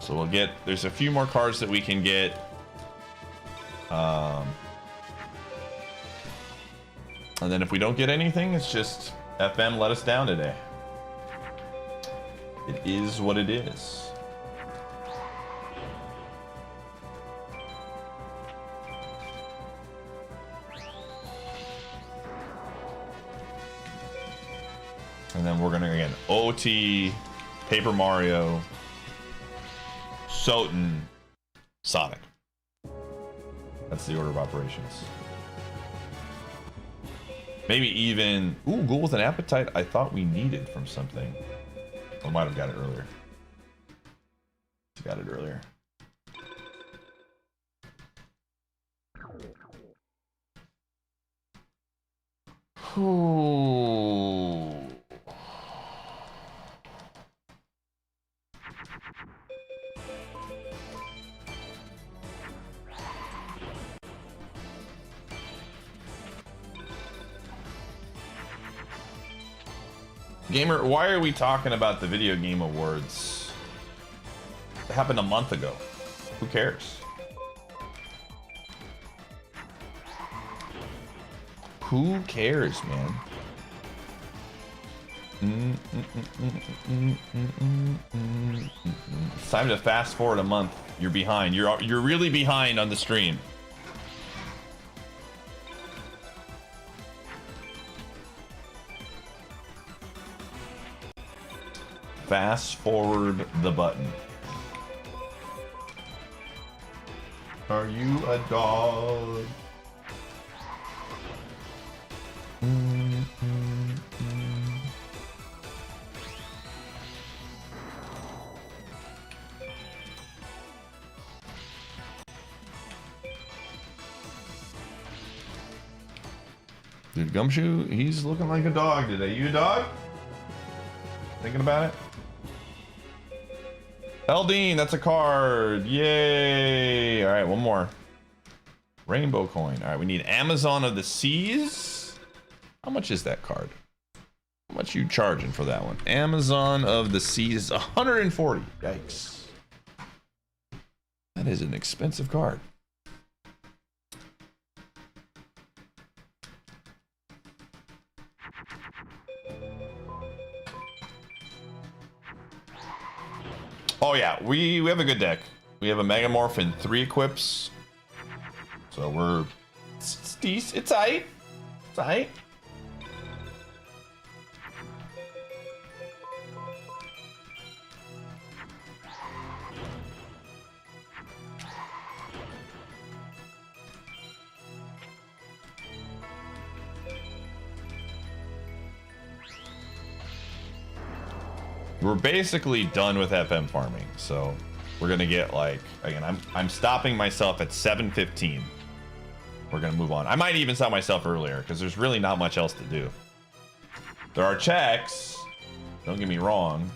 So we'll get, there's a few more cards that we can get. And then if we don't get anything, it's just FM let us down today. It is what it is. And then we're gonna again OT, Paper Mario, Soten, Sonic. That's the order of operations. Maybe even Ghoul with an Appetite. I thought we needed from something. I might have got it earlier. Got it earlier. Ooh. Gamer, why are we talking about the Video Game Awards? It happened a month ago. Who cares? Who cares, man? It's time to fast forward a month. You're behind. You're really behind on the stream. fast forward the button. Are you a dog? Dude, Gumshoe, he's looking like a dog today. You a dog? Thinking about it? Eldine, that's a card. Yay. All right, one more. Rainbow coin. All right, we need Amazon of the Seas. How much is that card? How much you charging for that one? Amazon of the Seas, 140. Yikes. That is an expensive card. Oh yeah, we have a good deck. We have a Megamorph and 3 equips. So we're it's decent. It's tight. It's tight. We're basically done with FM farming, so we're gonna get like, again, I'm stopping myself at 7:15. We're gonna move on. I might even stop myself earlier because there's really not much else to do. There are checks, don't get me wrong.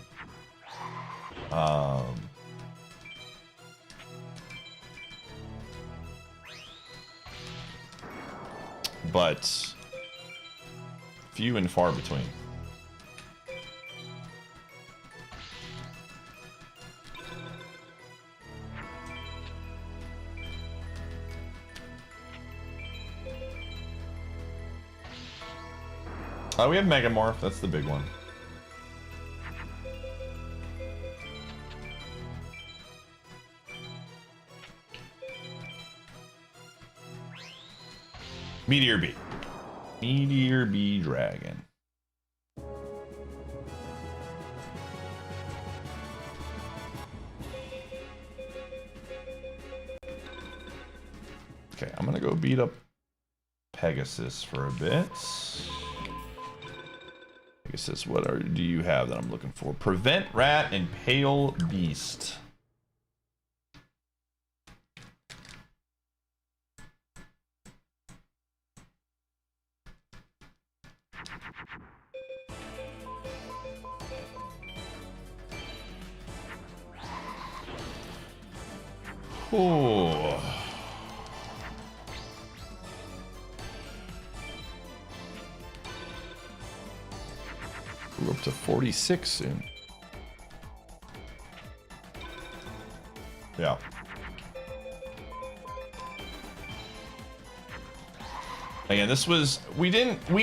But few and far between. Oh, we have Megamorph. That's the big one. Meteor Bee. Meteor Bee Dragon. Okay, I'm gonna go beat up Pegasus for a bit. Pegasus, what do you have that I'm looking for? Prevent Rat and Pale Beast. Oh. We're up to 46 soon. Yeah. Again, this was, we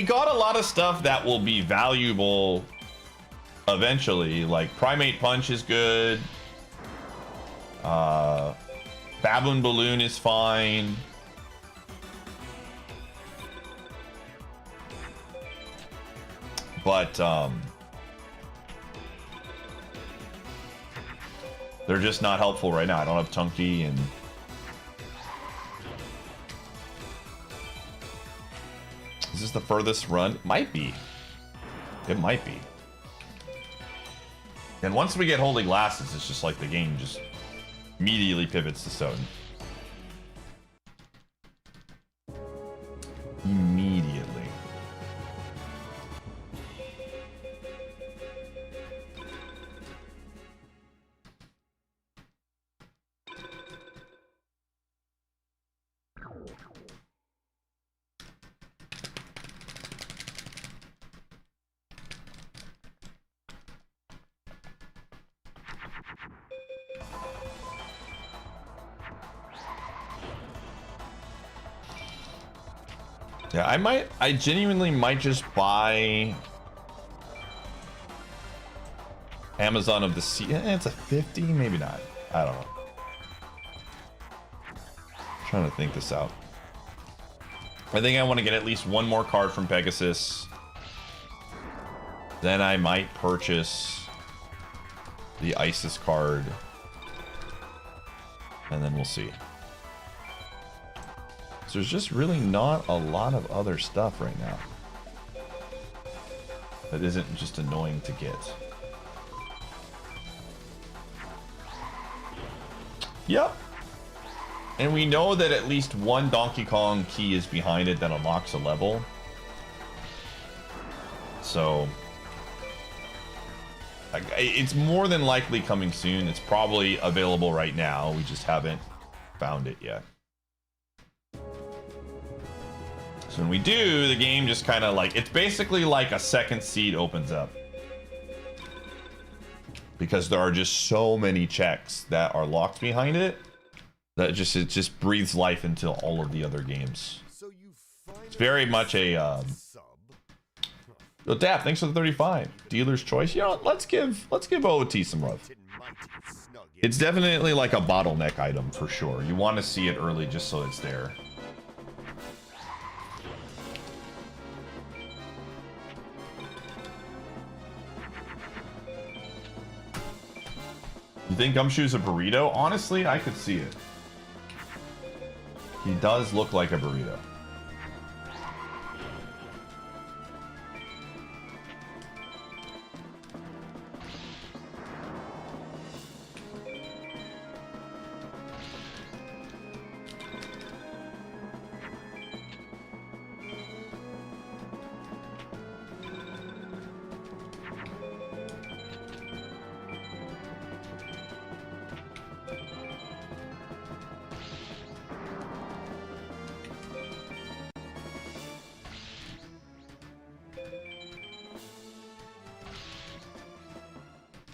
got a lot of stuff that will be valuable eventually, like Primate Punch is good. Baboon Balloon is fine. But they're just not helpful right now. I don't have Tunky and is this the furthest run? Might be. It might be. And once we get Holy Glasses, it's just like the game just immediately pivots to Stone. Immediately. Yeah, I genuinely might just buy Amazon of the Sea. It's a 50, maybe not. I don't know. I'm trying to think this out. I think I want to get at least one more card from Pegasus. Then I might purchase the ISIS card. And then we'll see. So there's just really not a lot of other stuff right now that isn't just annoying to get. Yep. And we know that at least one Donkey Kong key is behind it that unlocks a level. So it's more than likely coming soon. It's probably available right now. We just haven't found it yet. So when we do, the game just kind of like, it's basically like a second seed opens up. Because there are just so many checks that are locked behind it that it just breathes life into all of the other games. So you It's very much a sub. Oh, Dap, thanks for the 35. Dealer's choice. You know what? Let's give OOT some love. It's definitely like a bottleneck item for sure. You want to see it early just so it's there. You think Gumshoe's a burrito? Honestly, I could see it. He does look like a burrito.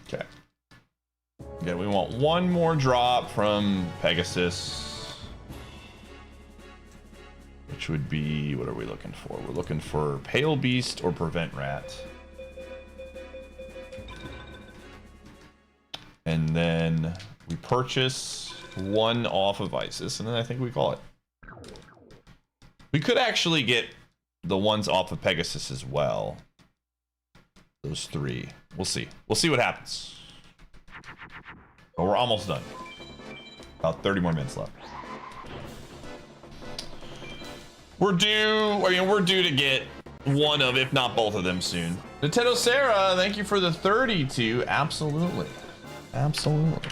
Okay. Yeah, we want one more drop from Pegasus. Which would be, what are we looking for? We're looking for Pale Beast or Prevent Rat. And then we purchase one off of ISIS, and then I think we call it. We could actually get the ones off of Pegasus as well. Those three. We'll see. We'll see what happens. But we're almost done. About 30 more minutes left. We're due to get one of, if not both of them soon. Nintendo Sarah, thank you for the 32. Absolutely. Absolutely.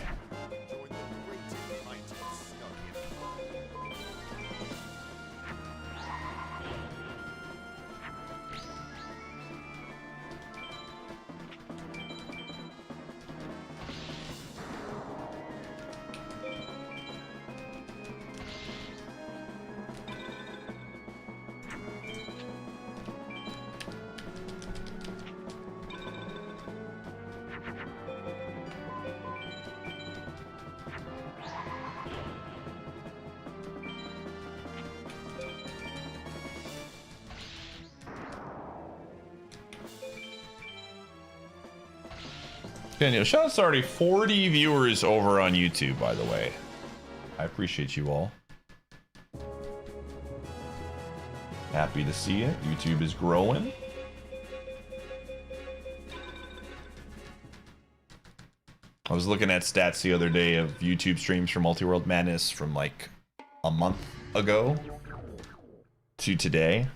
Daniel, shoutouts to already 40 viewers over on YouTube, by the way. I appreciate you all. Happy to see it. YouTube is growing. I was looking at stats the other day of YouTube streams for Multiworld Madness from like a month ago to today.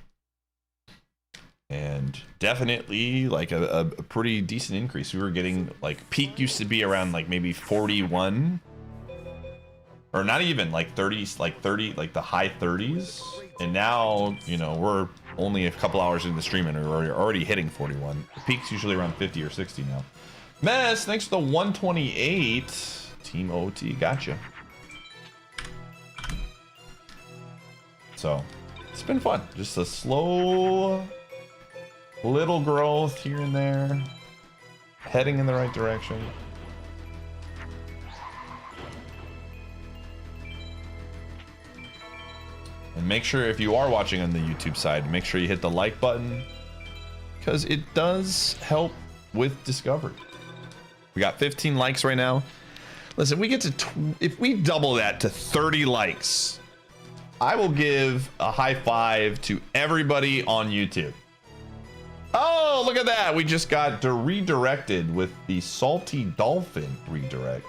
And definitely like a pretty decent increase. We were getting like peak used to be around like maybe 41 or not even like 30s, like 30, like the high 30s. And now, you know, we're only a couple hours in the stream and we're already hitting 41. The peak's usually around 50 or 60 now. Mess, thanks for the 128. Team OT, gotcha. So it's been fun. Just a slow little growth here and there, heading in the right direction. And make sure if you are watching on the YouTube side, make sure you hit the like button because it does help with discovery. We got 15 likes right now. Listen, we get to if we double that to 30 likes, I will give a high five to everybody on YouTube. Oh, look at that. We just got redirected with the Salty Dolphin redirect.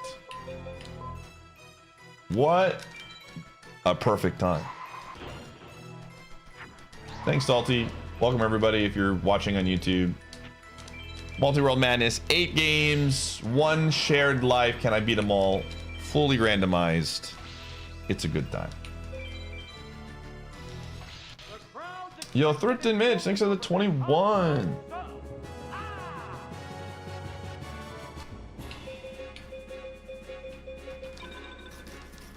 What a perfect time. Thanks, Salty. Welcome, everybody, if you're watching on YouTube. Multiworld Madness, 8 games, 1 shared life. Can I beat them all? Fully randomized. It's a good time. Yo, Thrifton Mitch, thanks for the 21.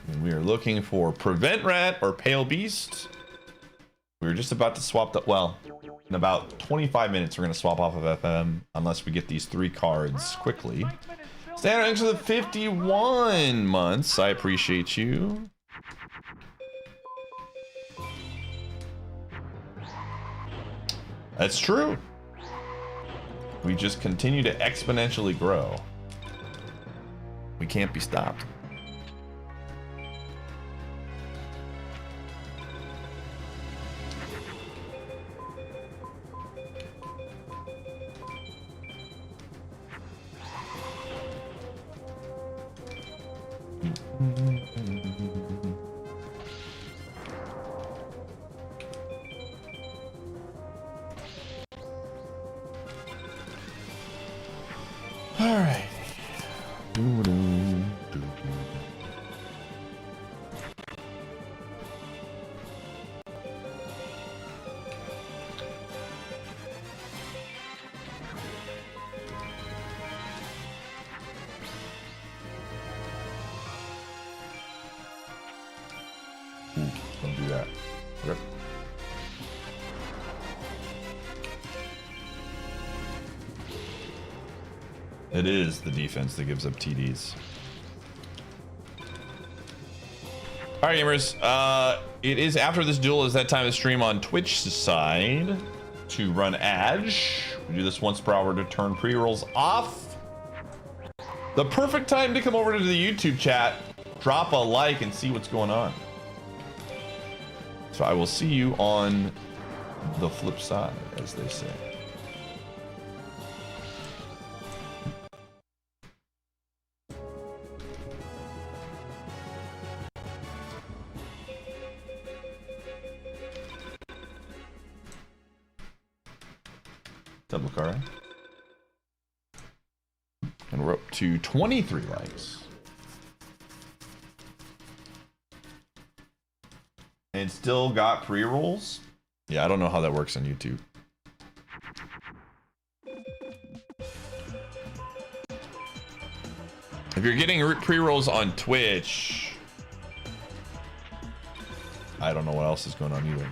And we are looking for Prevent Rat or Pale Beast. We were just about to swap the, well, in about 25 minutes, we're going to swap off of FM unless we get these 3 cards quickly. Standard, thanks for the 51 months. I appreciate you. That's true. We just continue to exponentially grow. We can't be stopped. All right. Don't do that. Okay. It is the defense that gives up TDs. All right, gamers. It is after this duel is that time to stream on Twitch side to run ads. We do this once per hour to turn pre-rolls off. The perfect time to come over to the YouTube chat, drop a like, and see what's going on. So I will see you on the flip side, as they say. Double car. And we're up to 23 likes. And still got pre-rolls? Yeah, I don't know how that works on YouTube. If you're getting pre-rolls on Twitch, I don't know what else is going on either.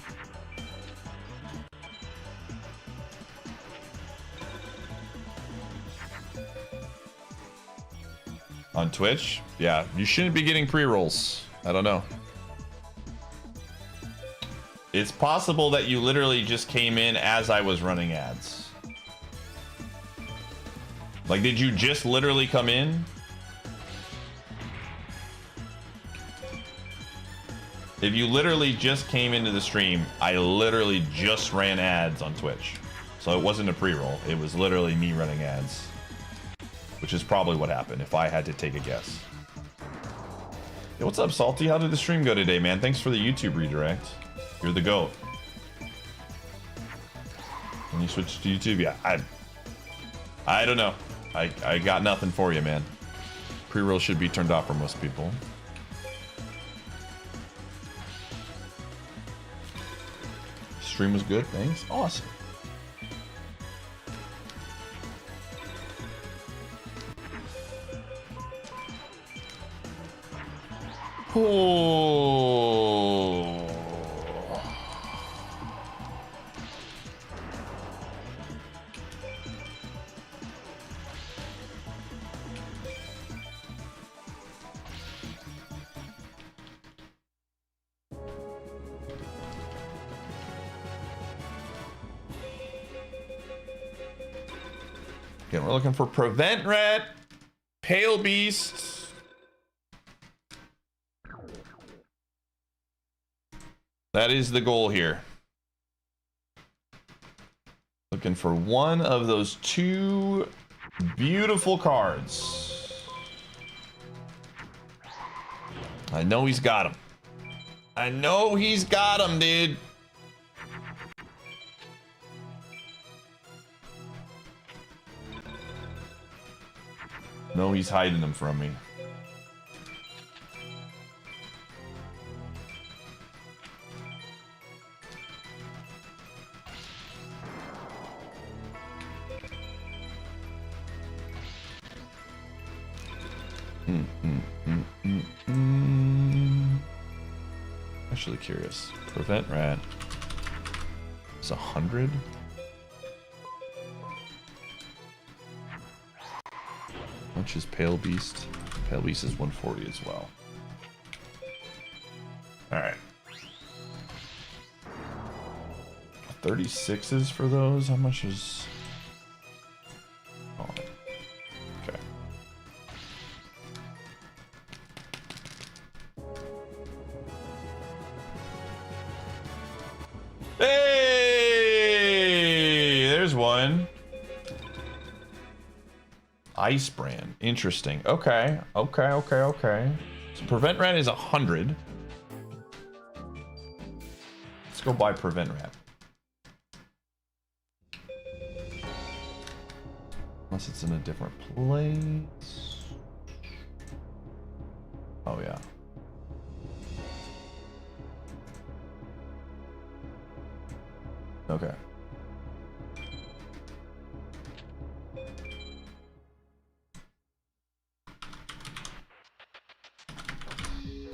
On Twitch? Yeah, you shouldn't be getting pre-rolls. I don't know. It's possible that you literally just came in as I was running ads. Like, did you just literally come in? If you literally just came into the stream, I literally just ran ads on Twitch. So it wasn't a pre-roll. It was literally me running ads. Which is probably what happened, if I had to take a guess. Hey, what's up, Salty? How did the stream go today, man? Thanks for the YouTube redirect. You're the GOAT. When you switch to YouTube, yeah, I don't know. I got nothing for you, man. Pre-roll should be turned off for most people. Stream was good, thanks. Awesome. Oh. Again, we're looking for Prevent Rat, Pale Beast. That is the goal here. Looking for one of those two beautiful cards. I know he's got them. I know he's got them, dude. No, he's hiding them from me. Actually curious. Prevent rat. It's 100. How much is Pale Beast? Pale Beast is 140 as well. Alright. 36s for those. How much is... Oh. Okay. Hey! There's one. Ice brand. Interesting. Okay. Okay. So Prevent Rat is 100. Let's go buy Prevent Rat. Unless it's in a different place. Oh, yeah. Okay.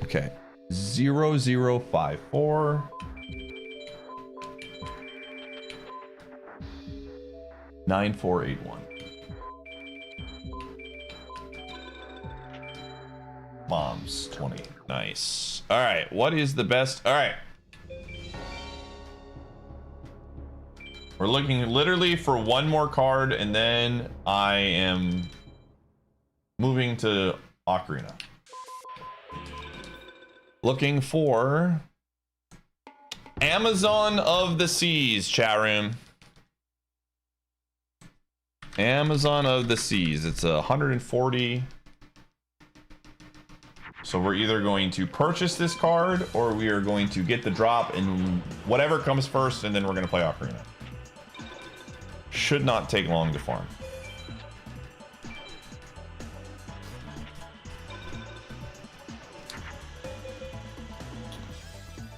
Okay. 0054 9481. Moms 20. Nice. All right. What is the best? All right. We're looking literally for one more card, and then I am moving to Ocarina. Looking for Amazon of the Seas, chat room. Amazon of the Seas. It's 140. So we're either going to purchase this card, or we are going to get the drop, and whatever comes first, and then we're going to play Ocarina. Should not take long to farm.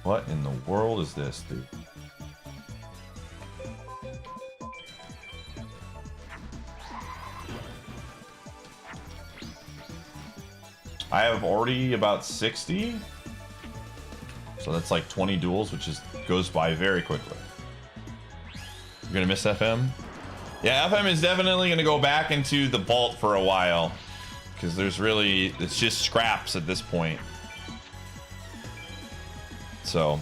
What in the world is this, dude? I have already about 60. So that's like 20 duels, which is goes by very quickly. You're gonna miss FM? Yeah, FM is definitely gonna go back into the vault for a while. Because there's really, it's just scraps at this point. So.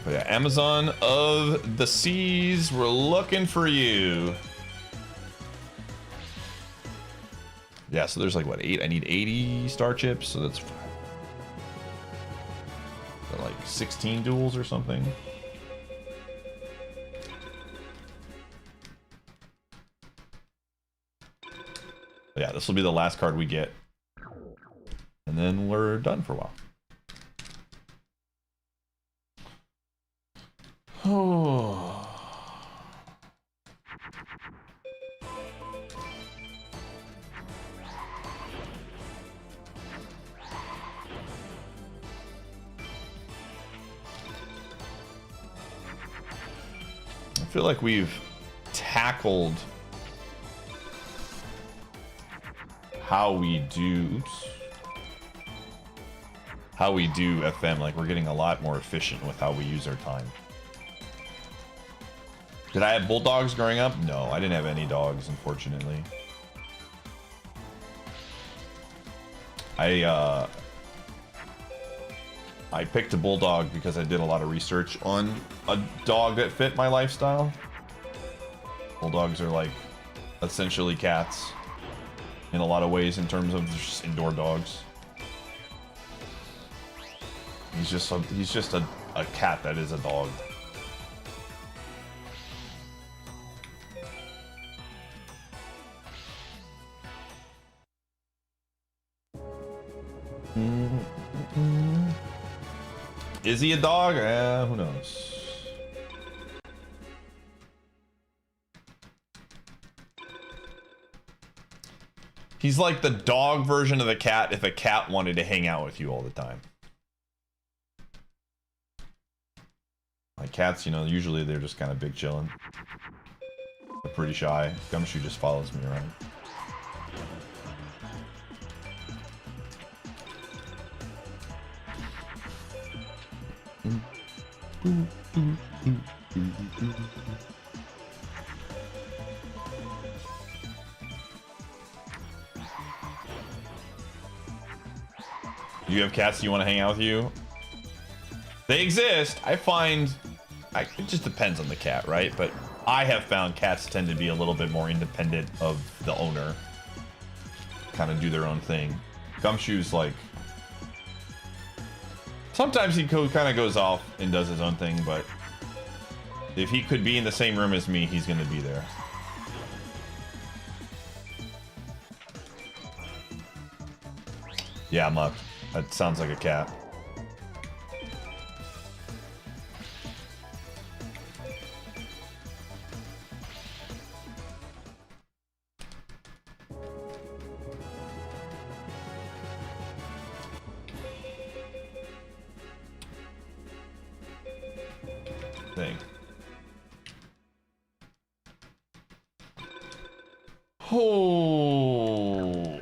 But yeah, Amazon of the Seas, we're looking for you. Yeah, so there's like what, 8? I need 80 star chips, so that's like 16 duels or something. But yeah, this will be the last card we get. And then we're done for a while. Oh. I feel like we've tackled how we do FM. Like, we're getting a lot more efficient with how we use our time. Did I have bulldogs growing up? No, I didn't have any dogs, unfortunately. I picked a bulldog because I did a lot of research on a dog that fit my lifestyle. Bulldogs are like essentially cats in a lot of ways in terms of just indoor dogs. He's just a cat that is a dog. Is he a dog? Who knows? He's like the dog version of the cat if a cat wanted to hang out with you all the time. Like cats, you know, usually they're just kind of big chillin'. They're pretty shy. Gumshoe just follows me around. Do you have cats you want to hang out with you? They exist. I find... it just depends on the cat, right? But I have found cats tend to be a little bit more independent of the owner. Kind of do their own thing. Gumshoe's like... Sometimes he kind of goes off and does his own thing, but... if he could be in the same room as me, he's going to be there. Yeah, I'm up. That sounds like a cat. Thing. Oh.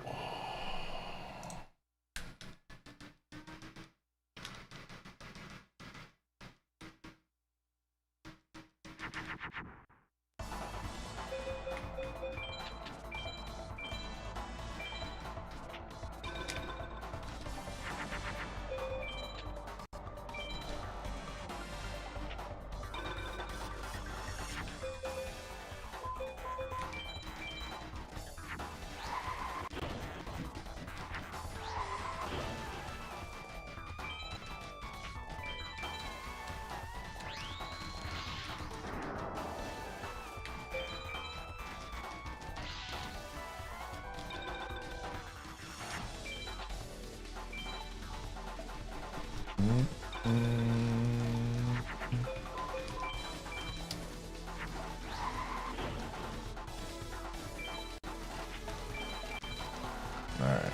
Alright.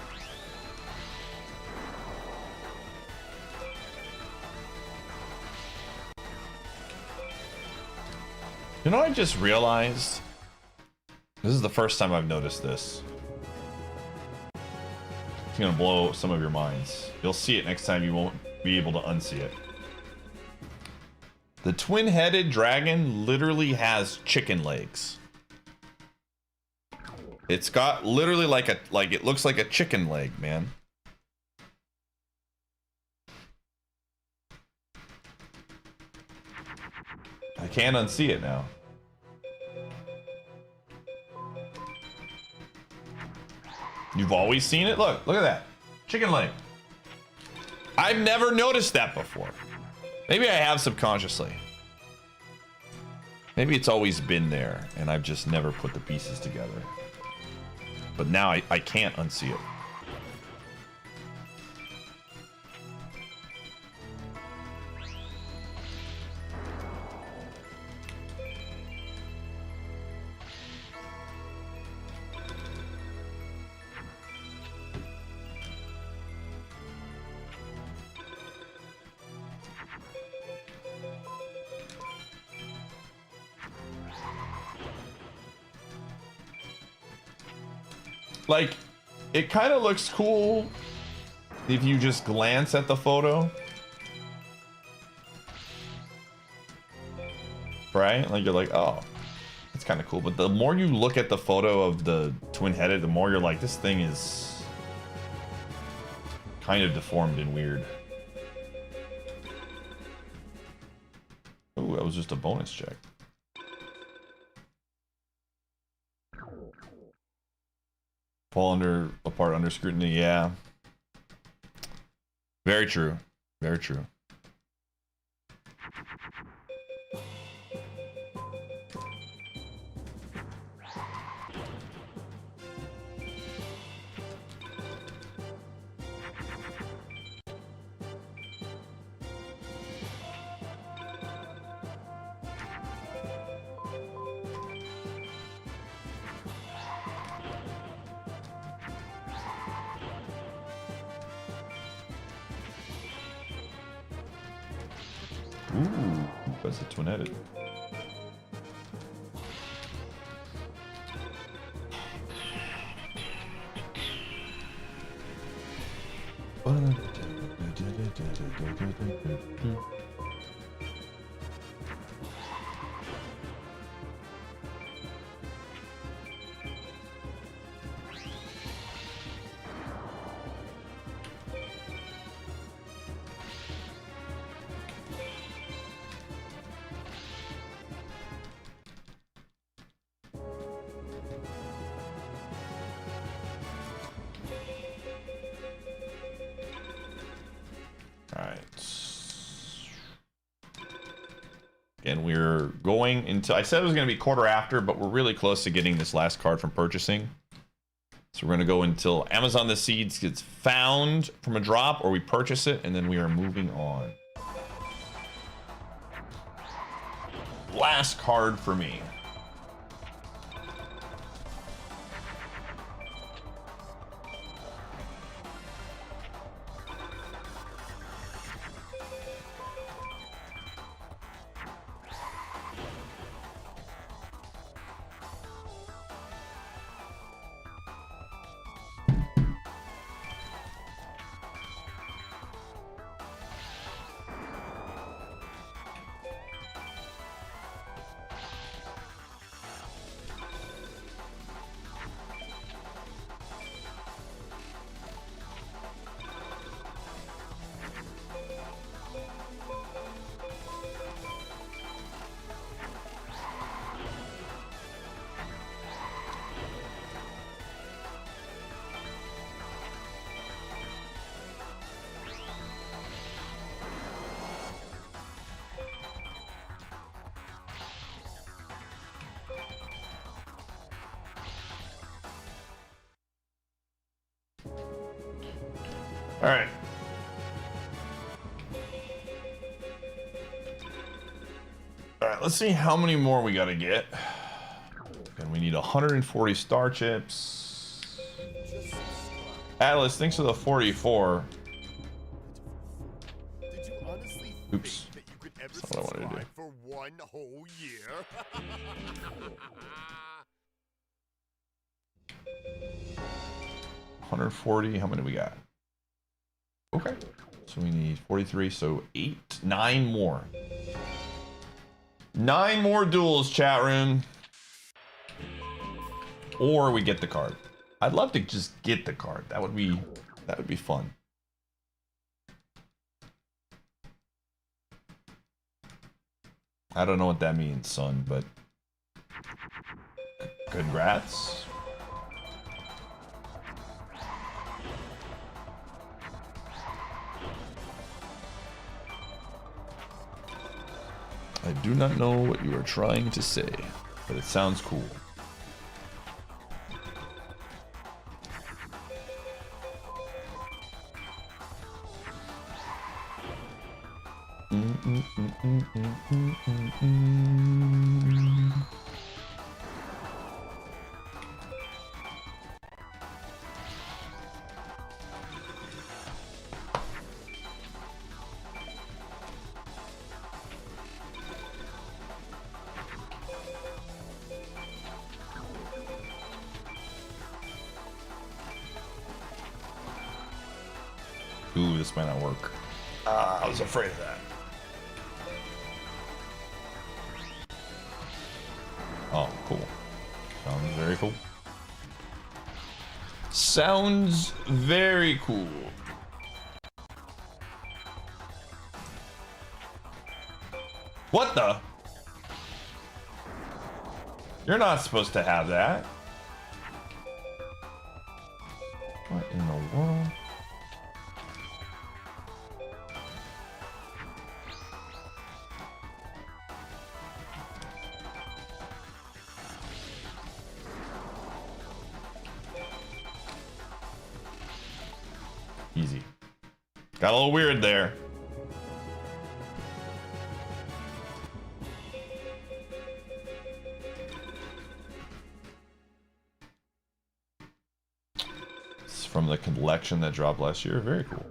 You know, I just realized this is the first time I've noticed this. It's gonna blow some of your minds. You'll see it next time, you won't be able to unsee it. The twin-headed dragon literally has chicken legs. It's got literally like it looks like a chicken leg, man. I can't unsee it now. You've always seen it? Look at that. Chicken leg. I've never noticed that before. Maybe I have subconsciously. Maybe it's always been there and I've just never put the pieces together. But now I can't unsee it. Like, it kind of looks cool if you just glance at the photo. Right? Like, you're like, oh, that's kind of cool. But the more you look at the photo of the twin-headed, the more you're like, this thing is kind of deformed and weird. Ooh, that was just a bonus check. Fall apart under scrutiny. Yeah. Very true. Very true. Ooh, that's a twin-headed. And we're going into, I said it was going to be quarter after, but we're really close to getting this last card from purchasing. So we're going to go until Amazon the Seeds gets found from a drop or we purchase it, and then we are moving on. Last card for me. All right. All right, let's see how many more we got to get. And we need 140 star chips. Atlas, thanks for the 44. Did you honestly Oops. think that you could ever That's not what I wanted to do. subscribe for one whole year? 140. How many we got? Okay. So we need 43. So 9 more. 9 more duels, chat room. Or we get the card. I'd love to just get the card. That would be fun. I don't know what that means, son, but congrats. I do not know what you are trying to say, but it sounds cool. Ooh, this might not work. I was afraid of that. Oh, cool. Sounds very cool. Sounds very cool. What the? You're not supposed to have that. What in the world? Easy. Got a little weird there. It's from the collection that dropped last year. Very cool.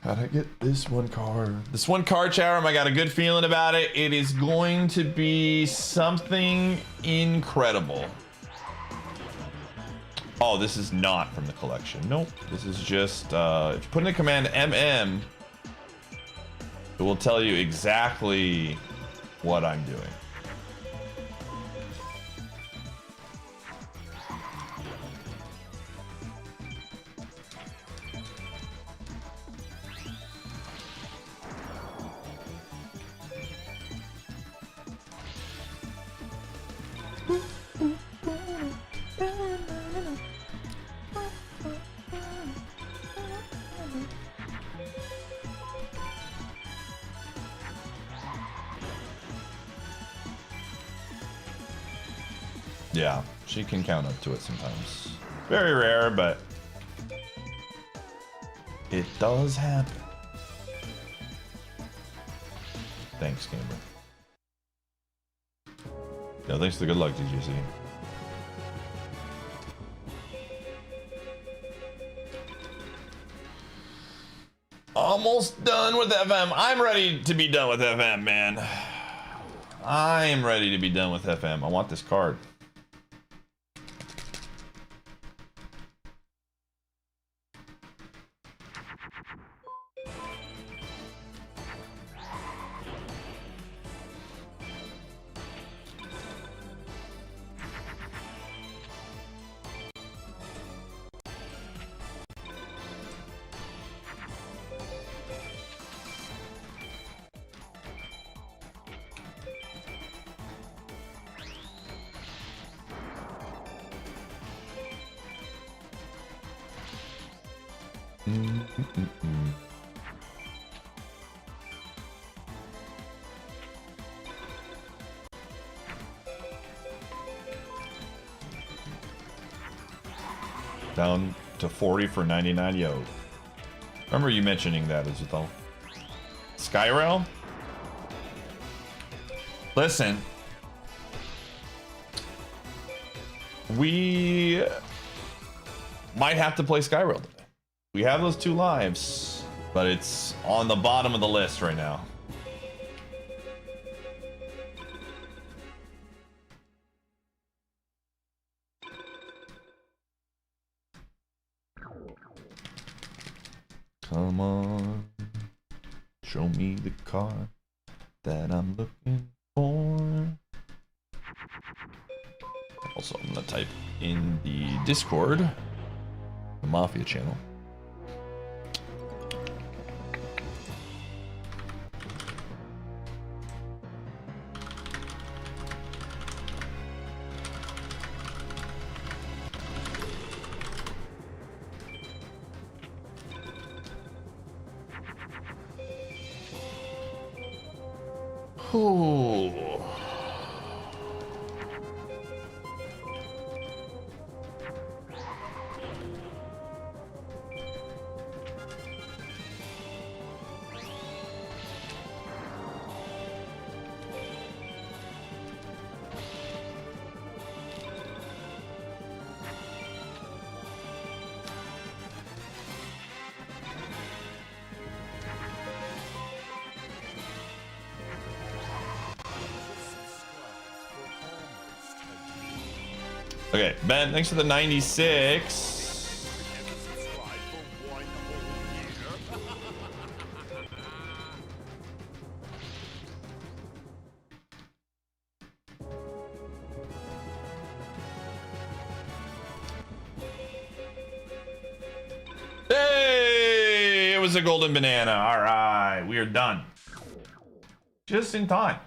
How'd I get this one card? This one card, Chatham, I got a good feeling about it. It is going to be something incredible. Oh, this is not from the collection. Nope. This is just, if you put in the command MM, it will tell you exactly what I'm doing. Yeah, she can count up to it sometimes. Very rare, but it does happen. Thanks, Gamer. No, thanks for the good luck, DGC. Almost done with FM. I'm ready to be done with FM, man. I am ready to be done with FM. I want this card. Down to 40 for 99, yo. Remember you mentioning that as well. Skyrail? Listen. We might have to play Skyrail today. We have those 2 lives, but it's on the bottom of the list right now. Come on, show me the card that I'm looking for. Also, I'm gonna type in the Discord, the Mafia channel. Ooh. Okay, Ben, thanks for the 96. Hey, it was a golden banana. All right, we are done. Just in time.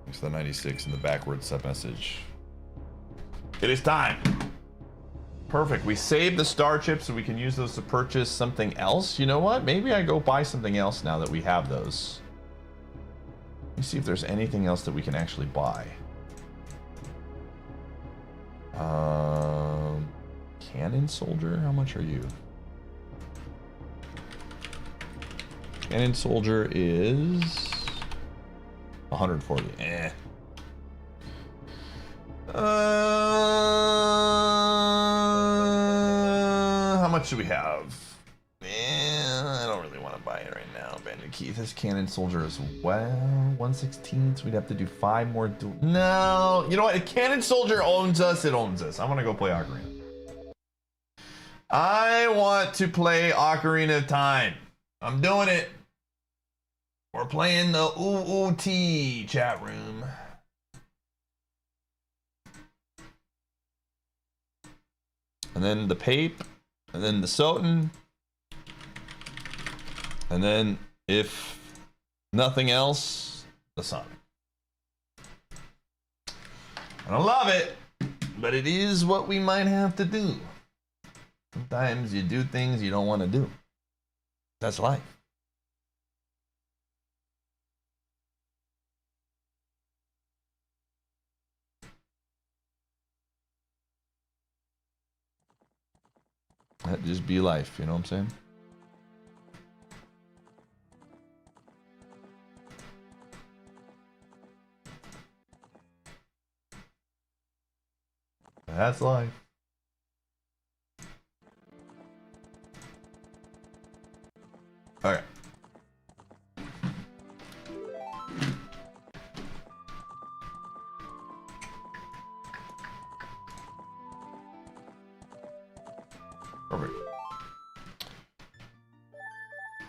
Thanks to the 96 in the backward sub message. It is time. Perfect. We saved the star chips so we can use those to purchase something else. You know what? Maybe I go buy something else now that we have those. Let me see if there's anything else that we can actually buy. Cannon soldier, how much are you? Cannon soldier is 140. How much do we have? I don't really want to buy it right now. Bandit Keith has cannon soldier as well. 116, so we'd have to do 5 more. No, you know what? If cannon soldier owns us, it owns us. I want to go play Ocarina. I want to play Ocarina of Time. I'm doing it. We're playing the OOT chat room. And then the Pape, and then the Soten, and then, if nothing else, the Sonic. I don't love it, but it is what we might have to do. Sometimes you do things you don't want to do. That's life. That just be life, you know what I'm saying? That's life. Okay. Perfect.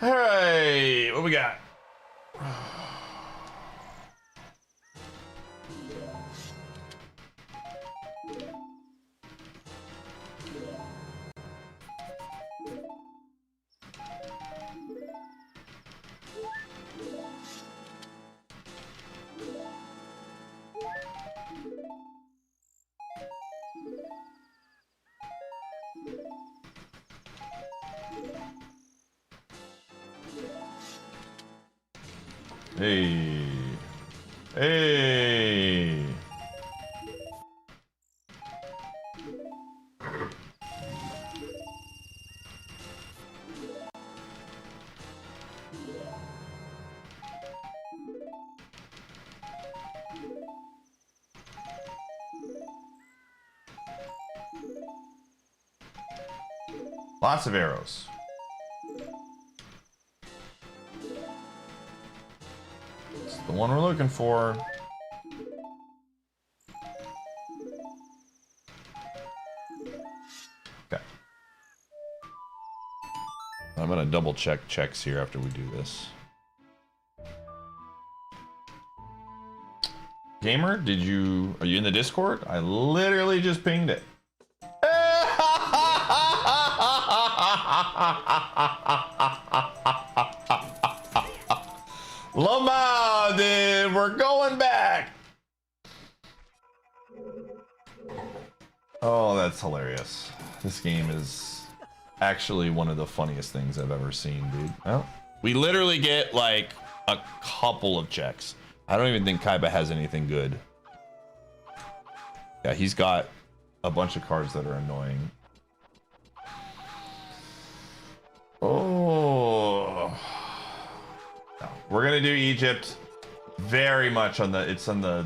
All right, what we got? Hey. Hey. Lots of arrows. It's the one we're looking for. Okay. I'm gonna double check checks here after we do this. Gamer, are you in the Discord? I literally just pinged it. Loma, dude, we're going back. Oh, that's hilarious. This game is actually one of the funniest things I've ever seen, dude. Well, we literally get like a couple of checks. I don't even think Kaiba has anything good. Yeah, he's got a bunch of cards that are annoying. Oh. No, we're gonna do Egypt very much on the, it's on the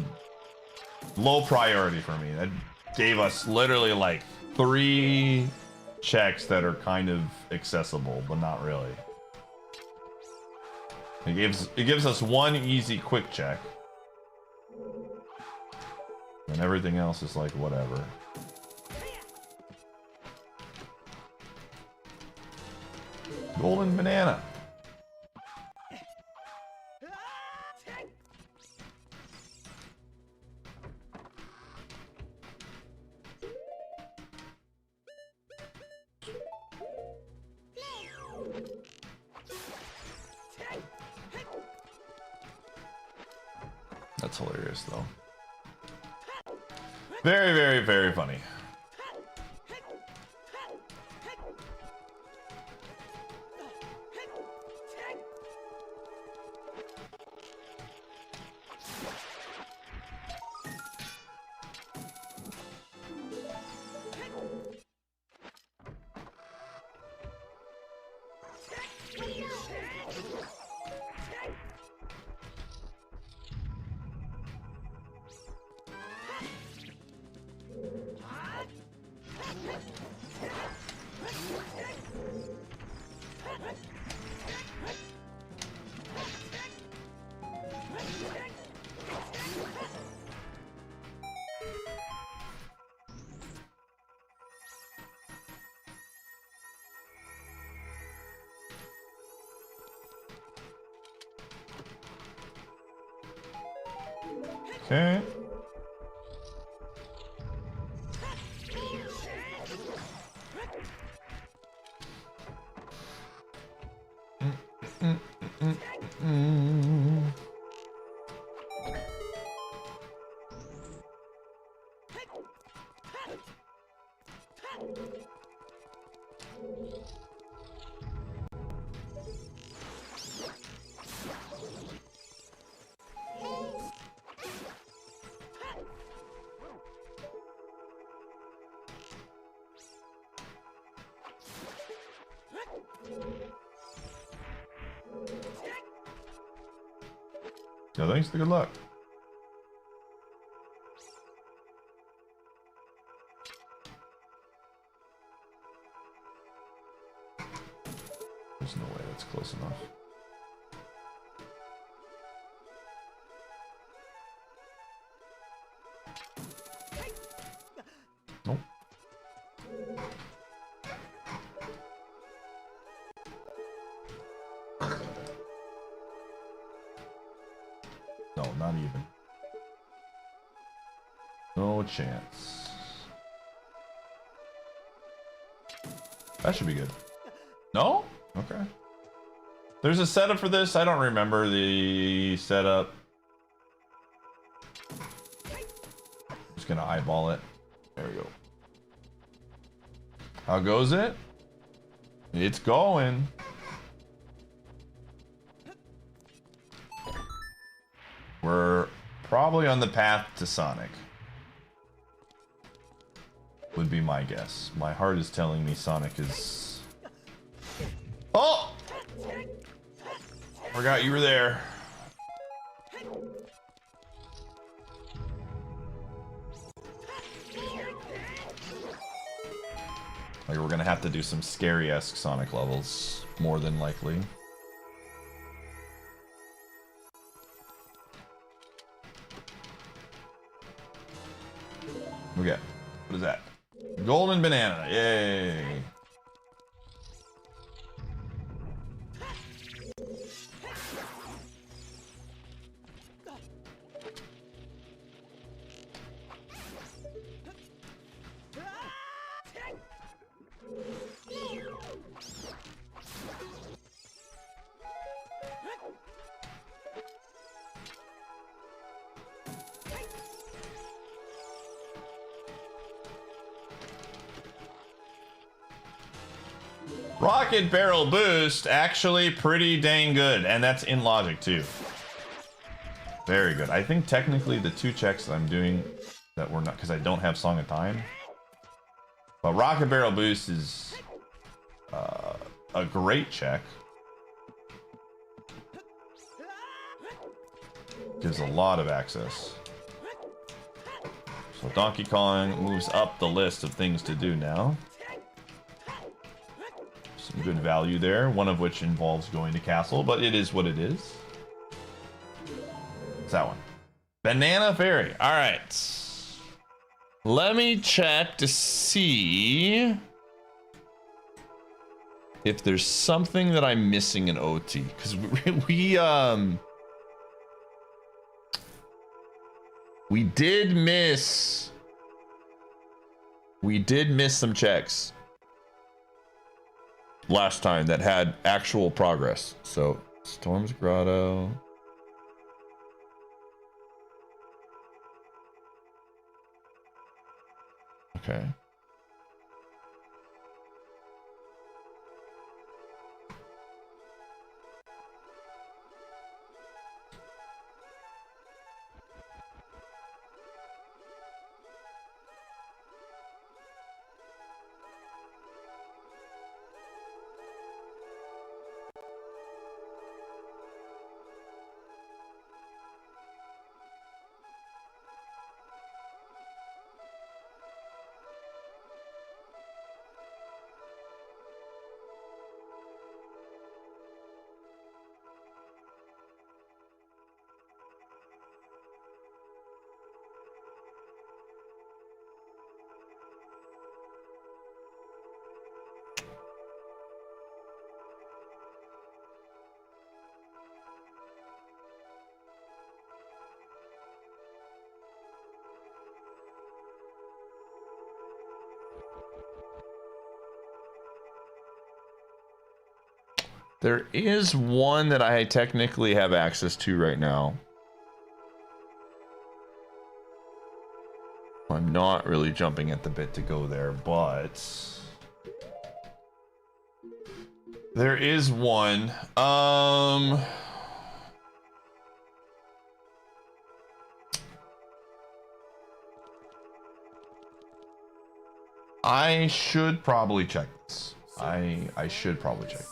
low priority for me. That gave us literally like 3 checks that are kind of accessible, but not really. It gives us 1 easy quick check. And everything else is like whatever. Golden banana. That's hilarious, though. Very, very, very funny. Okay. Yeah, thanks. Good luck. There's no way that's close enough. Nope. No, not even. No chance. That should be good. No? Okay. There's a setup for this. I don't remember the setup. Just gonna eyeball it. There we go. How goes it? It's going. We're probably on the path to Sonic. Would be my guess. My heart is telling me Sonic is... Oh! Forgot you were there. Like, we're gonna have to do some scary-esque Sonic levels, more than likely. Okay, what is that? Golden banana, yay! Rocket barrel boost, actually pretty dang good, and that's in logic too. Very good. I think technically the two checks that I'm doing that were not, because I don't have Song of Time, but rocket barrel boost is a great check. Gives a lot of access. So Donkey Kong moves up the list of things to do now. Some good value there, one of which involves going to castle, but it is what it is. It's that one. Banana Fairy. All right. Let me check to see if there's something that I'm missing in OT, because we did miss some checks last time that had actual progress. So Storm's Grotto. Okay. There is one that I technically have access to right now. I'm not really jumping at the bit to go there, but there is one. I should probably check this. I should probably check this.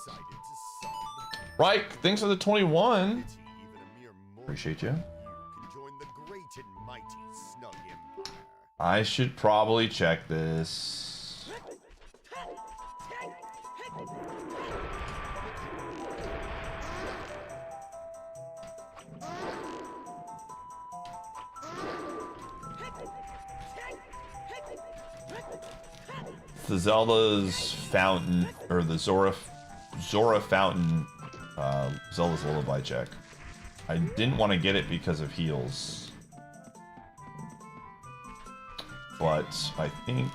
Right, thanks for the 21. Appreciate you. You can join the great and mighty Snug Empire. I should probably check this. The Zelda's Fountain, or the Zora Fountain, Zelda's Lullaby check. I didn't want to get it because of heals. But I think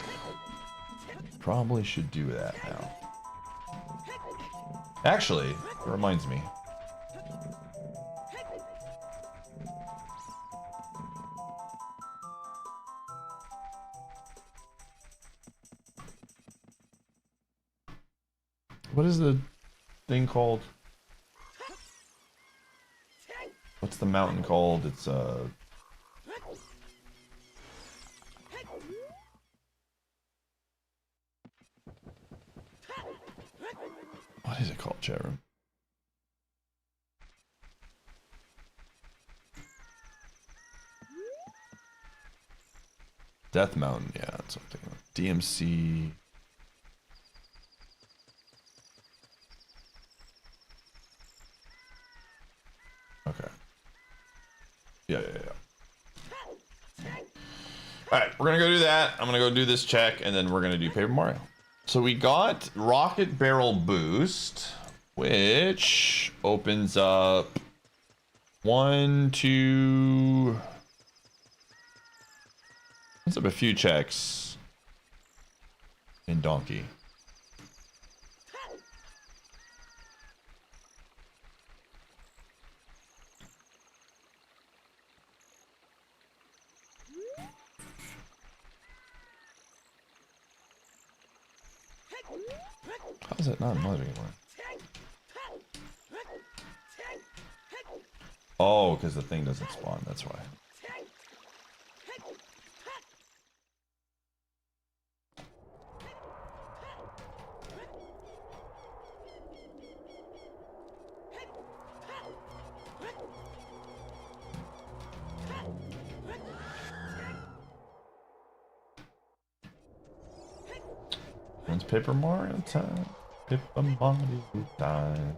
probably should do that now. Actually, it reminds me. What is the thing called? What's the mountain called? It's what is it called, chat room? Death Mountain, yeah, that's something. DMC. Okay. Yeah. Alright, we're gonna go do that. I'm gonna go do this check, and then we're gonna do Paper Mario. So we got Rocket Barrel Boost, which opens up 1, 2... opens up a few checks in Donkey. How is it not in mud anymore? Oh, because the thing doesn't spawn, that's why. It's Paper Mario time. Paper Mario time.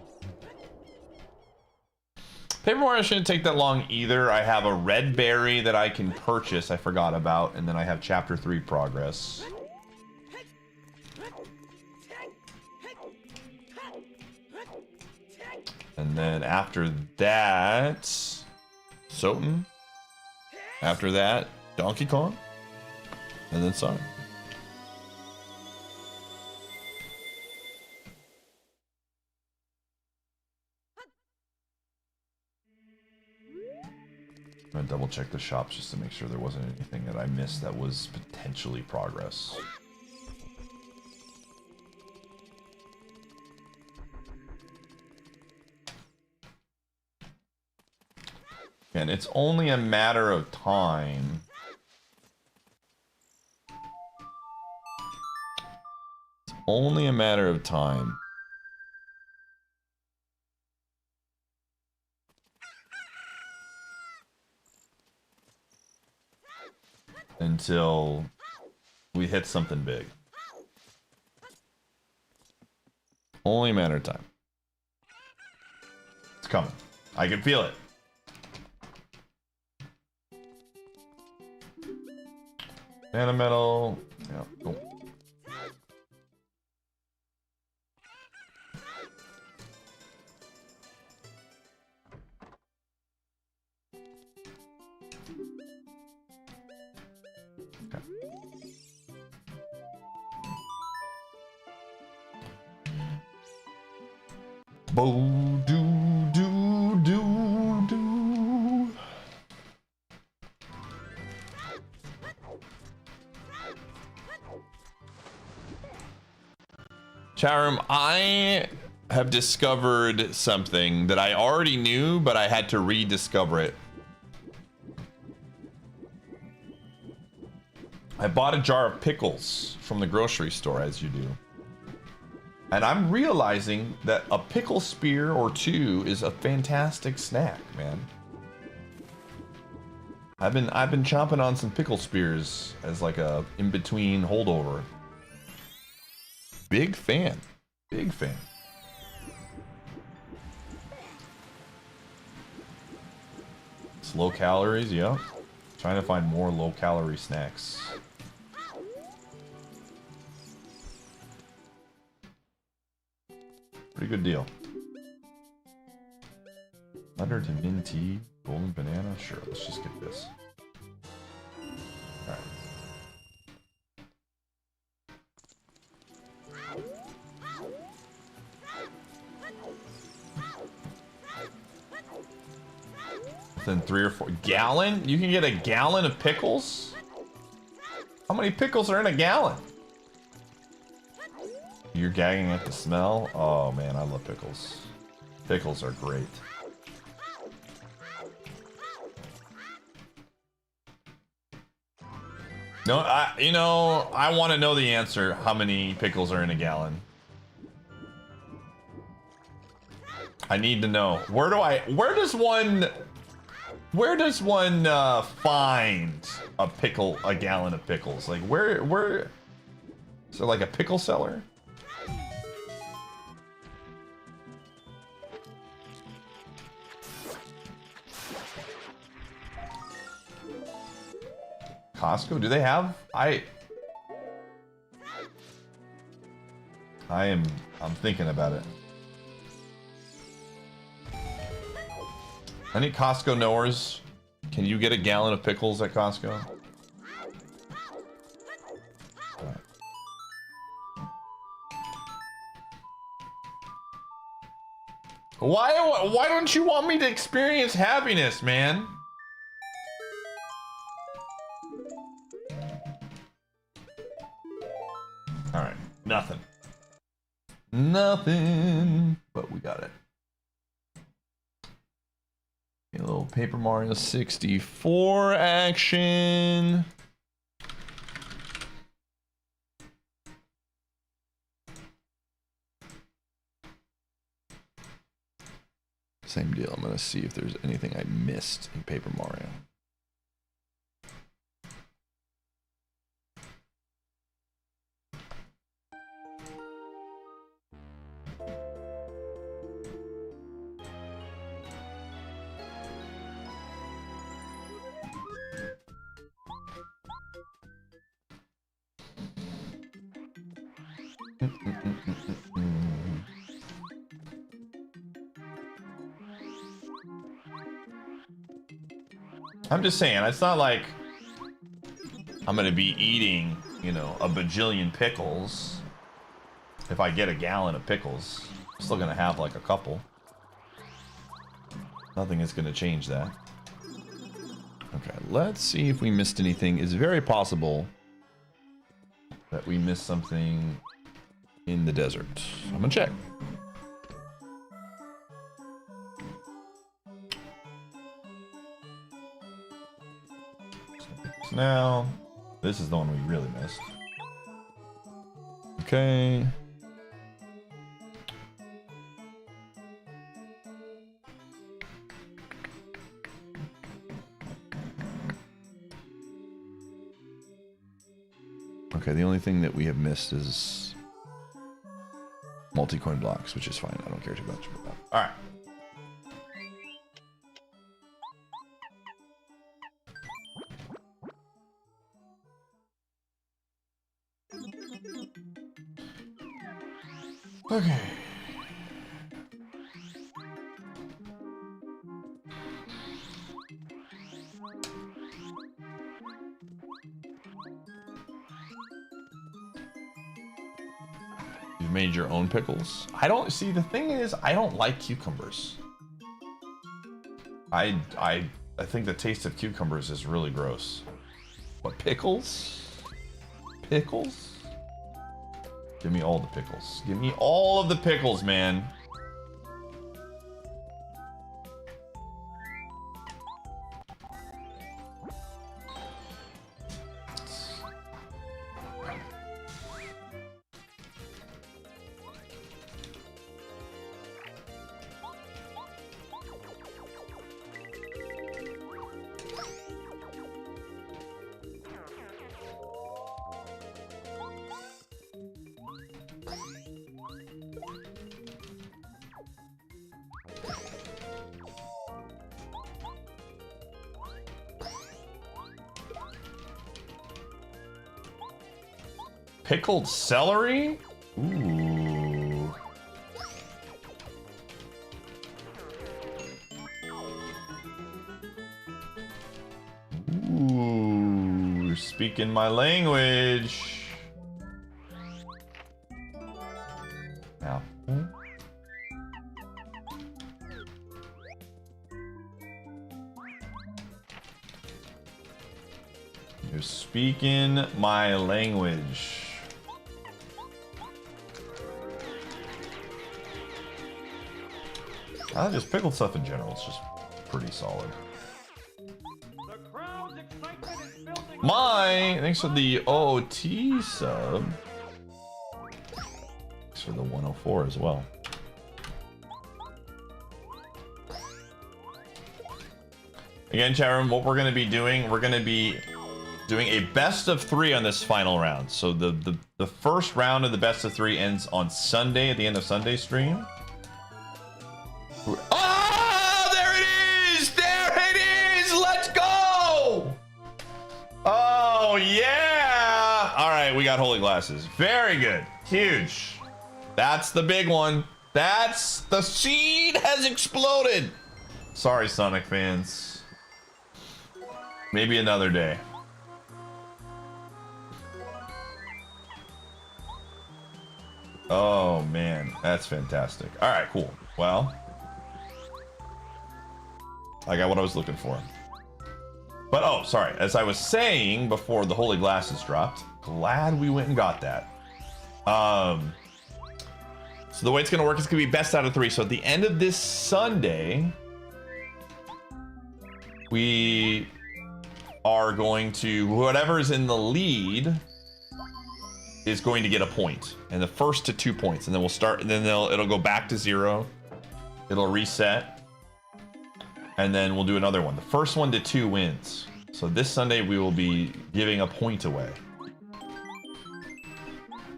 Paper Mario shouldn't take that long either. I have a red berry that I can purchase, I forgot about, and then I have Chapter 3 progress. And then after that, Soten. After that, Donkey Kong. And then Sonic. I'm gonna double check the shops just to make sure there wasn't anything that I missed that was potentially progress. And it's only a matter of time. It's only a matter of time. Until we hit something big. Only a matter of time. It's coming. I can feel it. Nanometal. Yeah, cool. Okay. Bo do do do do. Chat room, I have discovered something that I already knew, but I had to rediscover it. I bought a jar of pickles from the grocery store, as you do. And I'm realizing that a pickle spear or two is a fantastic snack, man. I've been chomping on some pickle spears as like a in-between holdover. Big fan. Big fan. It's low calories, yeah. Trying to find more low calorie snacks. Pretty good deal. Letter to mint tea, golden banana. Sure, let's just get this. All right. Within 3 or 4 gallon? You can get a gallon of pickles? How many pickles are in a gallon? You're gagging at the smell? Oh man, I love pickles. Pickles are great. No, I want to know the answer. How many pickles are in a gallon? I need to know. Where does one find a gallon of pickles? Like where is there like a pickle cellar? Costco? Do they have? I'm thinking about it. Any Costco knowers? Can you get a gallon of pickles at Costco? Why don't you want me to experience happiness, man? All right, nothing. Nothing, but we got it. A little Paper Mario 64 action. Same deal. I'm gonna see if there's anything I missed in Paper Mario. I'm just saying, it's not like I'm gonna be eating, you know, a bajillion pickles. If I get a gallon of pickles, I'm still gonna have like a couple. Nothing is gonna change that. Okay, let's see if we missed anything. It's very possible that we missed something in the desert. I'm gonna check. Now, this is the one we really missed. Okay. Okay, the only thing that we have missed is multi-coin blocks, which is fine. I don't care too much about that. All right. Okay. You've made your own pickles. I don't see, the thing is, I don't like cucumbers. I think the taste of cucumbers is really gross. What, pickles? Pickles? Give me all the pickles. Give me all of the pickles, man. Pickled celery? Ooh. Ooh, you're speaking my language. Now. You're speaking my language. Just pickled stuff in general, it's just pretty solid. The crowd's excitement is building. Thanks for the OT sub. Thanks for the 104 as well. Again, chat room, what we're going to be doing, we're going to be doing a best of 3 on this final round. So the first round of the best of 3 ends on Sunday, at the end of Sunday's stream. Oh, there it is! There it is! Let's go! Oh, yeah! All right, we got holy glasses. Very good. Huge. That's the big one. That's the seed has exploded. Sorry, Sonic fans. Maybe another day. Oh, man. That's fantastic. All right, cool. Well, I got what I was looking for. But, oh, sorry. As I was saying before the holy glasses dropped, glad we went and got that. So the way it's going to work is going to be best out of 3. So at the end of this Sunday, we are going to, whatever's in the lead is going to get a point. And the first to 2 points. And then we'll start, and then it'll go back to 0. It'll reset. And then we'll do another one. The first 1 to 2 wins. So this Sunday we will be giving a point away.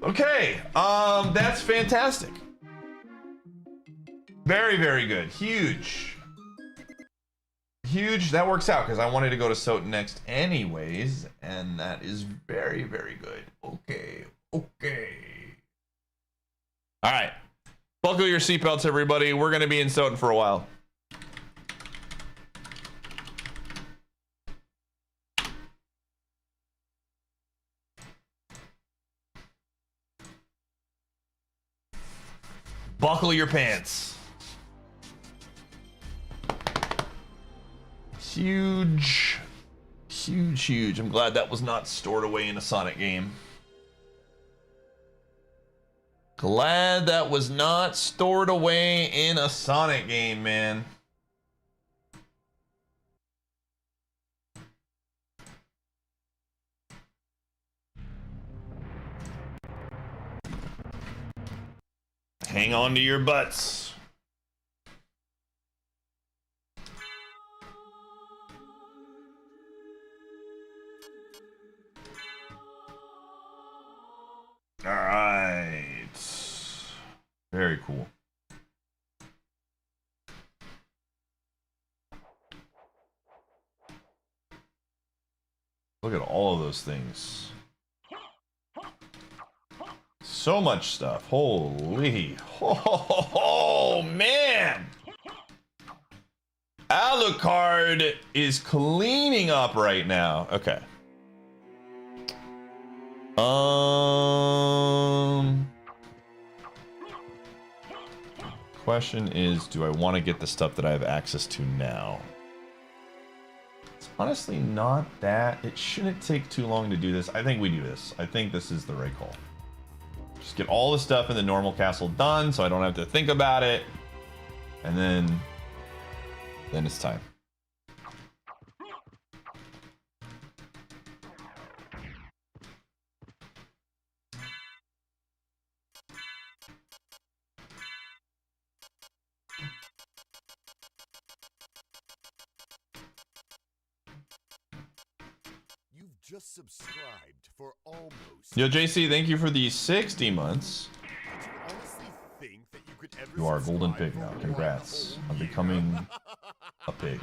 Okay, that's fantastic. Very, very good. Huge. Huge. That works out because I wanted to go to Soten next anyways, and that is very, very good. Okay, okay. All right. Buckle your seatbelts, everybody. We're going to be in Soten for a while. Buckle your pants. Huge. Huge, huge. I'm glad that was not stored away in a Sonic game. Glad that was not stored away in a Sonic game, man. Hang on to your butts. All right. Very cool. Look at all of those things. So much stuff. Holy. Oh, man. Alucard is cleaning up right now. Okay. Question is, do I want to get the stuff that I have access to now? It's honestly not that. It shouldn't take too long to do this. I think we do this. I think this is the right call. Just get all the stuff in the normal castle done so I don't have to think about it. And then it's time. You've just subscribed for almost. Yo, JC, thank you for the 60 months. Did you honestly think that you could ever You are a golden subscribe pig now. for Congrats one on whole becoming year? a pig.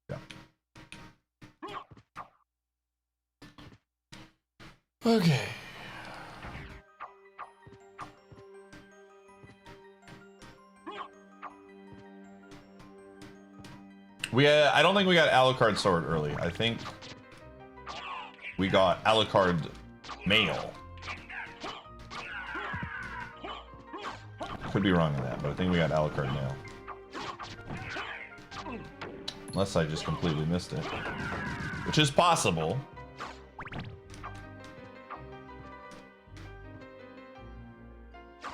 Yeah. Okay. I don't think we got Alucard Sword early. I think we got Alucard Mail. Could be wrong on that, but I think we got Alucard Mail. Unless I just completely missed it. Which is possible.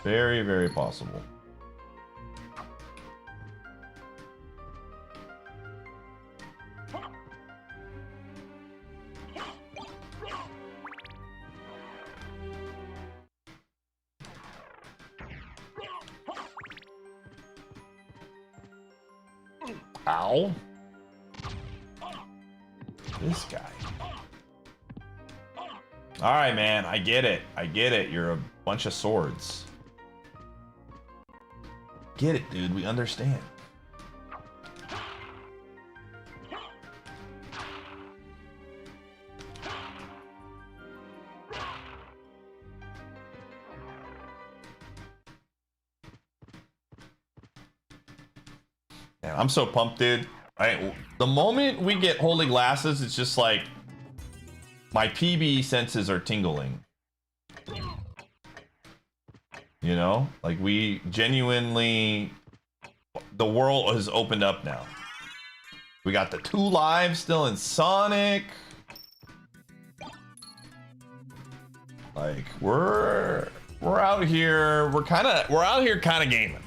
Very, very possible. Ow. This guy. All right, man. I get it. I get it. You're a bunch of swords. Get it, dude. We understand. Man, I'm so pumped, dude. The moment we get holy glasses, it's just like my PB senses are tingling. You know, like we genuinely, the world has opened up now. We got the 2 lives still in Sonic. Like we're out here. We're out here kind of gaming.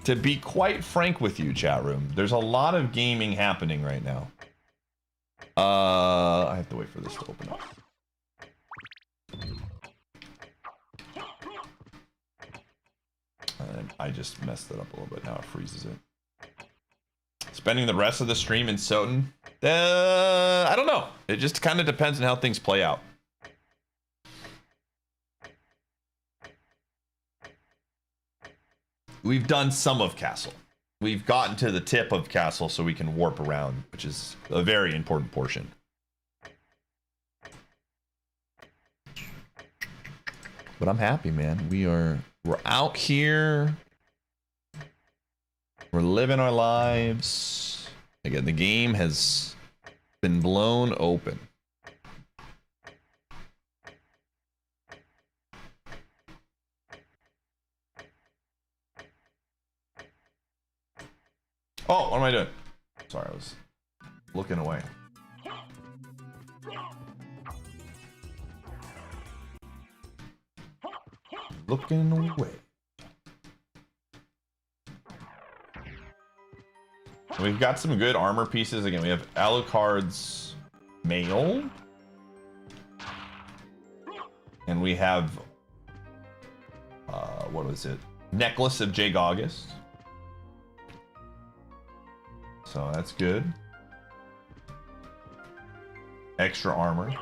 To be quite frank with you, chat room, there's a lot of gaming happening right now. I have to wait for this to open up. And I just messed it up a little bit. Now it freezes it. Spending the rest of the stream in Soten? I don't know. It just kind of depends on how things play out. We've done some of Castle. We've gotten to the tip of Castle so we can warp around, which is a very important portion. But I'm happy, man. We're out here. We're living our lives. Again, the game has been blown open. Oh, what am I doing? Sorry, I was looking away. Looking away. We've got some good armor pieces. Again, we have Alucard's mail. And we have, what was it? Necklace of Jake August. So that's good. Extra armor.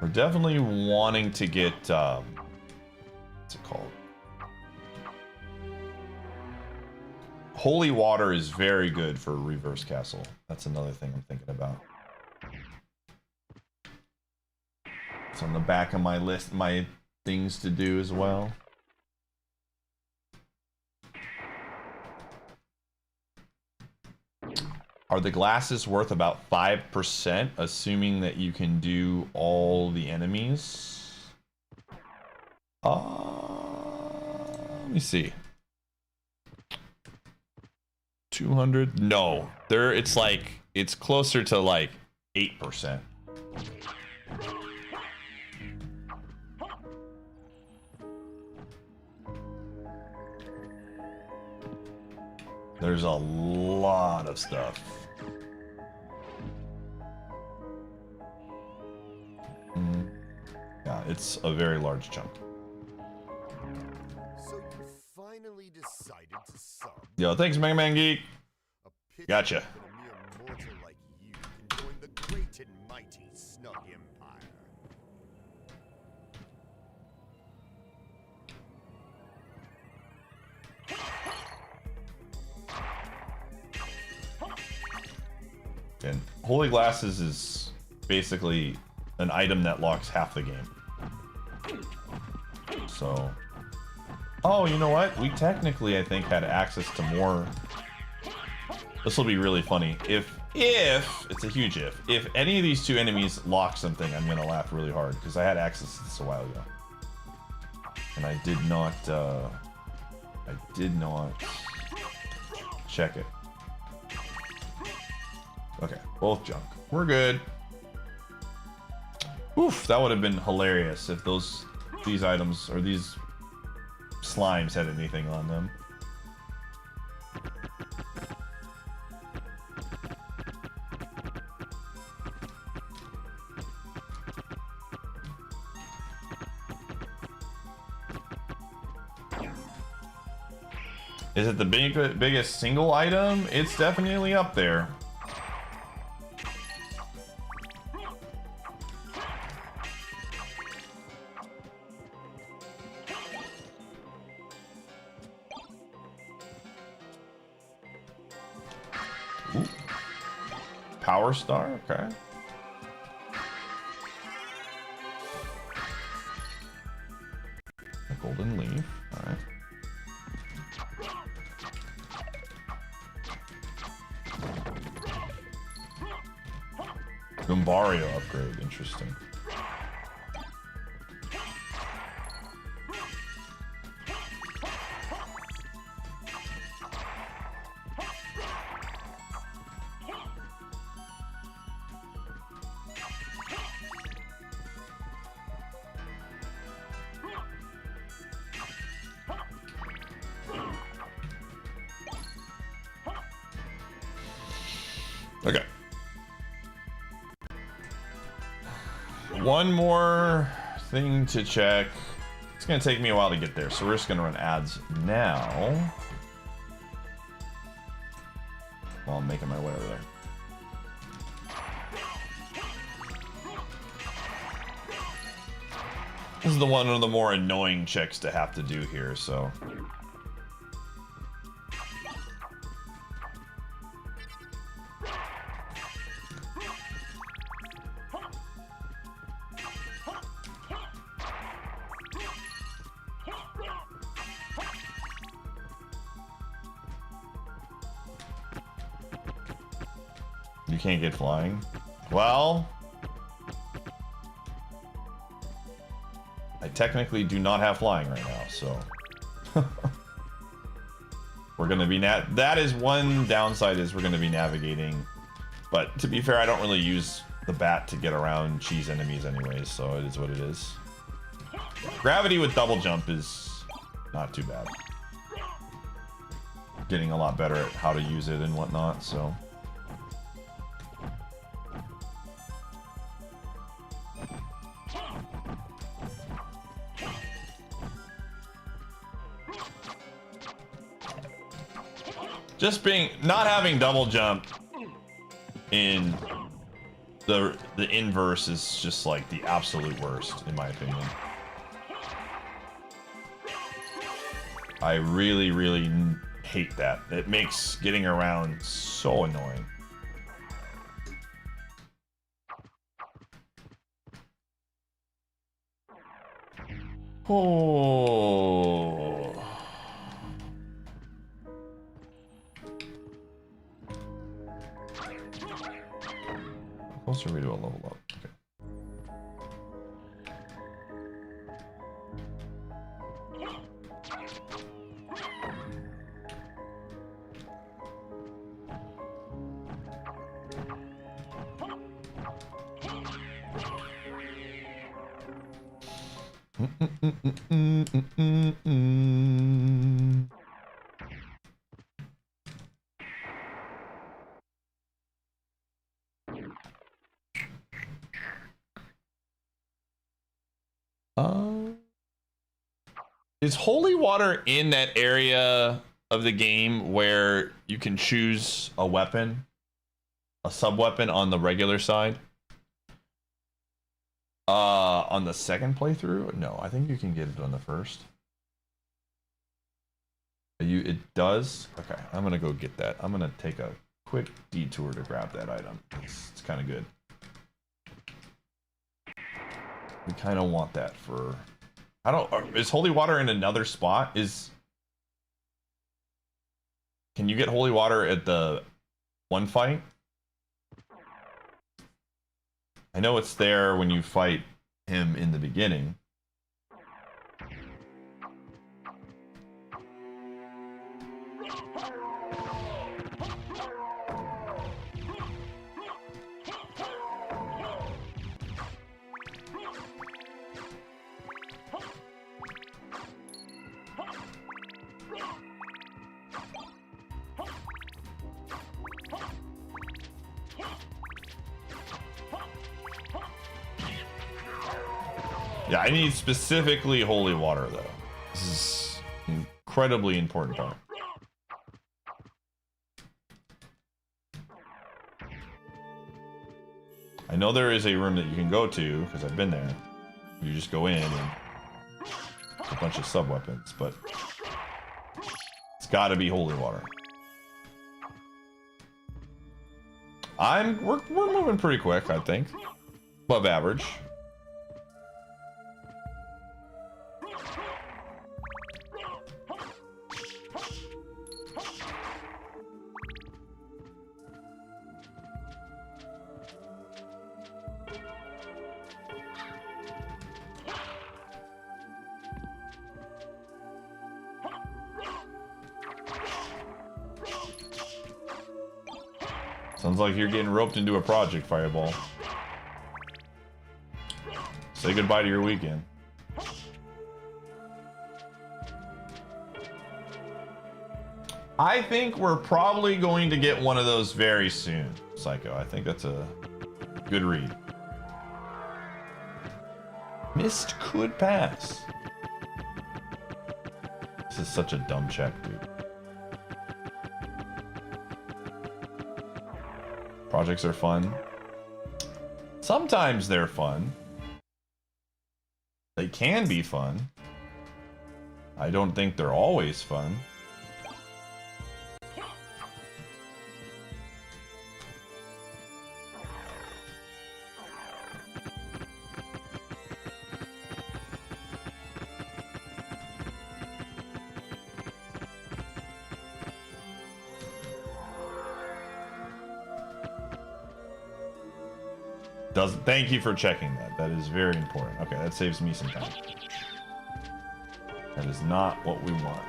We're definitely wanting to get, what's it called? Holy water is very good for reverse castle. That's another thing I'm thinking about. It's on the back of my list, my things to do as well. Are the glasses worth about 5%, assuming that you can do all the enemies? Let me see. 200? No, it's like, it's closer to like 8%. There's a lot of stuff. Yeah, it's a very large chunk. So you finally decided to sub. Yo, thanks, Mega Man Geek. A pity Gotcha. that a mere mortal like you can join the great and mighty Snug Empire. And Holy Glasses is basically an item that locks half the game. So, oh, you know what? We technically, I think, had access to more. This will be really funny. If it's a huge if any of these two enemies lock something, I'm gonna laugh really hard because I had access to this a while ago, and I did not check it. Okay, both junk. We're good. Oof, that would have been hilarious if these items or these slimes had anything on them. Is it the biggest single item? It's definitely up there. Ooh. Power Star, okay. A golden leaf, alright. Gumbario upgrade, interesting. Okay. One more thing to check. It's gonna take me a while to get there, so we're just gonna run ads now while I'm making my way over there. This is one of the more annoying checks to have to do here, so. You can't get flying? Well, I technically do not have flying right now, so we're gonna be that is one downside, is we're gonna be navigating. But to be fair, I don't really use the bat to get around cheese enemies anyways, so it is what it is. Gravity with double jump is not too bad. Getting a lot better at how to use it and whatnot, so. Just not having double jump in the inverse is just like the absolute worst, in my opinion. I really, really hate that. It makes getting around so annoying. Oh. How close are we to a level up? Okay. Is holy water in that area of the game where you can choose a weapon, a sub-weapon on the regular side? On the second playthrough? No, I think you can get it on the first. It does? Okay, I'm gonna go get that. I'm gonna take a quick detour to grab that item. It's kind of good. We kind of want that for... is holy water in another spot? Can you get holy water at the one fight? I know it's there when you fight him in the beginning. Yeah, I need specifically holy water, though. This is an incredibly important part. I know there is a room that you can go to, because I've been there. You just go in and a bunch of sub-weapons, but it's gotta be holy water. We're moving pretty quick, I think. Above average. Sounds like you're getting roped into a project, Fireball. Say goodbye to your weekend. I think we're probably going to get one of those very soon, Psycho. I think that's a good read. Mist could pass. This is such a dumb check, dude. Projects are fun. Sometimes they're fun. They can be fun. I don't think they're always fun. Doesn't. Thank you for checking that. That is very important. Okay, that saves me some time. That is not what we want.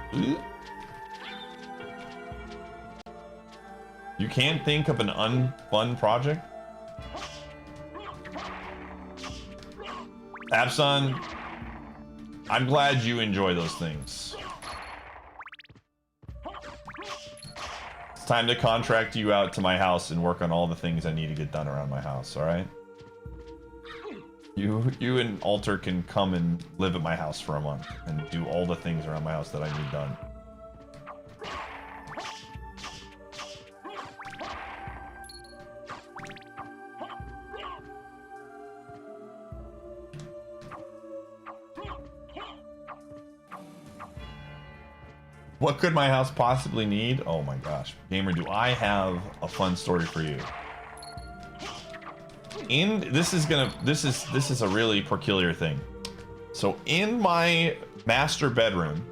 You can't think of an unfun project? Abson, I'm glad you enjoy those things. It's time to contract you out to my house and work on all the things I need to get done around my house, alright? You and Alter can come and live at my house for a month and do all the things around my house that I need done. What could my house possibly need? Oh my gosh. Gamer, do I have a fun story for you? This is a really peculiar thing. So in my master bedroom,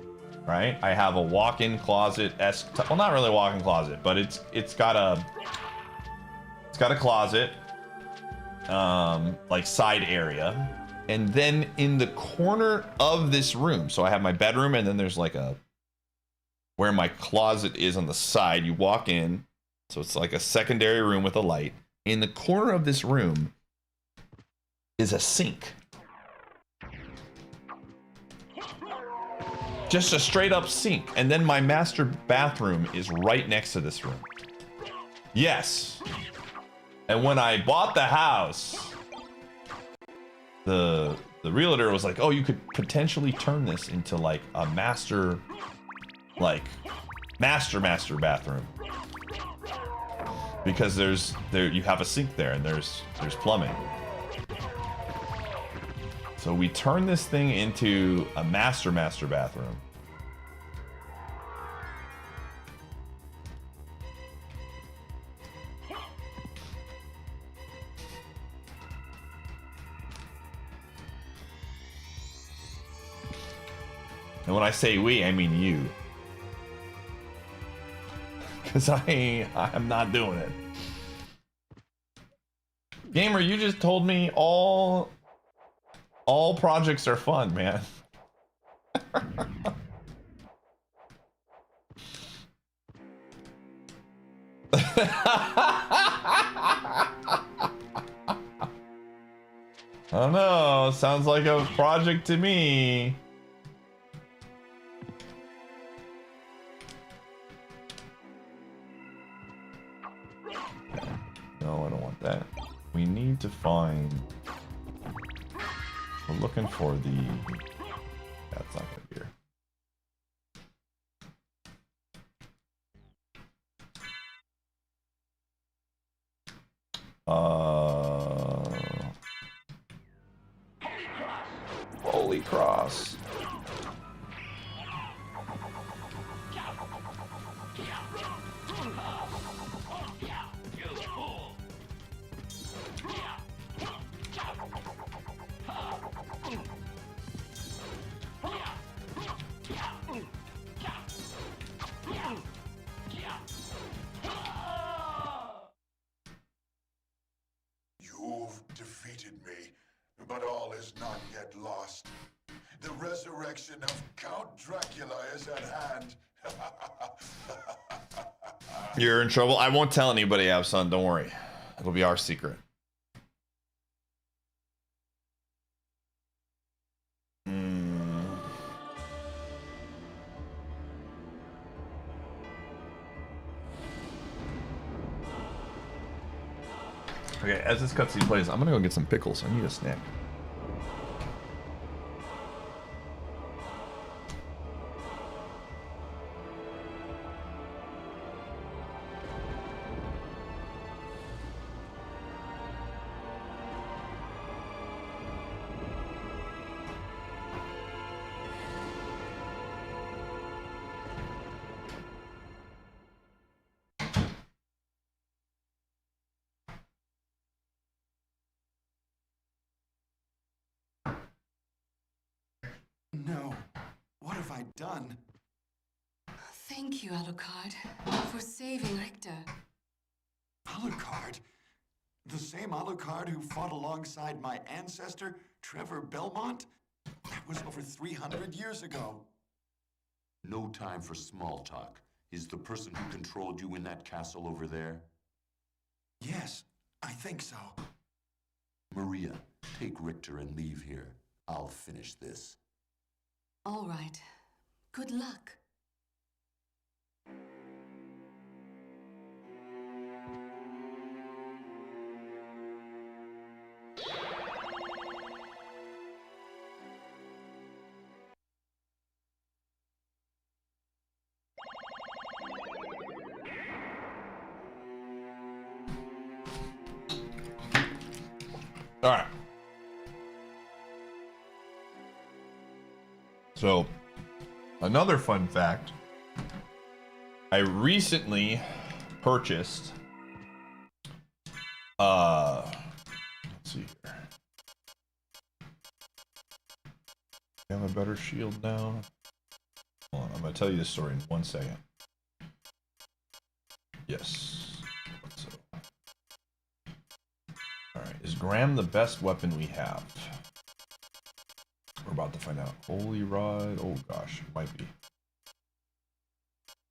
right, I have a walk-in closet-esque, well, not really a walk-in closet, but it's got a closet, like side area. And then in the corner of this room, so I have my bedroom and then there's like where my closet is on the side, you walk in, so it's like a secondary room with a light. In the corner of this room is a sink. Just a straight up sink. And then my master bathroom is right next to this room. Yes. And when I bought the house, the realtor was like, oh, you could potentially turn this into like a master bathroom. Because you have a sink there and there's plumbing. So we turn this thing into a master bathroom. And when I say we, I mean you. Because I'm not doing it. Gamer, you just told me all projects are fun, man. I don't know, sounds like a project to me. No, I don't want that. We need to find... We're looking for the... That's not gonna be here. Holy Cross. You've defeated me, but all is not yet lost. The resurrection of Count Dracula is at hand. You're in trouble. I won't tell anybody, Abson. Don't worry. It'll be our secret. Okay, as this cutscene plays, I'm gonna go get some pickles. I need a snack. No. What have I done? Thank you, Alucard, for saving Richter. Alucard? The same Alucard who fought alongside my ancestor, Trevor Belmont? That was over 300 years ago. No time for small talk. Is the person who controlled you in that castle over there? Yes, I think so. Maria, take Richter and leave here. I'll finish this. All right. Good luck. All right. So, another fun fact. I recently purchased let's see here. I have a better shield now. Hold on, I'm gonna tell you this story in 1 second. Yes. So, all right, is Graham the best weapon we have? We're about to find out. Holy Rod. Oh gosh, might be.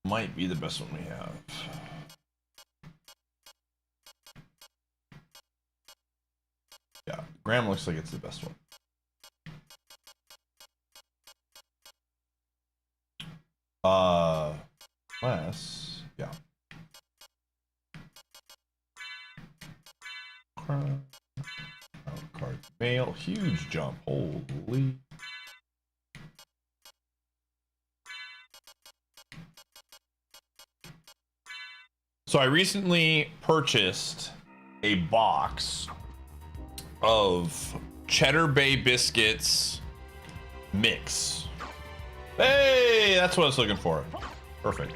Might be the best one we have. Yeah, Graham looks like it's the best one. Less, yeah. Card mail, huge jump. Holy. So I recently purchased a box of Cheddar Bay biscuits mix. Hey, that's what I was looking for. Perfect.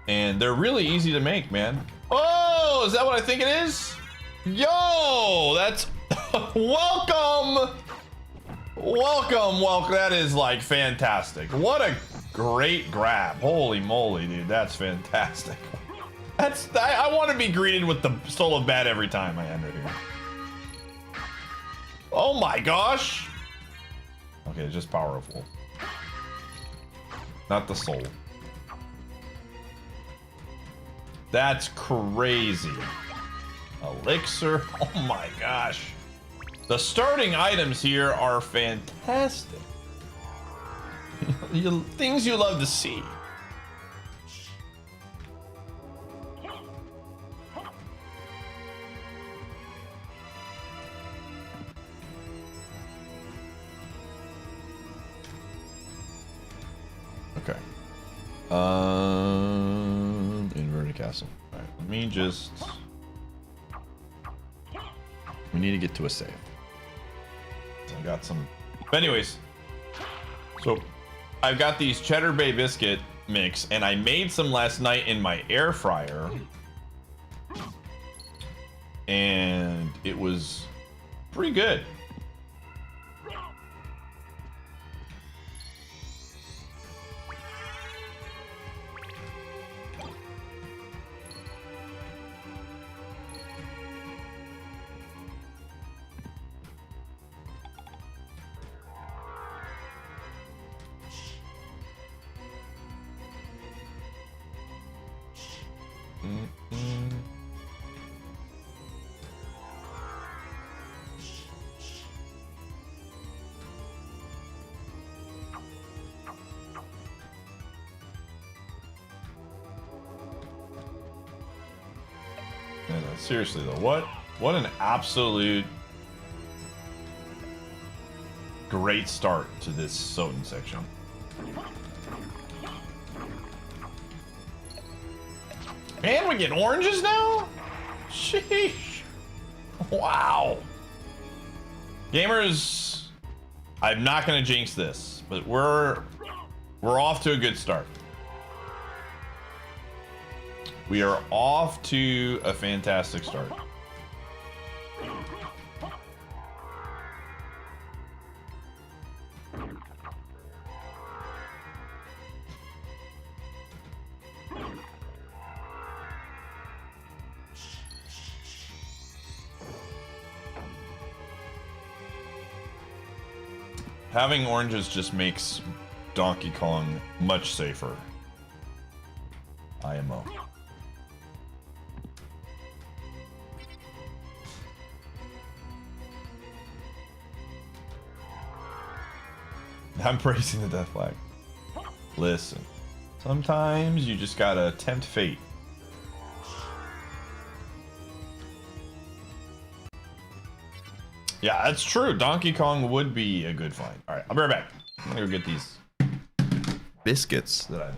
And they're really easy to make, man. Oh, is that what I think it is? Yo, that's welcome. Welcome. That is like fantastic. What a great grab. Holy moly, dude. That's fantastic. I want to be greeted with the soul of bad every time I enter here. Oh my gosh. Okay, just powerful. Not the soul. That's crazy. Elixir. Oh my gosh. The starting items here are fantastic. Things you love to see. Okay. Inverted castle. All right, let me just. We need to get to a save. I got some. But anyways, so I've got these Cheddar Bay biscuit mix, and I made some last night in my air fryer, and it was pretty good. Seriously though, what an absolute great start to this Soten section. And we get oranges now? Sheesh. Wow. Gamers, I'm not gonna jinx this, but we're off to a good start. We are off to a fantastic start. Having oranges just makes Donkey Kong much safer. IMO. I'm praising the death flag. Listen, sometimes you just gotta tempt fate. Yeah, that's true. Donkey Kong would be a good find. All right, I'll be right back. I'm gonna go get these biscuits that I.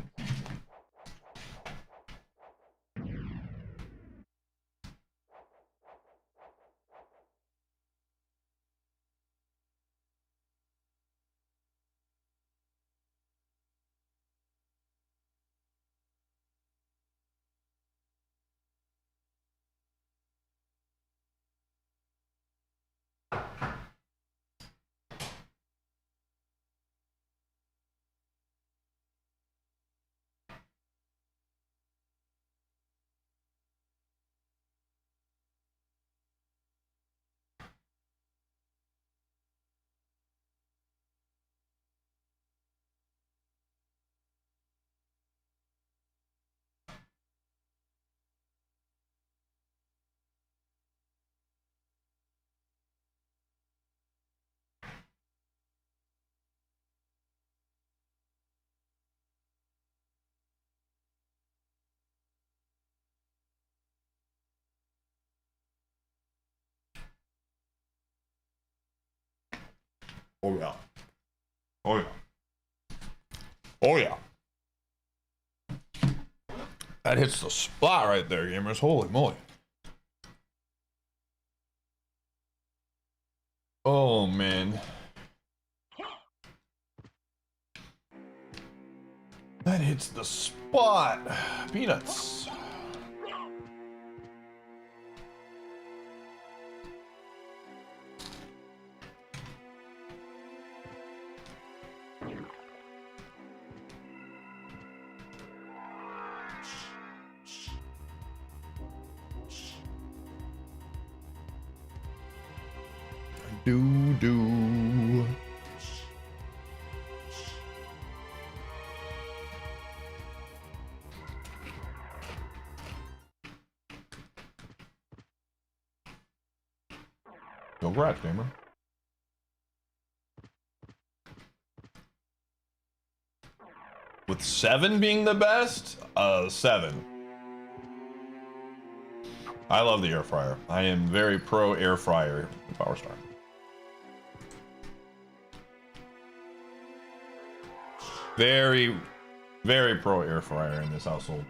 Oh yeah. Oh yeah. Oh yeah. That hits the spot right there, gamers. Holy moly. Oh man. That hits the spot. Peanuts. Do. Congrats, gamer. With 7 being the best, 7. I love the air fryer. I am very pro air fryer Power Star. Very, very pro air fryer in this household.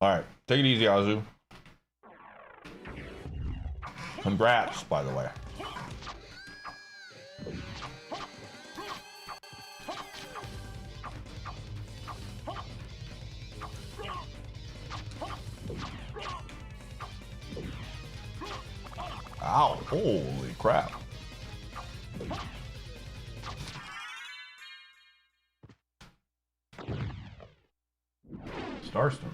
All right, take it easy, Azu. Congrats, by the way. Ow, holy crap. Starstorm.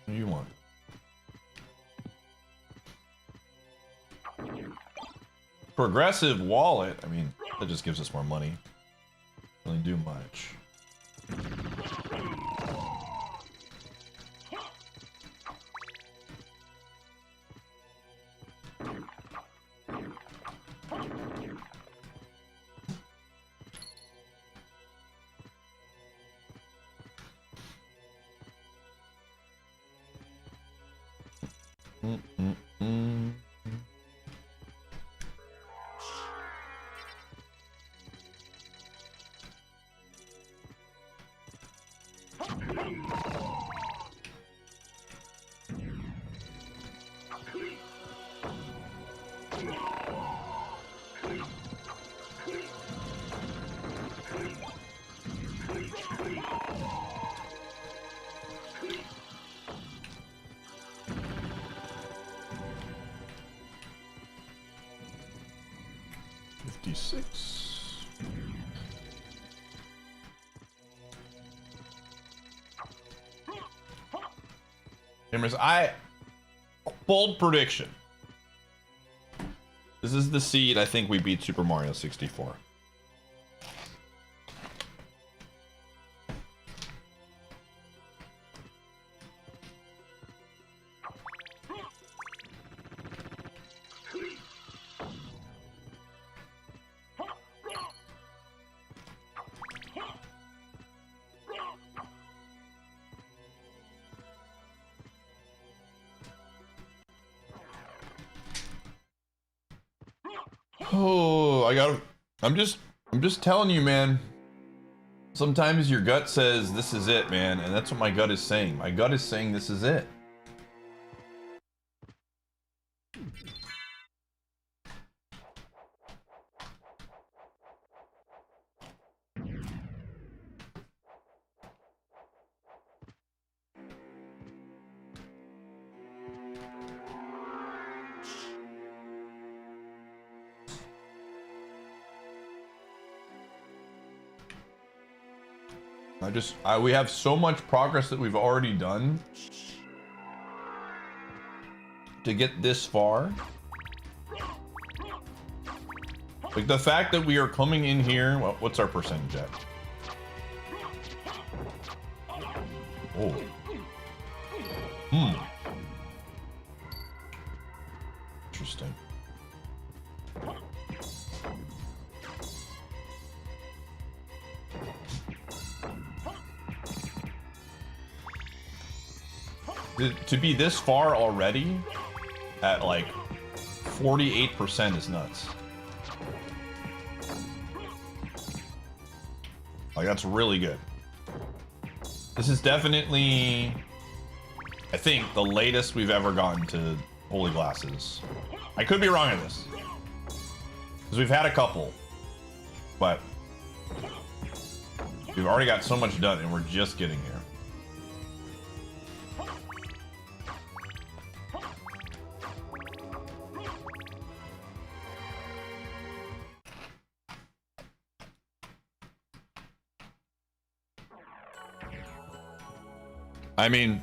What do you want? Progressive wallet. I mean, that just gives us more money. Doesn't really do much. 56. Gamers, bold prediction. This is the seed I think we beat Super Mario 64. Oh, I'm just telling you, man. Sometimes your gut says this is it, man, and that's what my gut is saying. My gut is saying this is it. We have so much progress that we've already done to get this far. Like the fact that we are coming in here, what's our percentage at? Oh. Interesting. To be this far already at like 48% is nuts. Like that's really good. This is definitely, I think, the latest we've ever gotten to Holy Glasses. I could be wrong on this, because we've had a couple, but we've already got so much done and we're just getting here. I mean,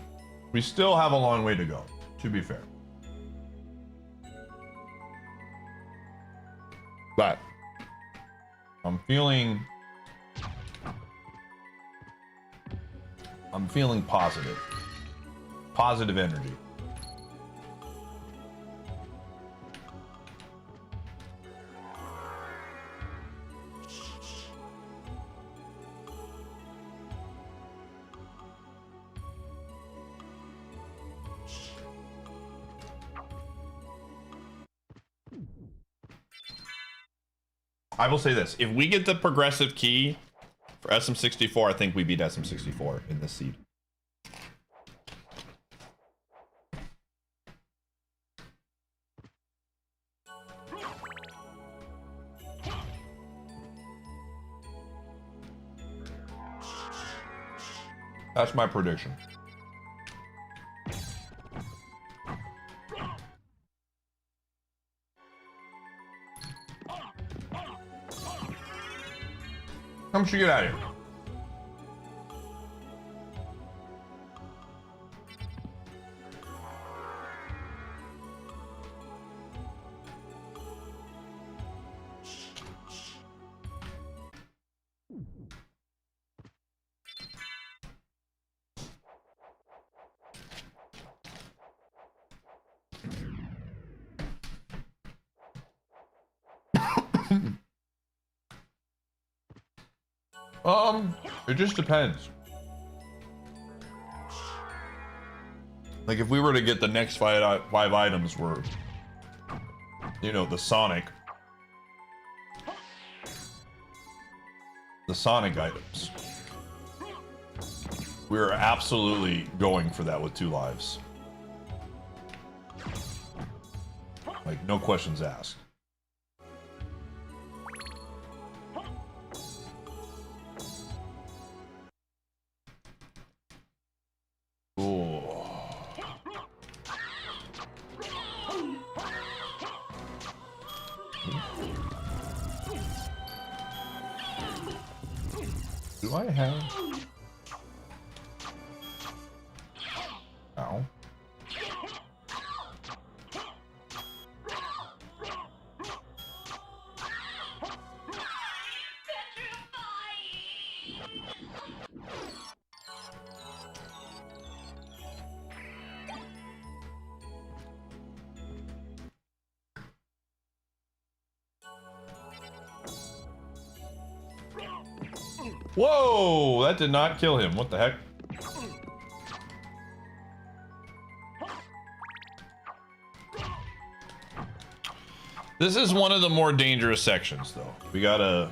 we still have a long way to go, to be fair. But I'm feeling positive. Positive energy. I will say this, if we get the progressive key for SM64, I think we beat SM64 in this seed. That's my prediction. Come on, you get out of here. It just depends. Like if we were to get the next five items were, you know, the Sonic items. We're absolutely going for that with 2 lives. Like no questions asked. Do I have... Ow. Whoa! That did not kill him. What the heck? This is one of the more dangerous sections, though. We gotta...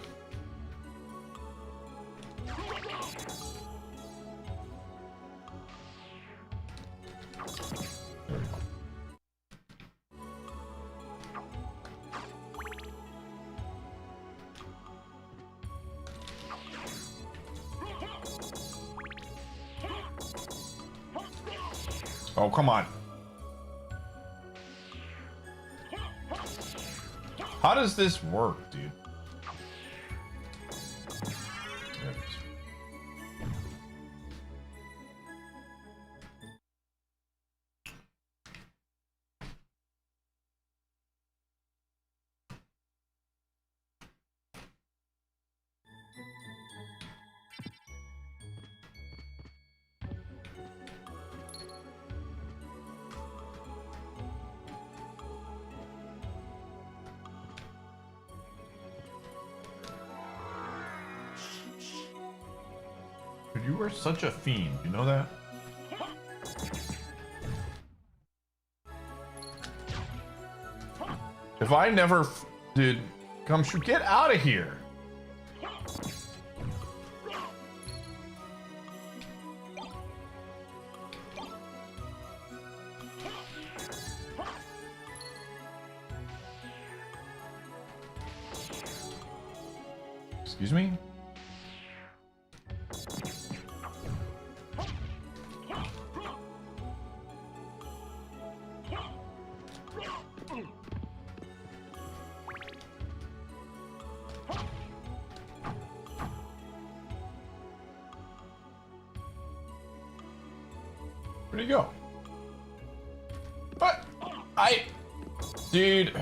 There we go. Oh, come on. How does this work, dude? There it is. Dude, you are such a fiend, you know that? If I never... Dude, come shoot, get out of here! Excuse me? Where'd he go? What? Dude.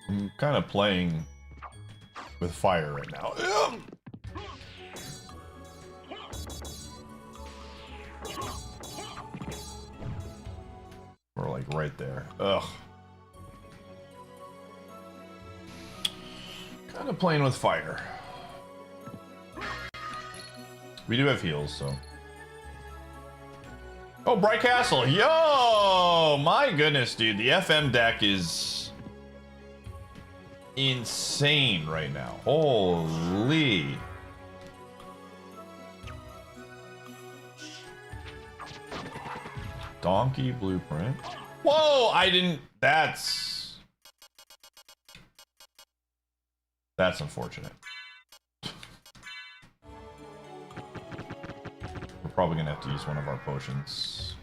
I'm kind of playing with fire right now. We're like right there. Ugh. Kind of playing with fire. We do have heals, so. Oh, Bright Castle. Yo! My goodness, dude. The FM deck is insane right now. Holy. Donkey Blueprint. Whoa! I didn't... That's unfortunate. We're probably gonna have to use one of our potions.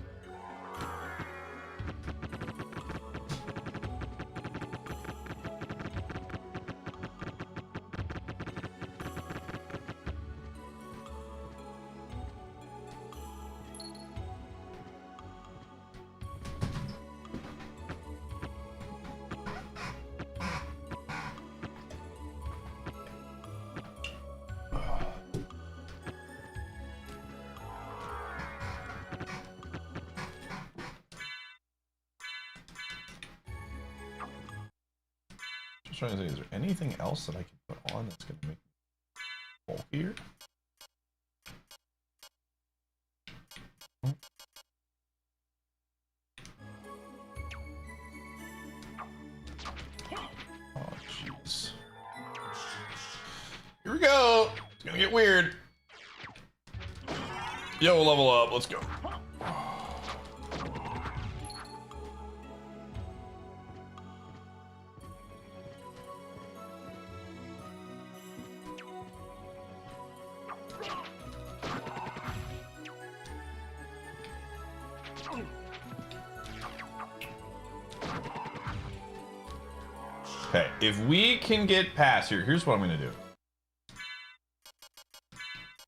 Trying to say, is there anything else that I can put on that's going to make it bulkier? Oh, jeez. Here we go. It's going to get weird. Yo, level up. Let's go. Okay, if we can get past here, here's what I'm gonna do.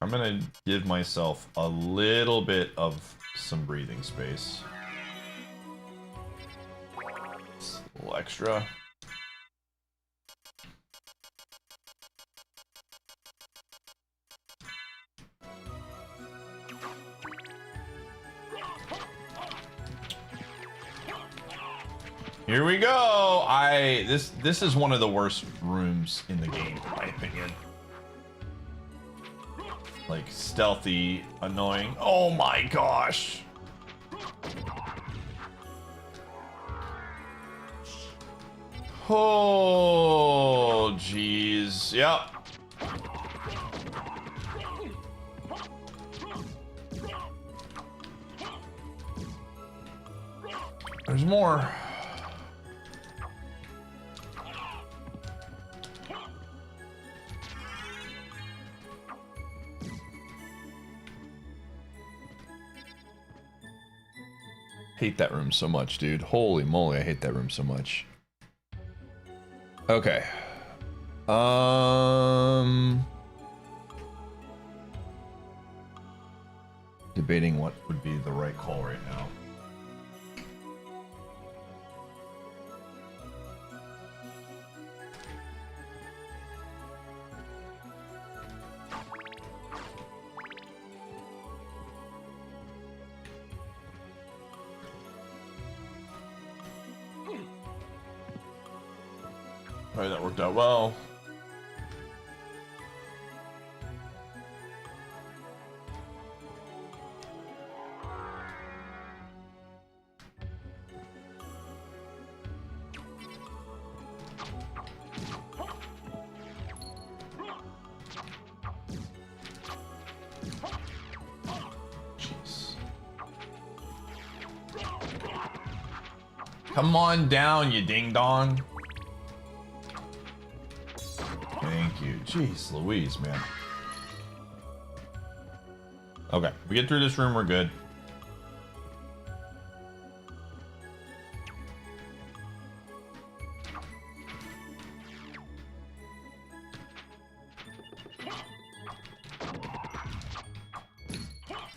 I'm gonna give myself a little bit of some breathing space. Just a little extra. Here we go. This is one of the worst rooms in the game, in my opinion. Like stealthy, annoying. Oh my gosh. Oh jeez. Yep. There's more. Hate that room so much, dude. Holy moly, I hate that room so much. Okay. Debating what would be the right call right now. Alright, that worked out well. Jeez. Come on down, you ding dong. Thank you. Jeez Louise, man. Okay, we get through this room, we're good.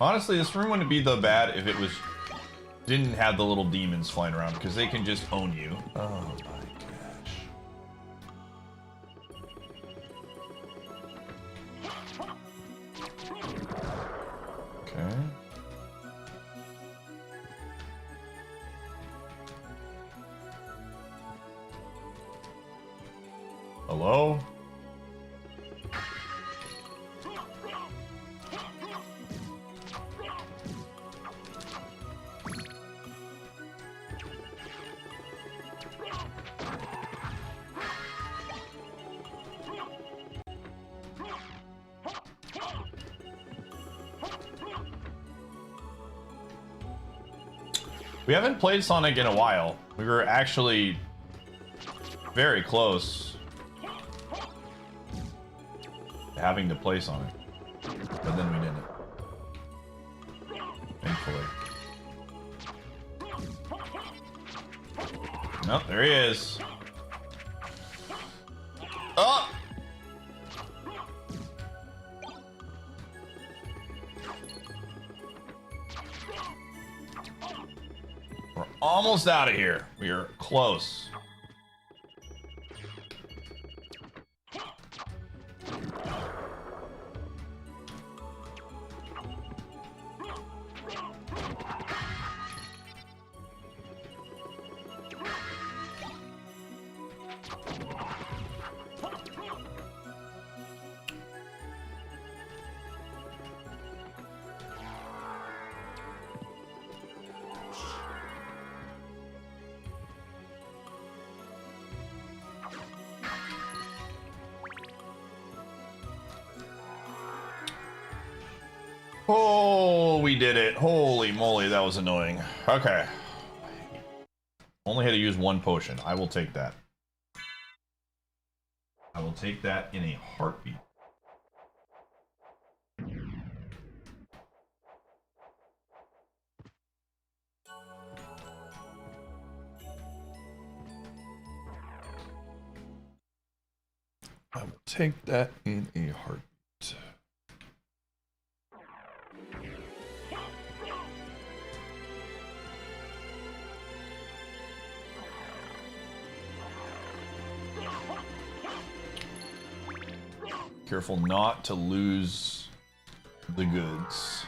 Honestly, this room wouldn't be the bad if it was didn't have the little demons flying around, because they can just own you. Oh my gosh. Okay. Hello? We haven't played Sonic in a while. We were actually very close to having to play Sonic, but then we didn't. Thankfully. Nope, there he is. Oh! We're almost out of here. We are close. Oh, we did it. Holy moly, that was annoying. Okay. Only had to use one potion. I will take that. I will take that in a heartbeat. I will take that in a heartbeat. Careful not to lose the goods.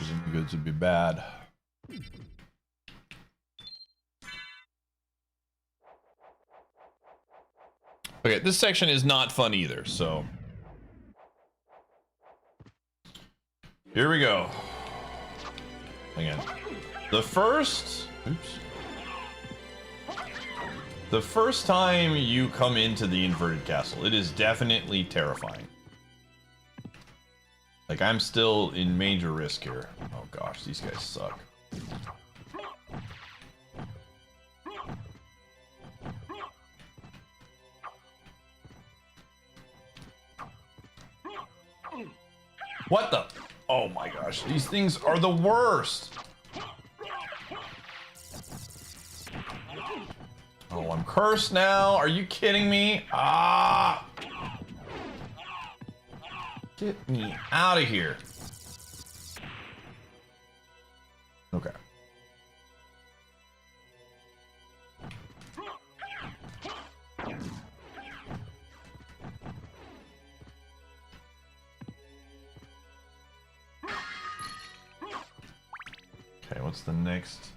Losing the goods would be bad. Okay, this section is not fun either, so here we go. Again, the first time you come into the inverted castle, it is definitely terrifying. Like, I'm still in major risk here. Oh gosh, these guys suck. What the? Oh my gosh, these things are the worst. Oh, I'm cursed now. Are you kidding me? Ah! Get me out of here. Okay. Okay, what's the next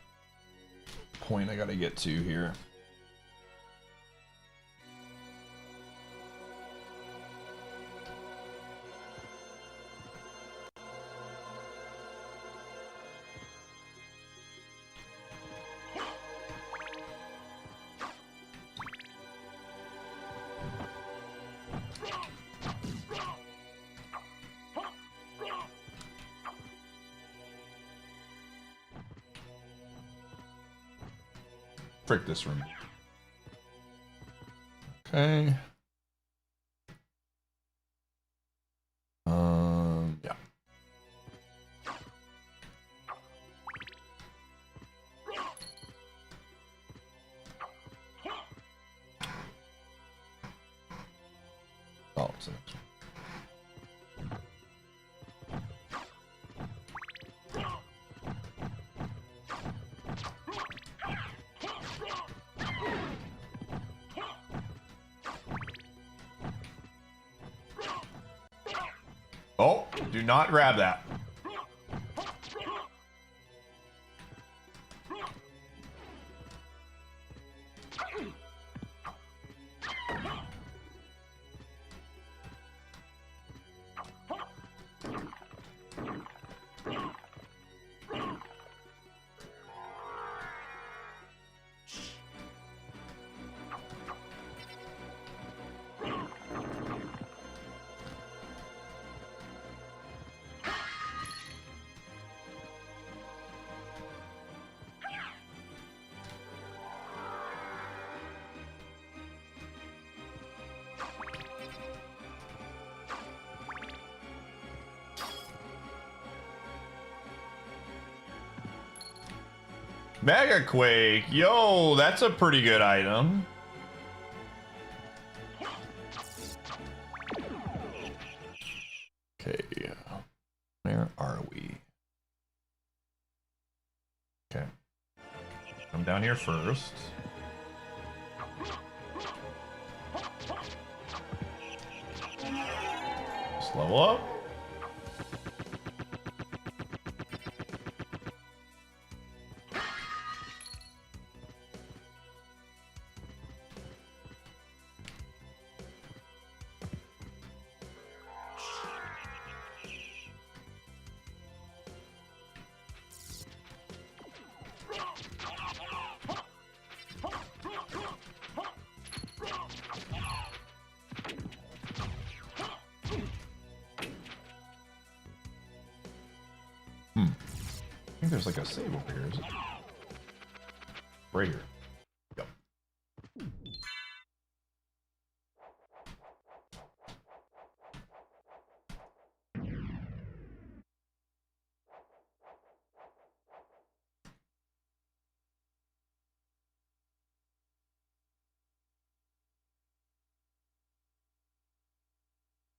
point I gotta get to here? Frick this room. Okay. Yeah. Oh, it's next one. Oh, do not grab that. Mega Quake, yo, that's a pretty good item. Okay, where are we? Okay, I'm down here first. Just level up. I think there's like a save over here, is it? Right here. Yep.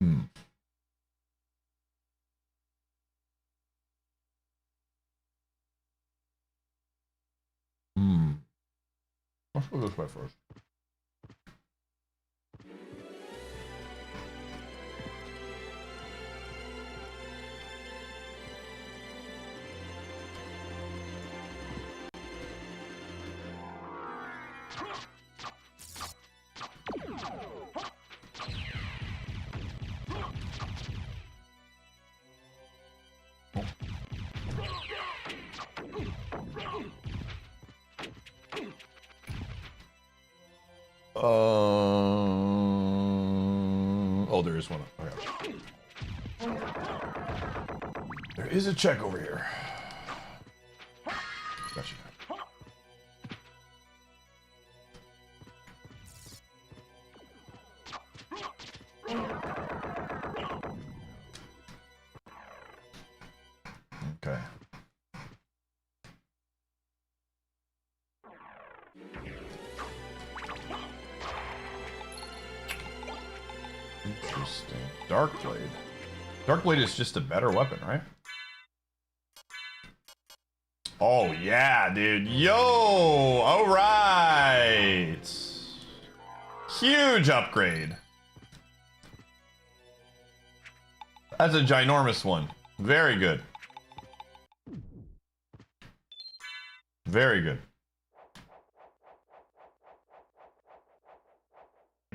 Hmm. Hmm. Let's go this way first. Oh, there is one. Okay. There is a check over here. Gotcha. Okay. Interesting. Darkblade. Darkblade is just a better weapon, right? Oh, yeah, dude. Yo! All right! Huge upgrade. That's a ginormous one. Very good. Very good.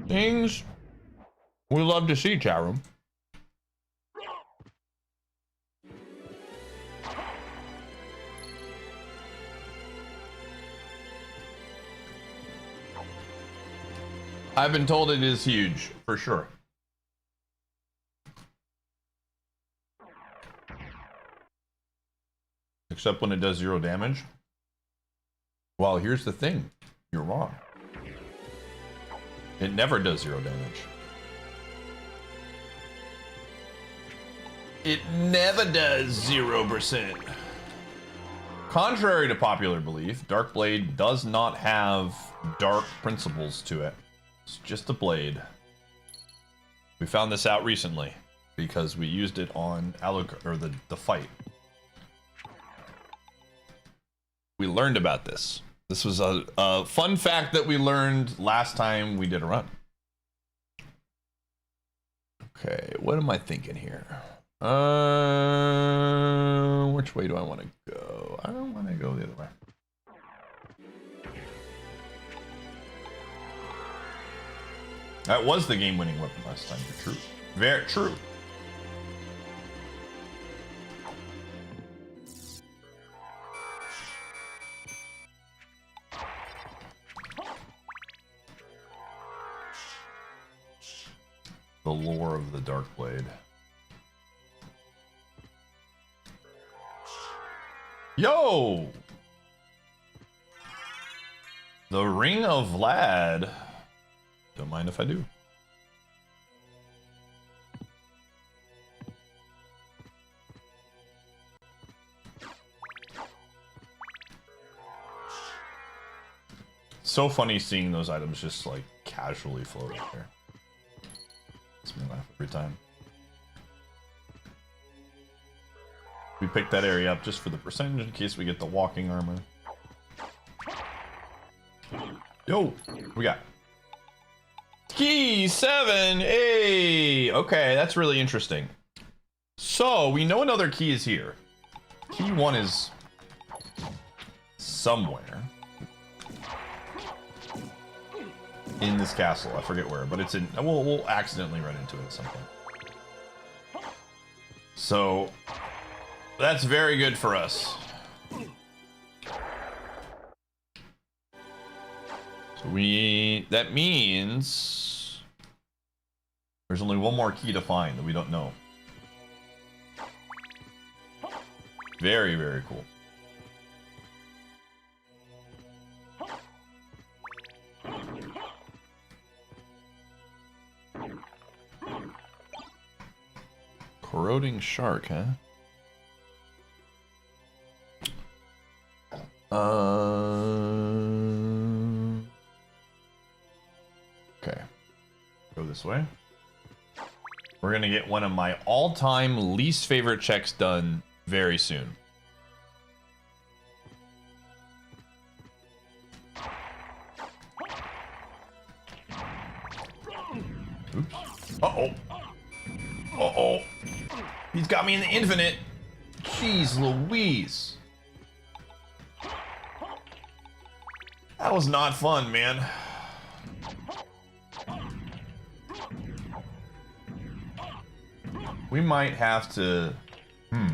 Things we love to see, chat room. I've been told it is huge, for sure. Except when it does 0 damage. Well, here's the thing. You're wrong. It never does 0 damage. It never does 0%. Contrary to popular belief, Darkblade does not have dark principles to it. It's just a blade. We found this out recently because we used it on the fight. We learned about this. This was a fun fact that we learned last time we did a run. Okay, what am I thinking here? Which way do I want to go? I don't want to go the other way. That was the game-winning weapon last time. True. Very true. The lore of the Darkblade. Yo! The Ring of Vlad. Don't mind if I do. So funny seeing those items just like casually float out there. Makes me laugh every time. We pick that area up just for the percentage in case we get the walking armor. Yo, what we got key 7. Hey, okay, that's really interesting. So we know another key is here. Key 1 is somewhere in this castle. I forget where, but it's in. We'll accidentally run into it at some point. So that's very good for us. So that means there's only one more key to find that we don't know. Very, very cool. Corroding shark, huh? Okay. Go this way. We're gonna get one of my all-time least favorite checks done very soon. Oops. Uh-oh. Uh-oh. He's got me in the infinite. Jeez Louise. That was not fun, man. We might have to... Hmm.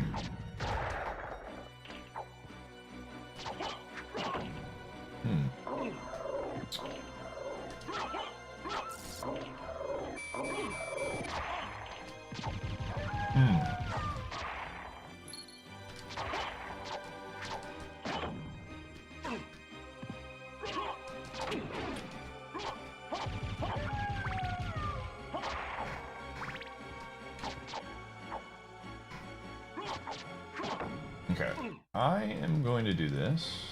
Okay, I am going to do this.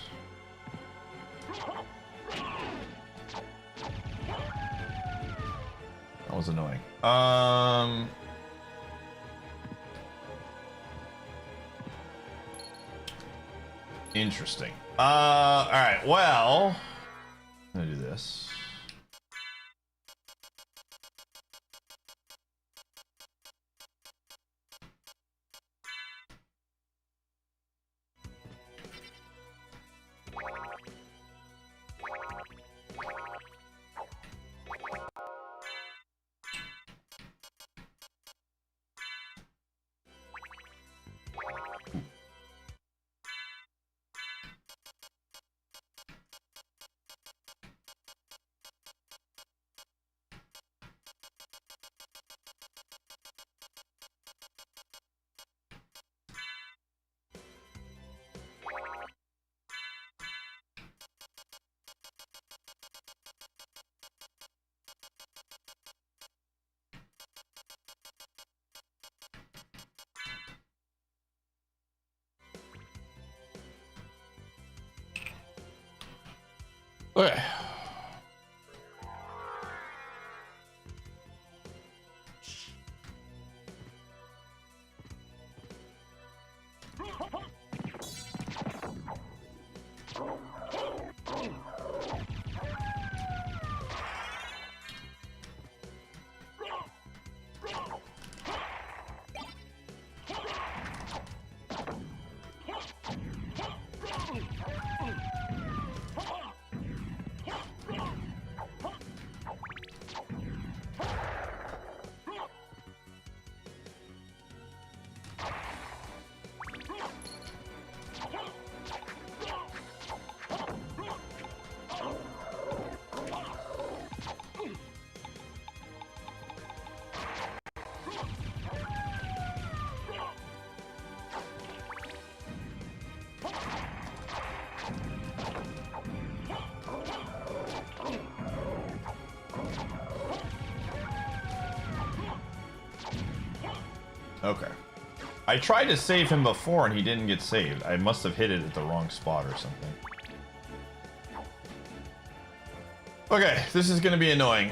That was annoying. Interesting. All right, well, I'm gonna do this. Okay. Okay. I tried to save him before and he didn't get saved. I must have hit it at the wrong spot or something. Okay, this is gonna be annoying.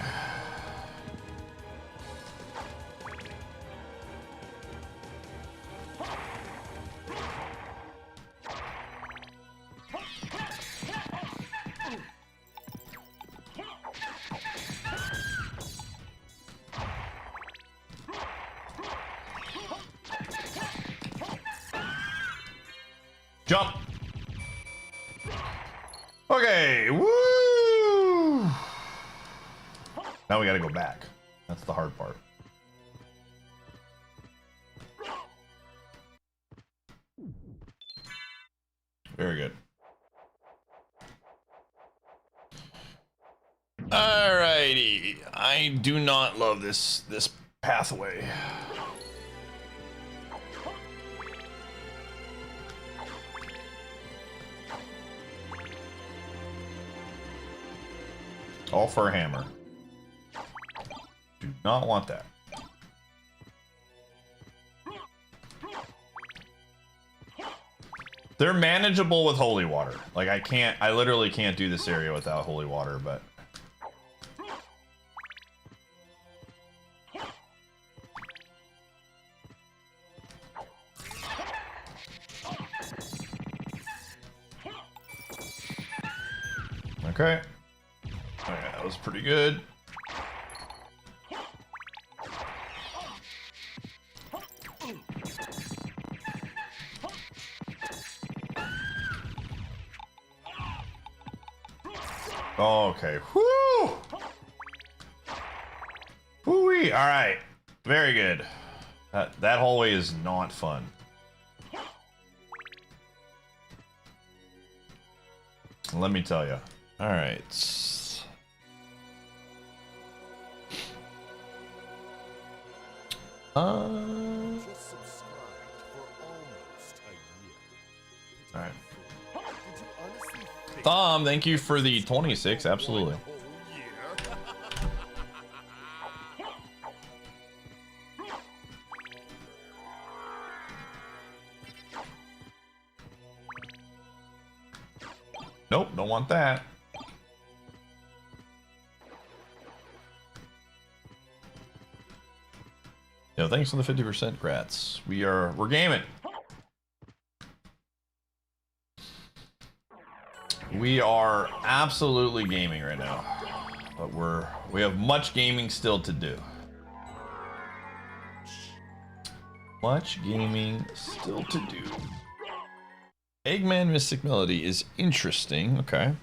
Jump. Okay, woo! Now we gotta go back. That's the hard part. Very good. Alrighty. I do not love this pathway. All for a hammer. Do not want that. They're manageable with holy water. Like I literally can't do this area without holy water, but Okay. Alright, that was pretty good. Okay. Whoo! Whoo-wee! Alright. Very good. That hallway is not fun. Let me tell you. Alright. Just subscribed for almost a year. Alright. Did you honestly think Thom, thank you for the 26. Absolutely. a whole year? Nope, don't want that. Yo, thanks for the 50% grats. We're gaming. We are absolutely gaming right now. But we have much gaming still to do. Much gaming still to do. Eggman Mystic Melody is interesting. Okay.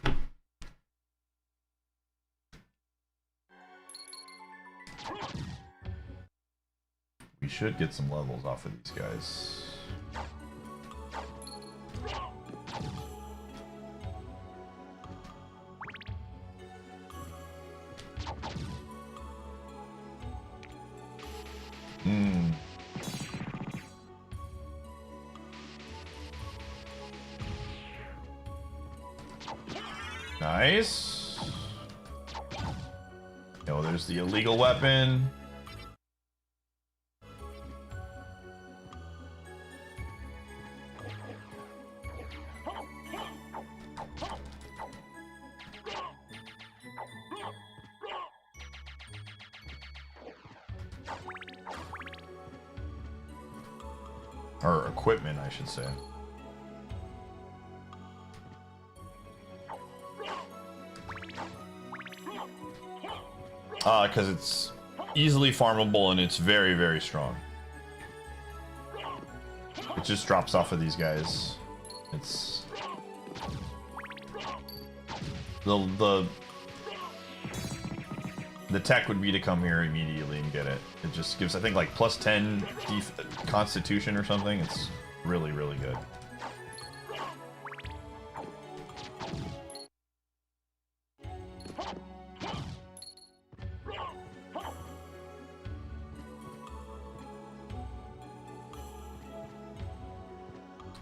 We should get some levels off of these guys. Nice. Oh, there's the illegal weapon. Or equipment, I should say. Because it's easily farmable and it's very, very strong. It just drops off of these guys. It's the tech would be to come here immediately and get it. It just gives, I think, like plus 10 constitution or something. It's really, really good.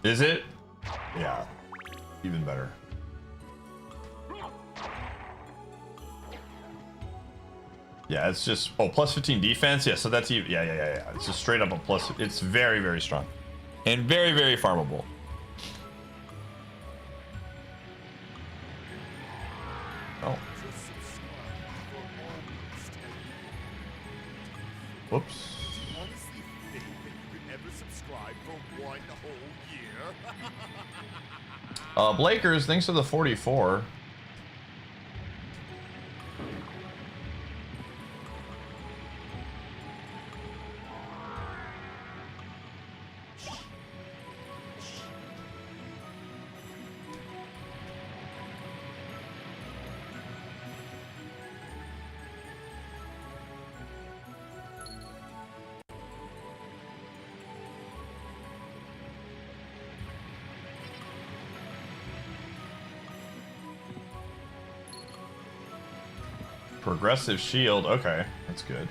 Is it? Yeah. Even better. Yeah, it's just, oh, plus 15 defense. Yeah, so that's even, yeah. It's just straight up a plus. It's very, very strong. And very, very farmable. Oh. Whoops. Honestly think that you could ever subscribe for one whole year? Blakers, thanks for the 44. Progressive shield, okay, that's good.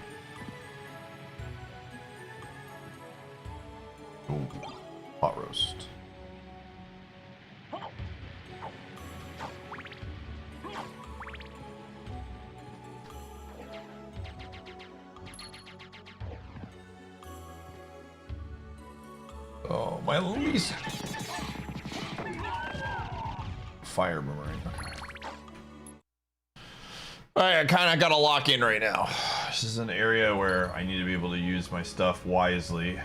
Ooh, pot roast. Oh, my least. Fire boomerang, okay. Alright, I kind of got to lock in right now. This is an area where I need to be able to use my stuff wisely.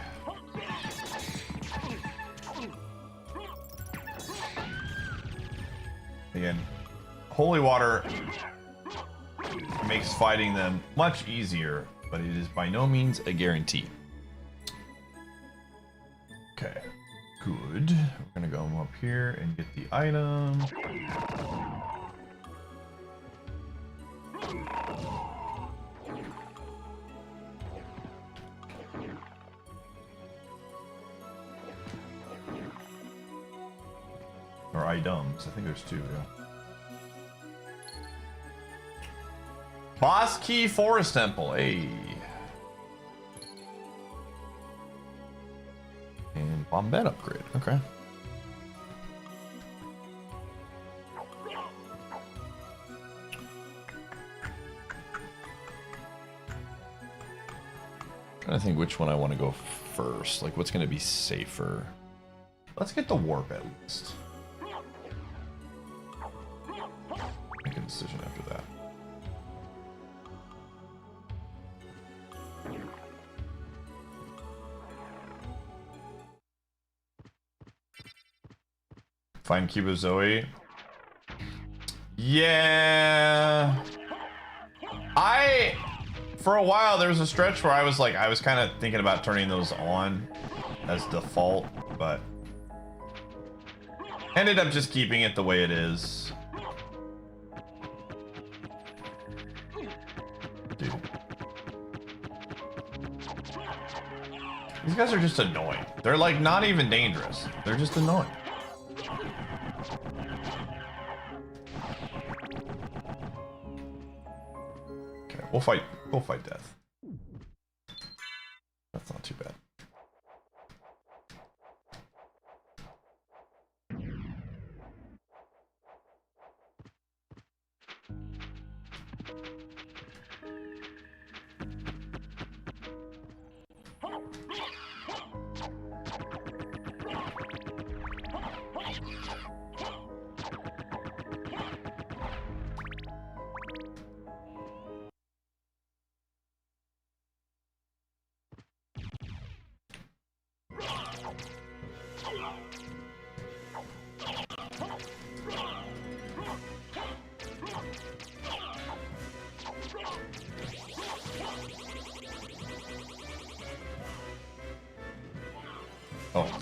Again, holy water makes fighting them much easier, but it is by no means a guarantee. Okay, good. We're gonna go up here and get the item. Or items. I think there's two, yeah. Boss Key Forest Temple, hey. And bomb bed upgrade, okay. Trying to think which one I want to go first. Like, what's going to be safer? Let's get the warp at least. Make a decision after that. Find Cube of Zoe. Yeah. For a while, there was a stretch where I was kind of thinking about turning those on as default, but ended up just keeping it the way it is. Dude. These guys are just annoying. They're like not even dangerous. They're just annoying. Okay, we'll fight death. That's not too bad. Oh.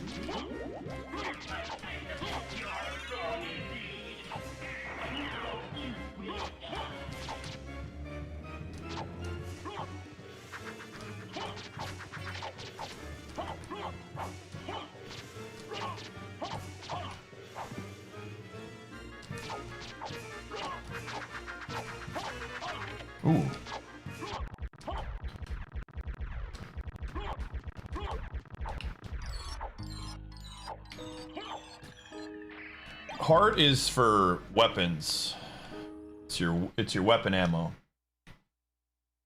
Ooh. Heart is for weapons. It's your weapon ammo.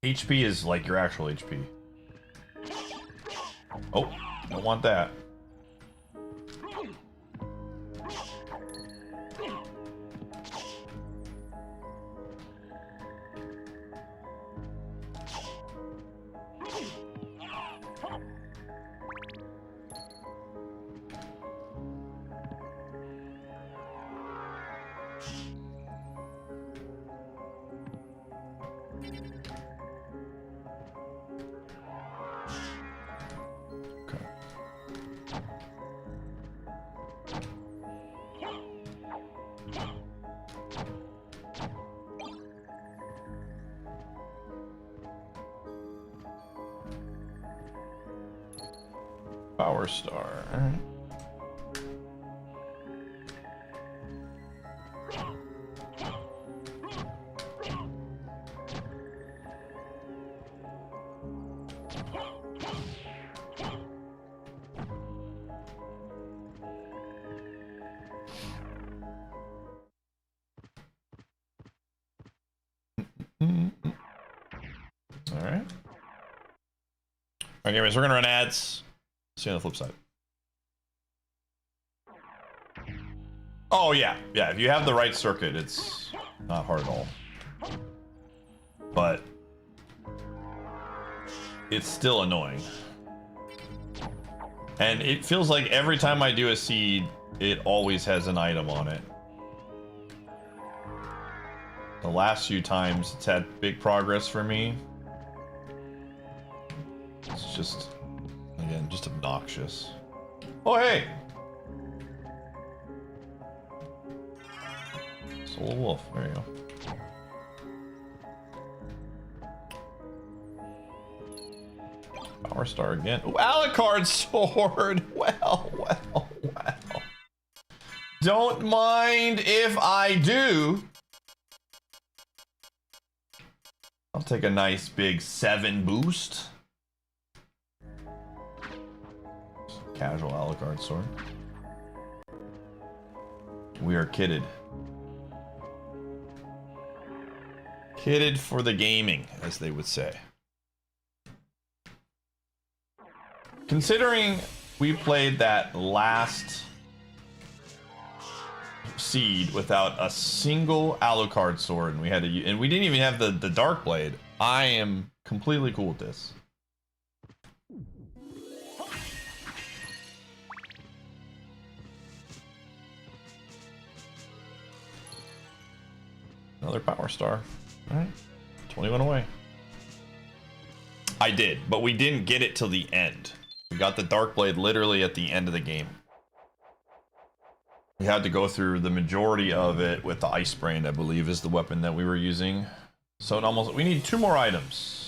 HP is like your actual HP. Oh, don't want that. Power Star. All right. All right. Anyways, we're gonna run ads. See you on the flip side. Oh yeah, yeah. If you have the right circuit, it's not hard at all. But it's still annoying. And it feels like every time I do a seed, it always has an item on it. The last few times it's had big progress for me. It's just, again, just obnoxious. Oh, hey! Soul Wolf, there you go. Power Star again. Ooh, Alucard sword! Well. Don't mind if I do. I'll take a nice big 7 boost. Casual Alucard sword. We are kitted. Kitted for the gaming, as they would say. Considering we played that last seed without a single Alucard sword, and we had to, and we didn't even have the Dark Blade, I am completely cool with this. Another Power Star. All right, 21 away. I did, but we didn't get it till the end. We got the Dark Blade literally at the end of the game. We had to go through the majority of it with the Ice Brand, I believe, is the weapon that we were using. So it almost, we need 2 more items.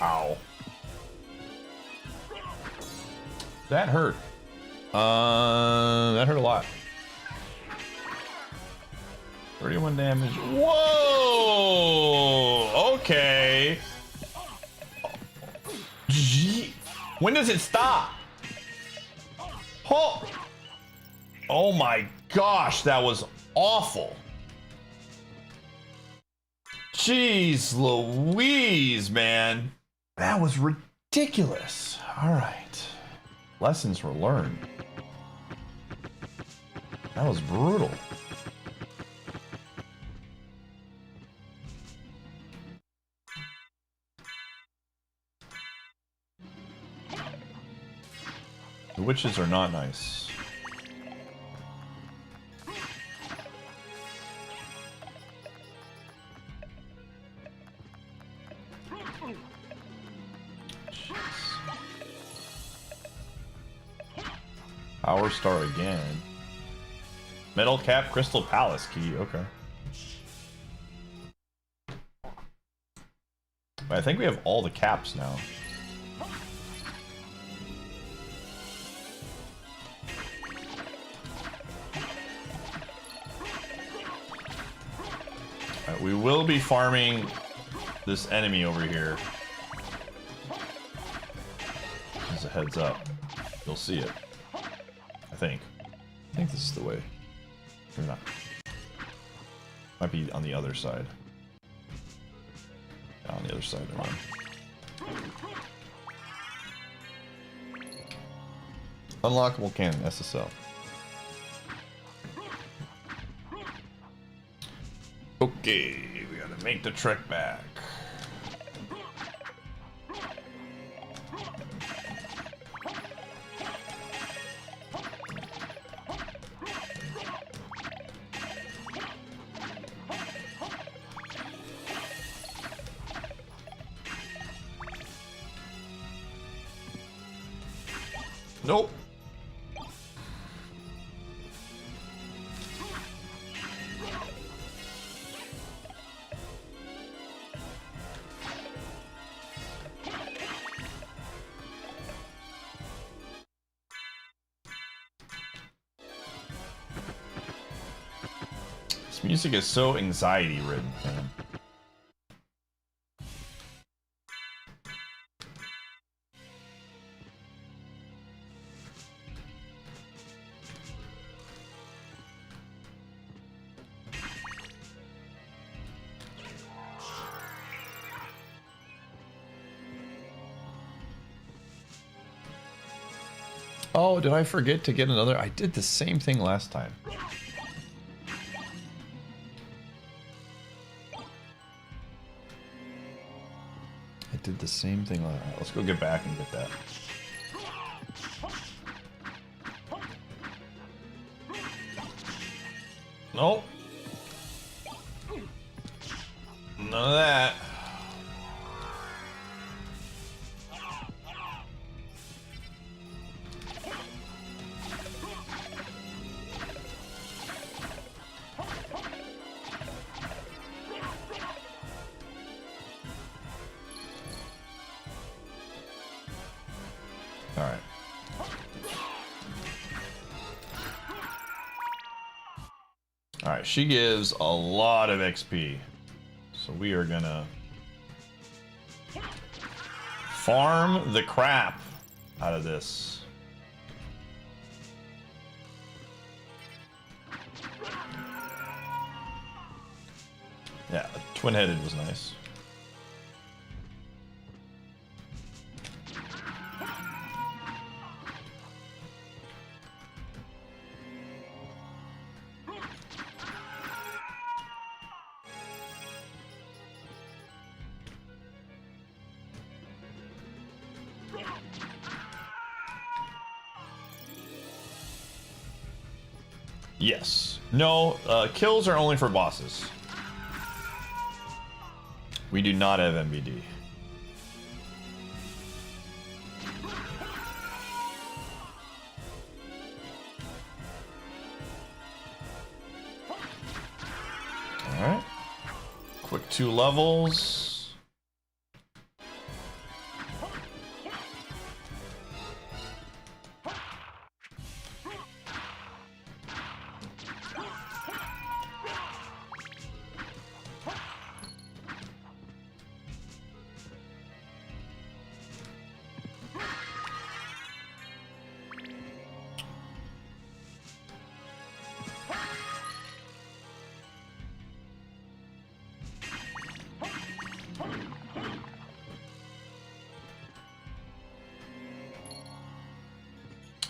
Ow. That hurt. That hurt a lot. 31 damage. Whoa! Okay. Gee. When does it stop? Oh! Oh my gosh, that was awful. Jeez Louise, man. That was ridiculous. All right. Lessons were learned. That was brutal. The witches are not nice. Power Star again. Metal Cap Crystal Palace key, okay. But I think we have all the caps now. Alright, we will be farming this enemy over here. As a heads up. You'll see it. I think this is the way. Or not. Might be on the other side. Yeah, on the other side. Unlockable cannon, SSL. Okay, we gotta make the trek back. Nope. music is so anxiety ridden, man. Oh, did I forget to get another? I did the same thing last time. I did the same thing last time. Let's go get back and get that. Nope. None of that. Alright. Alright, she gives a lot of XP. So we are gonna farm the crap out of this. Yeah, twin-headed was nice. Yes. No, kills are only for bosses. We do not have MVD. Alright. Quick 2 levels.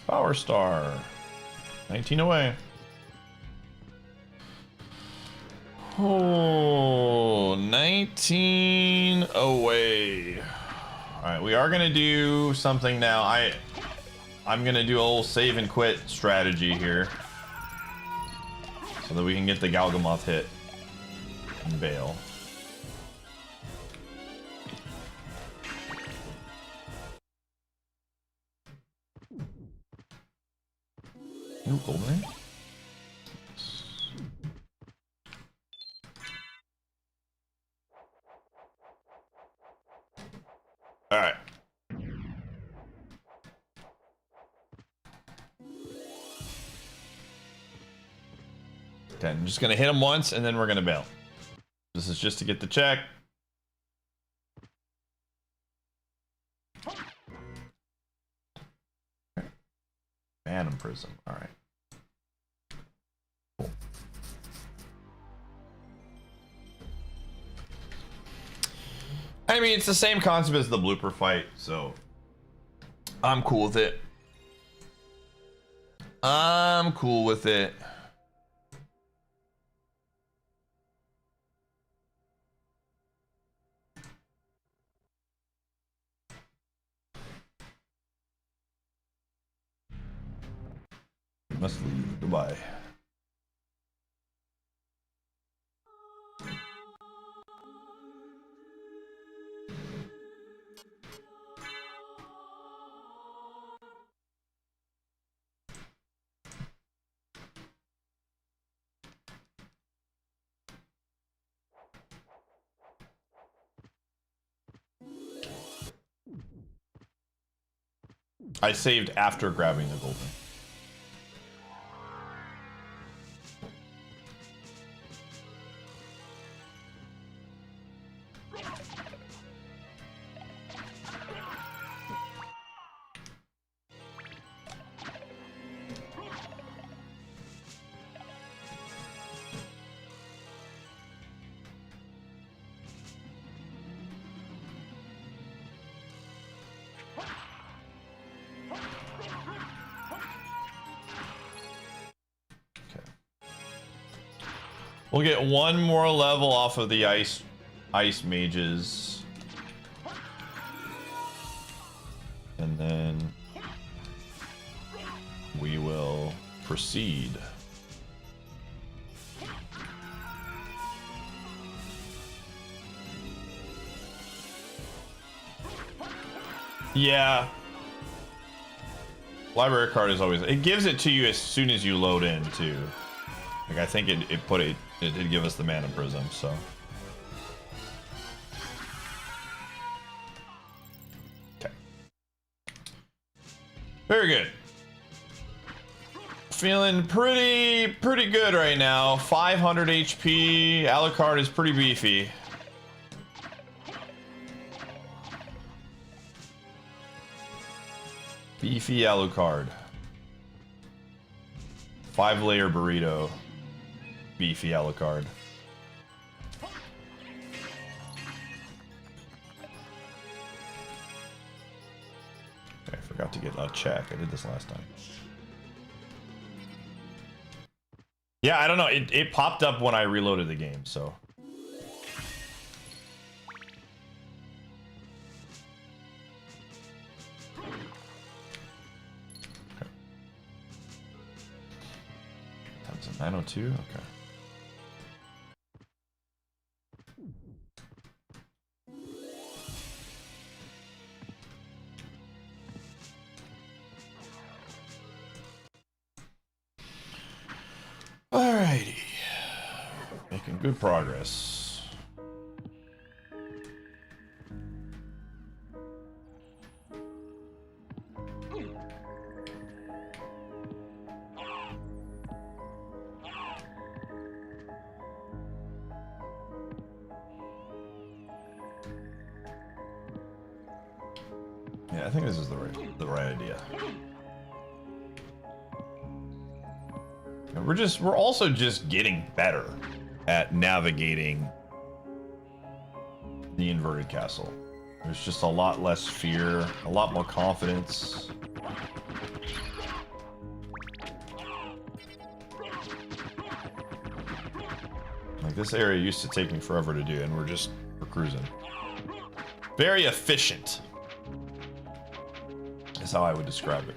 Power Star. 19 away. Oh, 19 away. Alright, we are gonna do something now. I'm gonna do a little save and quit strategy here. So that we can get the Galgamoth hit and bail. Ooh, gold ring. All right. Okay, I'm just gonna hit him once and then we're gonna bail. This is just to get the check. Phantom Prism. All right. Cool. I mean, it's the same concept as the blooper fight, so I'm cool with it. I'm cool with it. Must leave. Goodbye. I saved after grabbing the golden. We'll get one more level off of the ice mages. And then we will proceed. Yeah. Library card is always, it gives it to you as soon as you load in too. Like I think it did give us the Mana Prism, so. Okay. Very good. Feeling pretty good right now. 500 HP. Alucard is pretty beefy. Beefy Alucard. 5-layer burrito. Beefy Alucard. Okay, I forgot to get a check. I did this last time. Yeah, I don't know. It popped up when I reloaded the game, so. Okay. That's a 902? Okay. Alrighty. Making good progress. Yeah, I think this is the right idea. We're also just getting better at navigating the inverted castle. There's just a lot less fear, a lot more confidence. Like this area used to take me forever to do, and we're cruising. Very efficient. That's how I would describe it.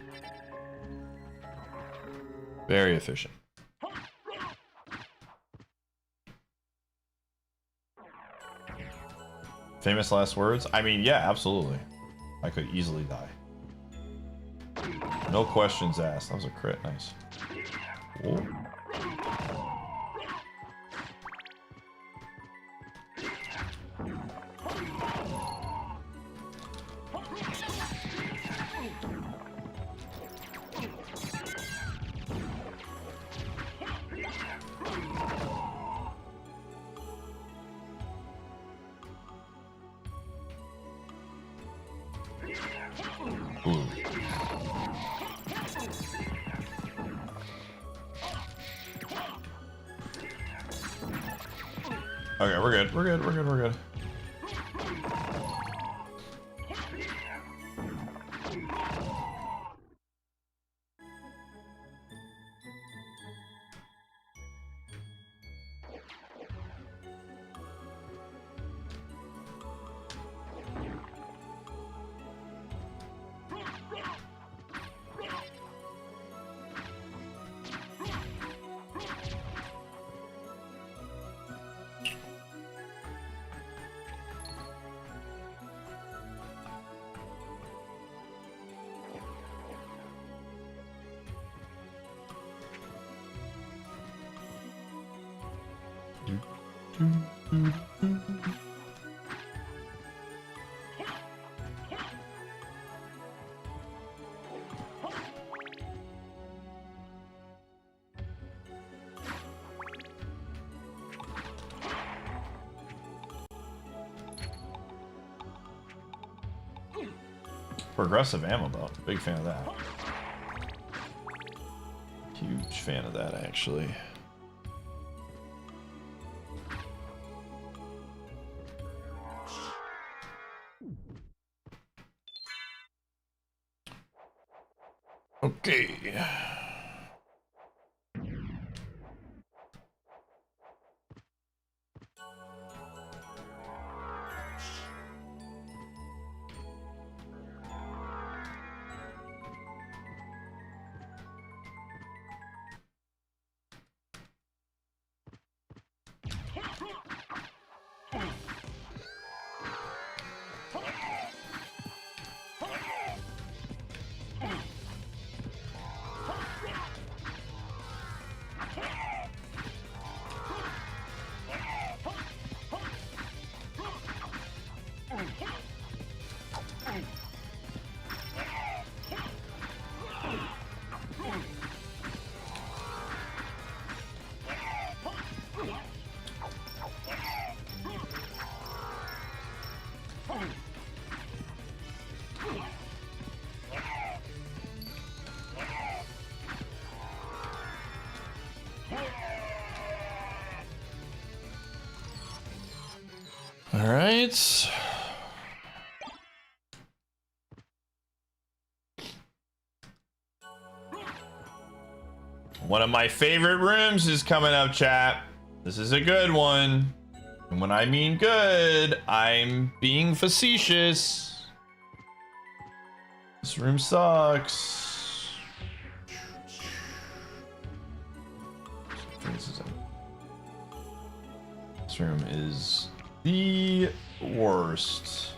Very efficient. Famous last words? I mean, yeah, absolutely. I could easily die. No questions asked. That was a crit. Nice. Whoa. Okay, we're good. We're good. We're good. We're good. Progressive ammo belt. Big fan of that. Huge fan of that, actually. Okay. All right. One of my favorite rooms is coming up, chat. This is a good one. And when I mean good, I'm being facetious. This room sucks. This room is the worst.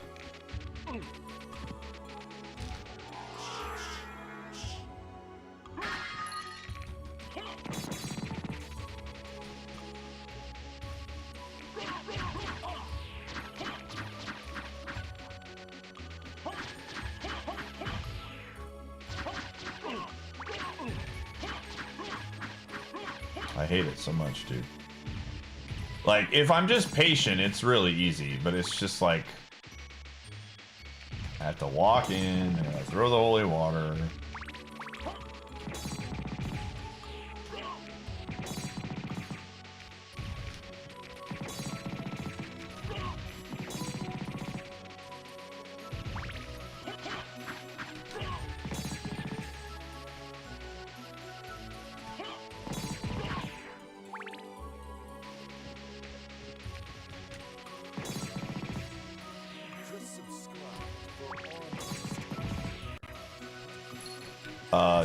I hate it so much, dude. Like, if I'm just patient, it's really easy, but it's just like I have to walk in and I throw the holy water.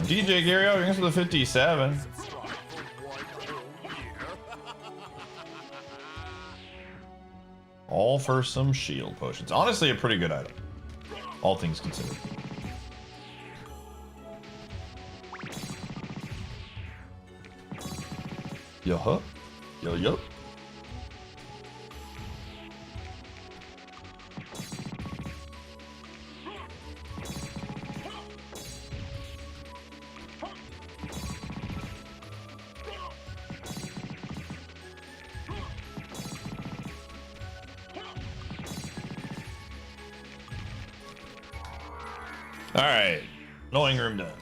DJ Gary, thanks for the 57. All for some shield potions. Honestly, a pretty good item. All things considered. Yo-huh. Yo-yo. Alright, annoying room done.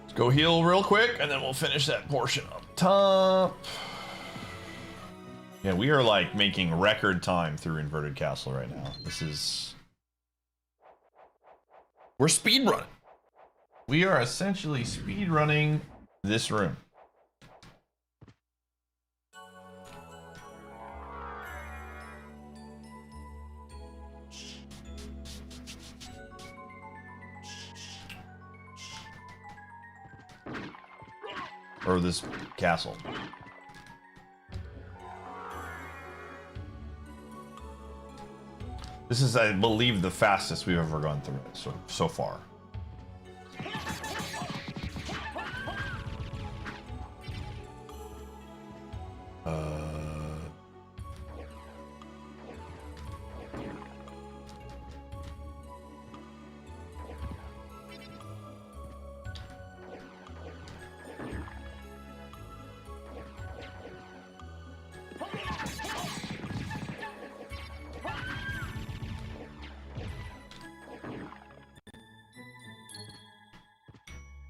Let's go heal real quick and then we'll finish that portion up top. Yeah, we are like making record time through Inverted Castle right now. This is... We're speedrunning. We are essentially speedrunning this room. Or this castle. This is, I believe, the fastest we've ever gone through it so far.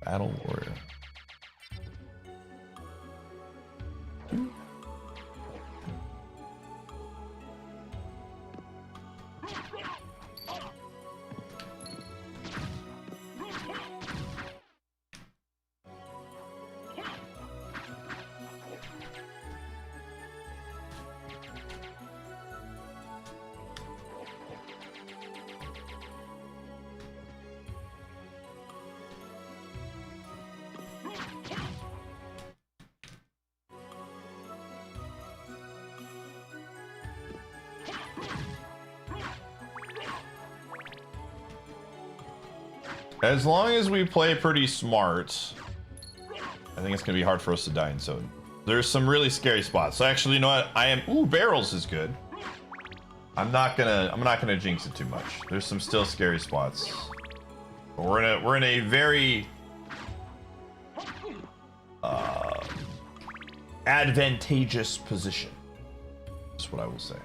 Battle Warrior. As long as we play pretty smart, I think it's gonna be hard for us to die in so there's some really scary spots. So actually, you know what? Ooh, barrels is good. I'm not gonna jinx it too much. There's some still scary spots. But we're in a very advantageous position. That's what I will say.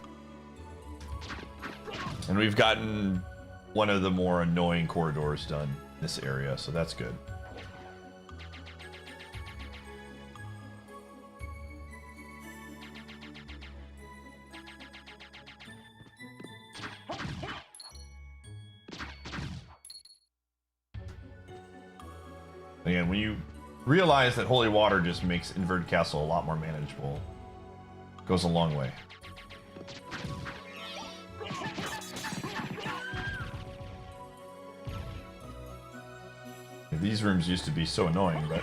And we've gotten one of the more annoying corridors done in this area, so that's good. Again, when you realize that holy water just makes Inverted Castle a lot more manageable, it goes a long way. These rooms used to be so annoying, but...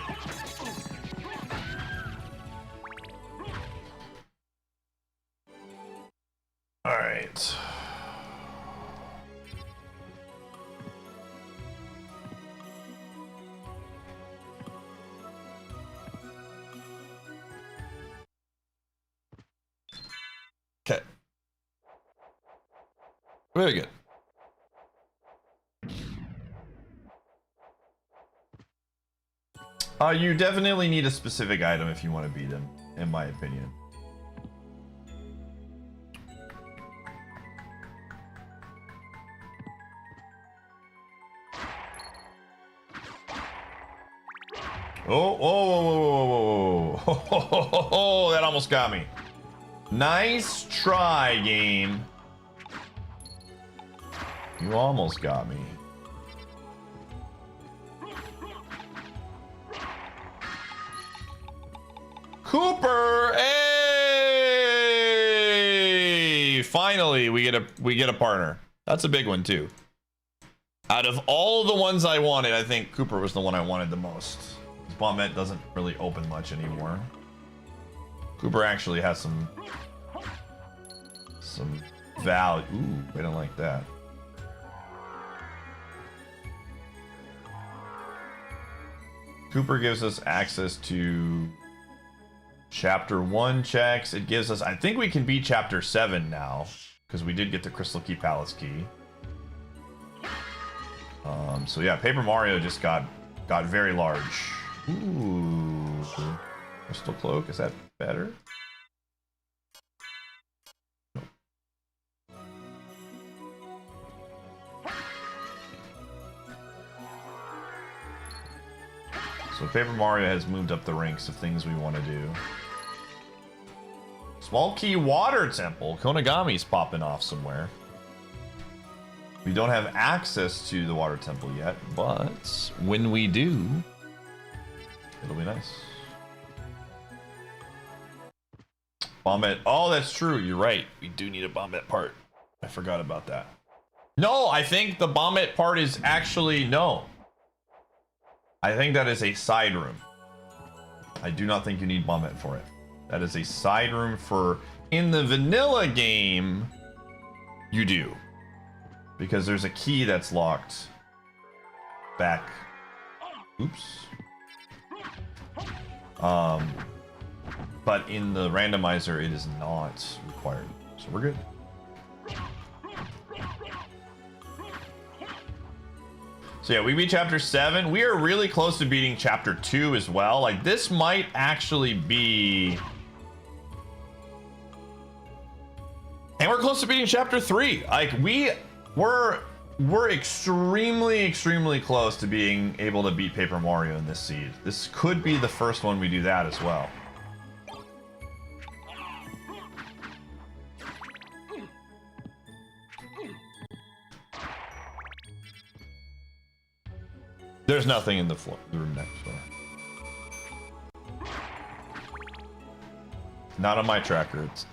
Alright. Okay. Very good. You definitely need a specific item if you want to beat him, in my opinion. Oh, whoa, whoa, whoa, whoa, whoa, whoa, that almost got me. Nice try, game. You almost got me. Cooper, hey! Finally, we get a partner. That's a big one too. Out of all the ones I wanted, I think Cooper was the one I wanted the most. Bombette doesn't really open much anymore. Cooper actually has some value. Ooh, I don't like that. Cooper gives us access to Chapter 1 checks. It gives us, I think we can beat Chapter 7 now, because we did get the Crystal Key Palace key. So yeah, Paper Mario just got very large. Ooh, Crystal Cloak, is that better? Nope. So Paper Mario has moved up the ranks of things we want to do. Small Key Water Temple. Konagami's popping off somewhere. We don't have access to the Water Temple yet, but when we do, it'll be nice. Bombette. Oh, that's true. You're right. We do need a Bombette part. I forgot about that. No, I think the Bombette part is actually... No. I think that is a side room. I do not think you need Bombette for it. That is a side room for... In the vanilla game, you do. Because there's a key that's locked back. Oops. But in the randomizer, it is not required. So we're good. So yeah, we beat Chapter 7. We are really close to beating Chapter 2 as well. Like, this might actually be... And we're close to beating Chapter 3. Like, we're extremely close to being able to beat Paper Mario in this seed. This could be the first one we do that as well. There's nothing in the room next door. Not on my tracker. It's...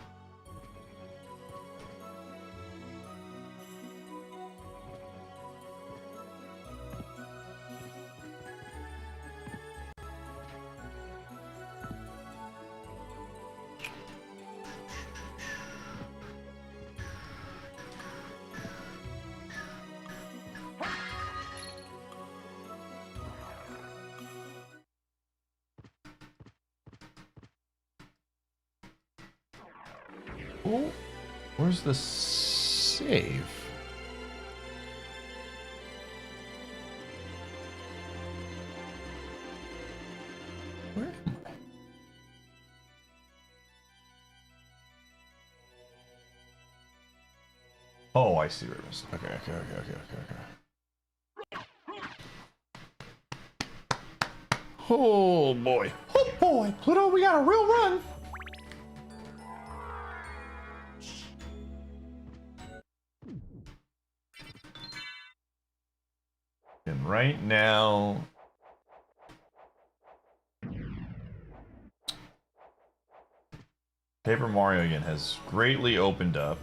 Oh, where's the save? Where am I? Oh, I see where it is. Okay. Oh boy. Oh boy, Pluto, we got a real run. And right now, Paper Mario again has greatly opened up.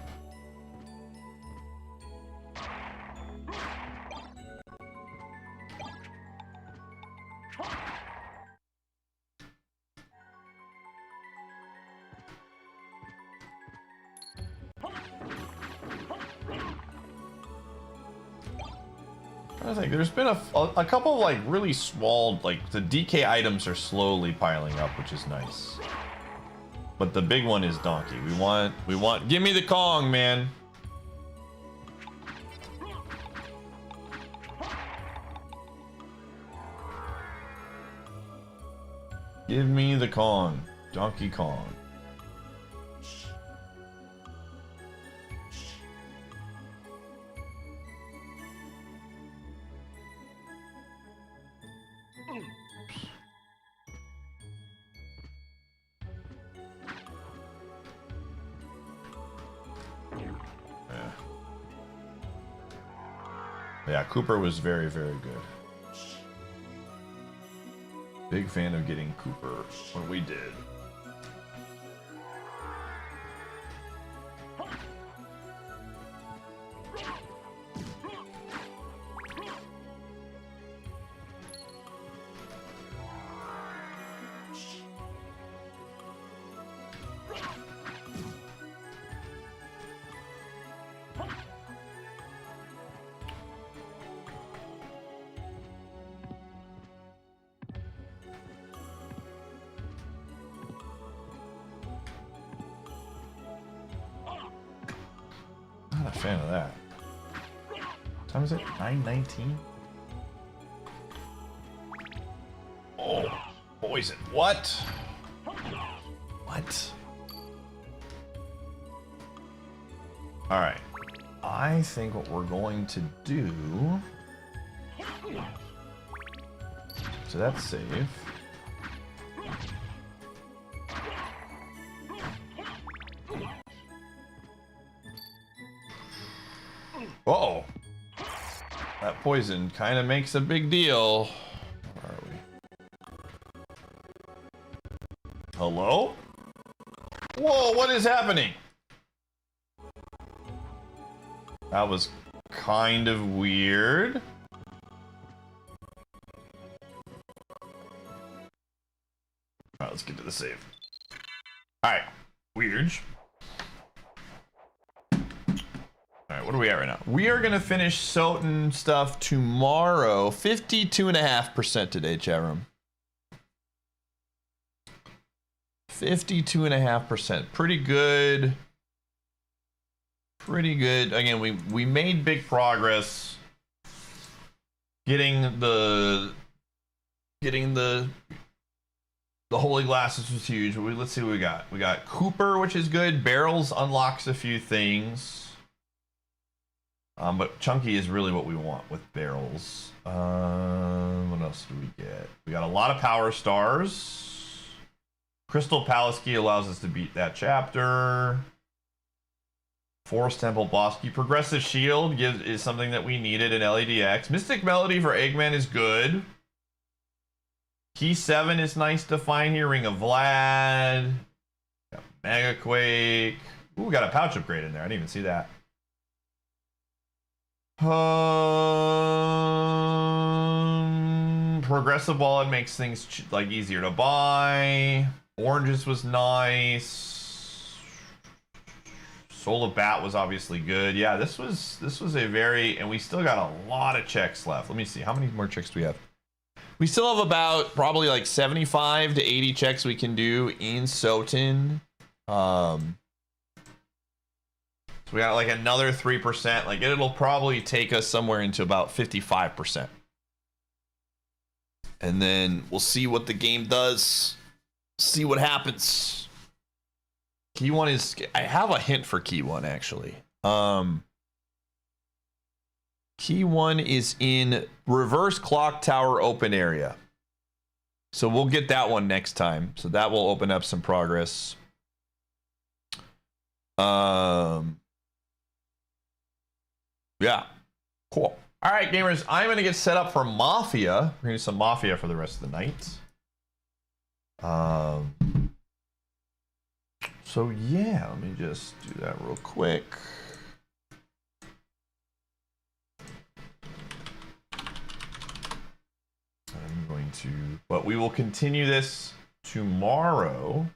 I think there's been a couple of like really small, like the DK items are slowly piling up, which is nice. But the big one is Donkey. We want, give me the Kong, man. Give me the Kong, Donkey Kong. Yeah, Cooper was very, very good. Big fan of getting Cooper when we did. Not a fan of that. What time is it? 9:19? Oh, poison. What? What? Alright. I think what we're going to do... So that's safe. Uh-oh. That poison kind of makes a big deal. Where are we? Hello? Whoa, what is happening? That was kind of weird. Alright, let's get to the save. Alright, weird. Alright, what are we at right now? We are gonna finish Soten stuff tomorrow. 52.5% today, chat room. 52.5%. Pretty good. Pretty good. Again, we made big progress getting the holy glasses was huge. But let's see what we got. We got Cooper, which is good. Barrels unlocks a few things. But Chunky is really what we want with barrels. What else do we get? We got a lot of power stars. Crystal Palace Key allows us to beat that chapter. Forest Temple Boss Key. Progressive Shield is something that we needed in LEDX. Mystic Melody for Eggman is good. Key 7 is nice to find here. Ring of Vlad. Got Mega Quake. Ooh, we got a pouch upgrade in there. I didn't even see that. Progressive Wallet makes things like easier to buy. Oranges was nice. Soul of Bat was obviously good. Yeah, this was a very, and we still got a lot of checks left. Let me see, how many more checks do we have? We still have about probably like 75 to 80 checks we can do in Soten. So we got like another 3%. Like it'll probably take us somewhere into about 55%. And then we'll see what the game does. See what happens. Key 1 is, I have a hint for Key 1 actually. Key 1 is in reverse clock tower open area. So we'll get that one next time. So that will open up some progress. Yeah. Cool. All right, gamers. I'm going to get set up for Mafia. We're going to do some Mafia for the rest of the night. So yeah, let me just do that real quick. I'm going to, but we will continue this tomorrow.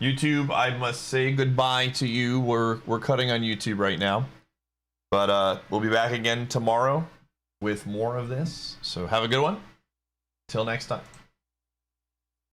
YouTube, I must say goodbye to you. We're cutting on YouTube right now, but we'll be back again tomorrow with more of this. So have a good one. Till next time.